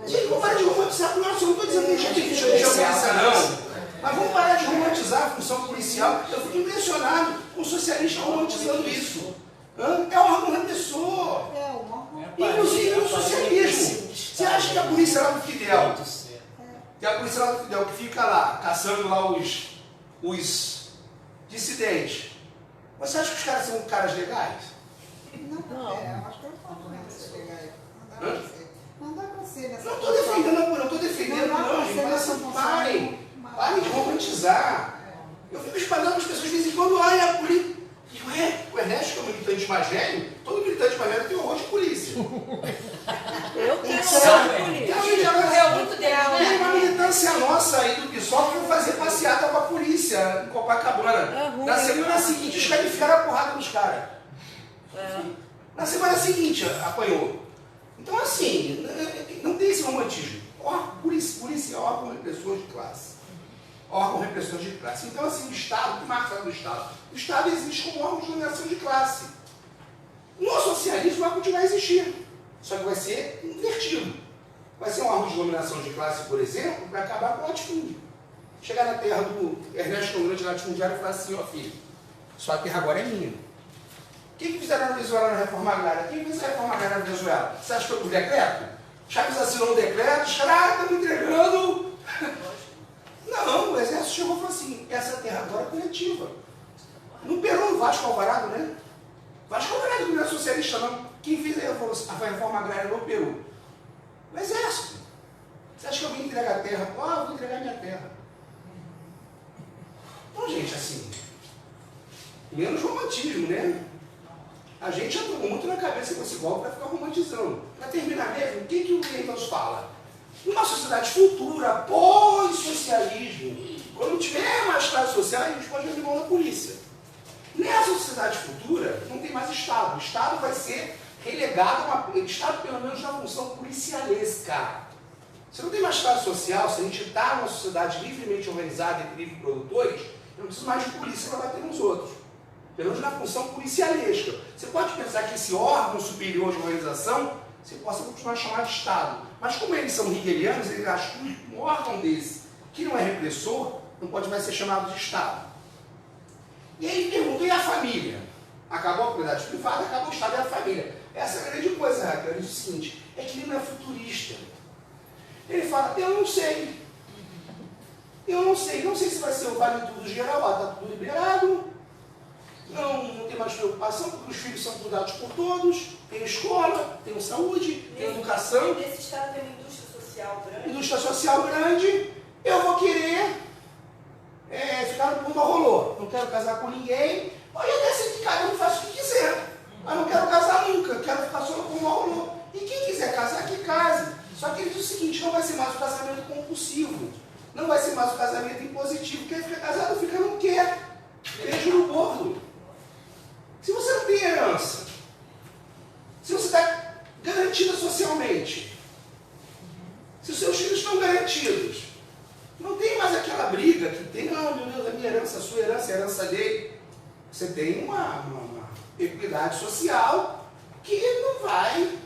S1: Gente, vamos parar de romantizar. Nossa, eu não estou dizendo que a gente tem que deixar não. Mas vamos parar de romantizar a função policial. Eu fico impressionado com o socialista romantizando isso. É um órgão repressor. Inclusive no socialismo. Você acha que a polícia lá do Fidel, que fica lá, caçando lá os dissidentes, você acha que os caras são caras legais?
S14: Não. Eu acho que eu falo ser legais. Não dá pra ser nessa.
S1: Não estou defendendo, não, gente. Mas assim, parem de romantizar. Eu fico espalhando as pessoas de vez em quando, olha a polícia. O Ernesto, que é o militante mais velho, todo militante mais velho tem horror de polícia.
S2: Eu tenho horror de polícia.
S1: Tem uma militância nossa aí do PSOL que foi fazer passeata com a polícia em Copacabana. Na semana seguinte, descalificaram a porrada dos caras. Na semana seguinte, apanhou. Então, assim, não tem esse romantismo. Polícia é órgão repressor de classe. Órgão repressor de classe. Então, assim, o Estado, o que marca do Estado? O Estado existe como órgão de dominação de classe. No socialismo vai continuar a existir. Só que vai ser invertido. Vai ser um arma de dominação de classe, por exemplo, para acabar com o latifúndio. Chegar na terra do Ernesto Grande latifundiário e falar assim, ó filho, sua terra agora é minha. O que fizeram na Venezuela na reforma agrária? Quem fez a reforma agrária na Venezuela? Você acha que foi por decreto? Chaves assinou um decreto, os caras estão entregando. Não, o exército chegou e falou assim, essa terra agora é coletiva. No Peru, no Vasco Alvarado, né? Vasco Alvarado não é socialista, não. Quem fez a reforma agrária no Peru? O exército. Você acha que eu vim entregar a terra? Ah, eu vou entregar minha terra. Então, gente, assim, menos romantismo, né? A gente entrou muito na cabeça com esse golpe para ficar romantizando. Para terminar mesmo, o que o Engels fala? Numa sociedade futura, pós-socialismo, quando tiver mais classes sociais, a gente pode abrir mão da polícia. Nessa sociedade futura, não tem mais Estado. O Estado vai ser relegado a uma... Estado, pelo menos, na função policialesca. Se não tem mais classe social, se a gente está numa sociedade livremente organizada entre livres produtores, eu não preciso mais de polícia para bater nos outros. Pelo menos na função policialesca. Você pode pensar que esse órgão superior de organização, você possa continuar a chamar de Estado. Mas como eles são hegelianos, eles acham que um órgão desse, que não é repressor, não pode mais ser chamado de Estado. E aí pergunta, e a família? Acabou a propriedade privada, acabou o Estado e a família. Essa é a grande coisa, Raquel. Ele diz o seguinte, é que ele não é futurista. Ele fala, eu não sei. Não sei se vai ser o vale tudo geral, está tudo liberado. Não tem mais preocupação, porque os filhos são cuidados por todos, tem escola, tem saúde, tem educação.
S16: Nesse estado tem uma indústria social grande.
S1: Indústria social grande, eu vou querer ficar no pumba rolô. Não quero casar com ninguém, pode até ser que cada um faça o que quiser. Mas não quero casar nunca, quero ficar só no pumba rolô. E quem quiser casar, que case. Só que ele diz o seguinte, não vai ser mais o casamento compulsivo, não vai ser mais o casamento impositivo. Quem fica casado fica, não quer. Beijo no gordo. Se você não tem herança, se você está garantida socialmente, se os seus filhos estão garantidos, não tem mais aquela briga que tem, não, meu Deus, a minha herança, a sua herança, a herança dele. Você tem uma equidade social que não vai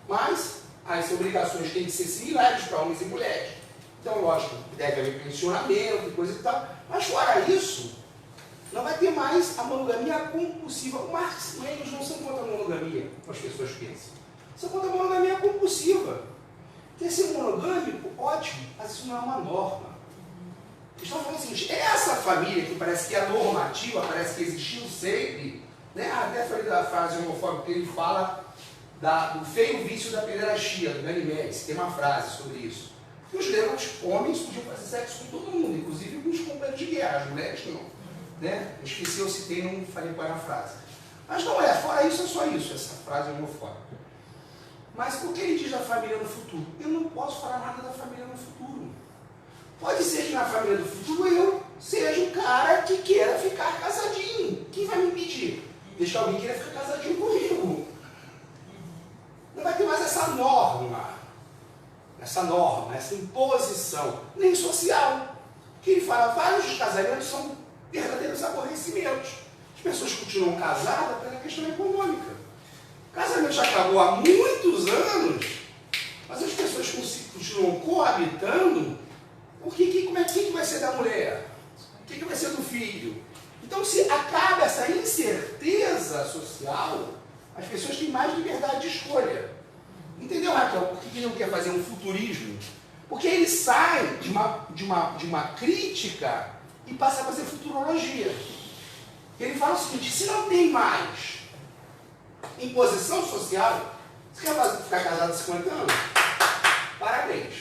S1: mais. As obrigações têm que ser similares para homens e mulheres. Então, lógico, deve haver pensionamento e coisa e tal. Mas fora isso, não vai ter mais a monogamia compulsiva. O Marx e o Engels não são contra a monogamia, como as pessoas pensam. São contra a monogamia compulsiva. Quer ser monogâmico? Ótimo, mas isso não é uma norma. Eles estão falando o seguinte, essa família que parece que é normativa, parece que existiu sempre, né? Até falei da frase homofóbica que ele fala do feio vício da pederastia, do Ganymedes, tem uma frase sobre isso. Que os gregos, homens, podiam fazer sexo com todo mundo, inclusive com os companheiros de guerra, as mulheres não. Né? Eu esqueci, eu citei, não falei qual era a frase. Mas não é, fora isso é só isso, essa frase homofóbica. Mas o que ele diz da família no futuro? Eu não posso falar nada da família no futuro. Pode ser que na família do futuro eu seja um cara que queira ficar casadinho. Quem vai me impedir? Deixa alguém queira ficar casadinho comigo. Não vai ter mais essa norma, essa imposição, nem social. Que ele fala, vários casamentos são verdadeiros aborrecimentos. As pessoas continuam casadas pela questão econômica. O casamento já acabou há muitos anos, mas as pessoas continuam coabitando, porque como é que vai ser da mulher? O que vai ser do filho? Então, se acaba essa incerteza social, as pessoas têm mais liberdade de escolha. Entendeu, Raquel? Por que ele não quer fazer um futurismo? Porque ele sai de uma crítica e passa a fazer futurologia. Ele fala o seguinte, se não tem mais imposição social, você quer ficar casado há 50 anos? Parabéns.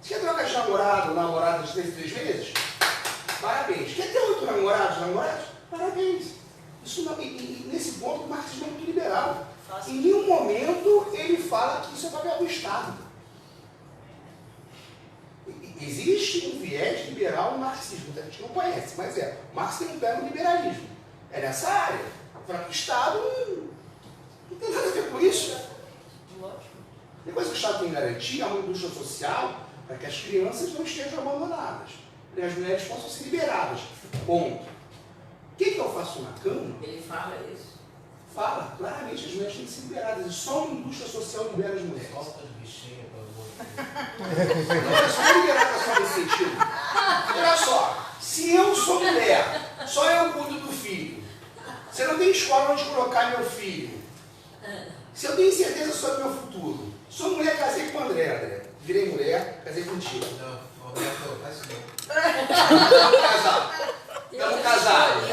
S1: Você quer trocar de namorada de 3 meses? Parabéns. Quer ter 8 namorados? Parabéns. Isso não, nesse ponto o marxismo é muito liberal. Em nenhum momento ele fala que isso é papel do Estado. Existe um viés liberal no marxismo, a gente não conhece, mas o Marx tem um pé no liberalismo. É nessa área. O Estado não tem nada a ver com isso. Depois que o Estado tem garantia, há uma indústria social para que as crianças não estejam abandonadas, para que as mulheres possam ser liberadas. Ponto. O que eu faço na cama?
S11: Ele fala isso.
S1: Fala, claramente, as mulheres têm que ser liberadas. E só uma indústria social libera as mulheres.
S10: Falta de bichinha, pelo amor de
S1: Não é só liberada só nesse sentido. Olha só, se eu sou mulher, só eu cuido do filho. Você não tem escola onde colocar meu filho. Se eu tenho certeza sobre o meu futuro. Sou mulher, casei com o André. Virei mulher, casei contigo.
S10: Não, Roberto, faz isso não.
S1: Estamos casados.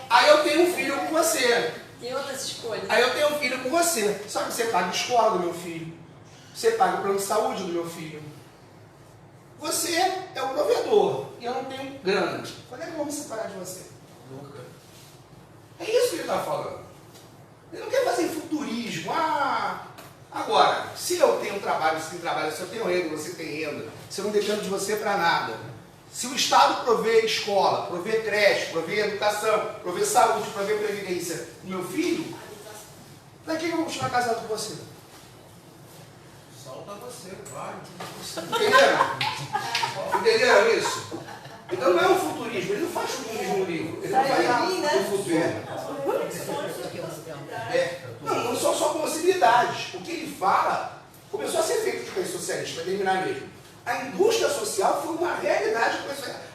S1: Aí eu tenho um filho com você.
S2: Tem outras escolhas.
S1: Aí eu tenho um filho com você. Só que você paga a escola do meu filho. Você paga o plano de saúde do meu filho. Você é o provedor. E eu não tenho grana. Quando é que eu vou me separar de você?
S10: Nunca.
S1: É isso que ele está falando. Ele não quer fazer futurismo. Agora, se eu tenho trabalho, você tem trabalho, se eu tenho renda, você tem renda, se eu não dependo de você para nada, se o Estado provê escola, provê creche, provê educação, provê saúde, provê previdência do meu filho, para que eu vou continuar casado com você?
S10: Solta você, claro.
S1: Entenderam? Entenderam isso? Então não é um futurismo, ele não faz futurismo no livro, ele não faz o futuro. Não são só possibilidades. O que ele fala começou a ser feito de país socialista, para terminar mesmo. A indústria social foi uma realidade.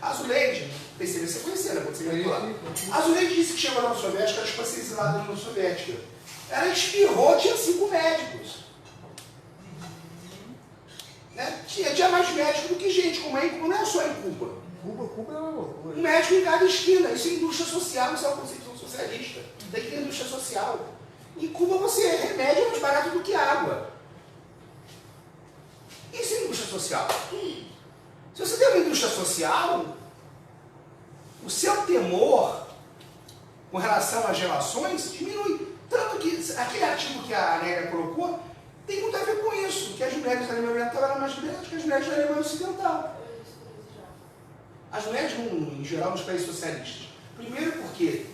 S1: A Zuleide, percebeu, você conheceu, né? Quando você veio lá. A Zuleide disse que chegou na União Soviética, ela ficou exilada na União Soviética. Ela espirrou, tinha 5 médicos. Né? Tinha mais médicos do que gente, como é em Cuba, não é só em Cuba.
S4: Cuba é uma loucura.
S1: Um médico em cada esquina, isso é indústria social, isso é uma concepção socialista. Tem que ter indústria social. Em Cuba você remédio é mais barato do que água. Isso é indústria social. Se você tem uma indústria social, o seu temor com relação às relações diminui. Tanto que aquele artigo que a Nélia colocou tem muito a ver com isso, que as mulheres da Alemanha Oriental eram mais liberadas que as mulheres da Alemanha Ocidental. As mulheres, em geral, nos países socialistas. Primeiro porque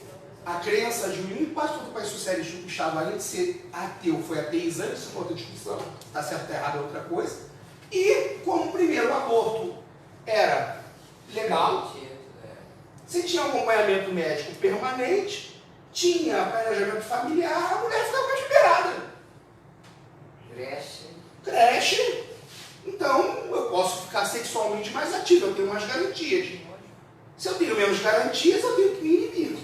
S1: a crença diminuiu, em quase todo o país socialista, o Estado, além de ser ateu, foi ateizante, isso é outra discussão, está certo ou errado é outra coisa. E, como primeiro o aborto era legal, você tinha um acompanhamento médico permanente, tinha planejamento familiar, a mulher ficava mais liberada. Creche. Então, eu posso ficar sexualmente mais ativo, eu tenho mais garantias. Se eu tenho menos garantias, eu tenho que me inibir.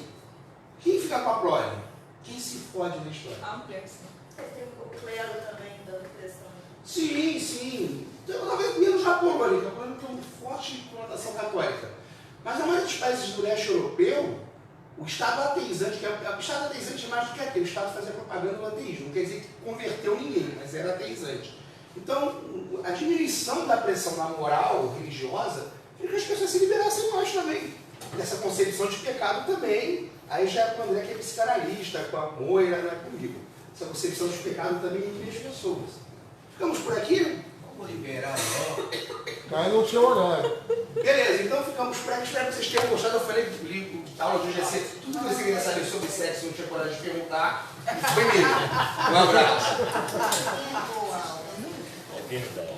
S1: Quem fica com a prole? Quem se fode na história?
S16: A mulher, sim. Tem o clero também dando pressão.
S1: Sim. Então, talvez menos Japão ali, que o Japão tem uma forte conotação católica. Mas na maioria dos países do leste europeu, o Estado ateizante, o Estado ateizante é mais do que ateu, o Estado fazia propaganda do ateísmo, não quer dizer que converteu ninguém, mas era ateizante. Então, a diminuição da pressão na moral religiosa fez que as pessoas se liberassem mais também. Dessa concepção de pecado também. Aí já é com o André, que é psicanalista, com a Moira, não é comigo. Essa concepção de pecado também inibe as pessoas. Ficamos por aqui?
S10: Vamos liberar logo.
S4: Cai no seu horário.
S1: Beleza, então ficamos por aqui. Espero que vocês tenham gostado. Eu falei do livro, da aula de GC, tudo que você queria saber sobre sexo, não tinha coragem de perguntar. Foi mesmo. Um abraço.
S15: É verdade.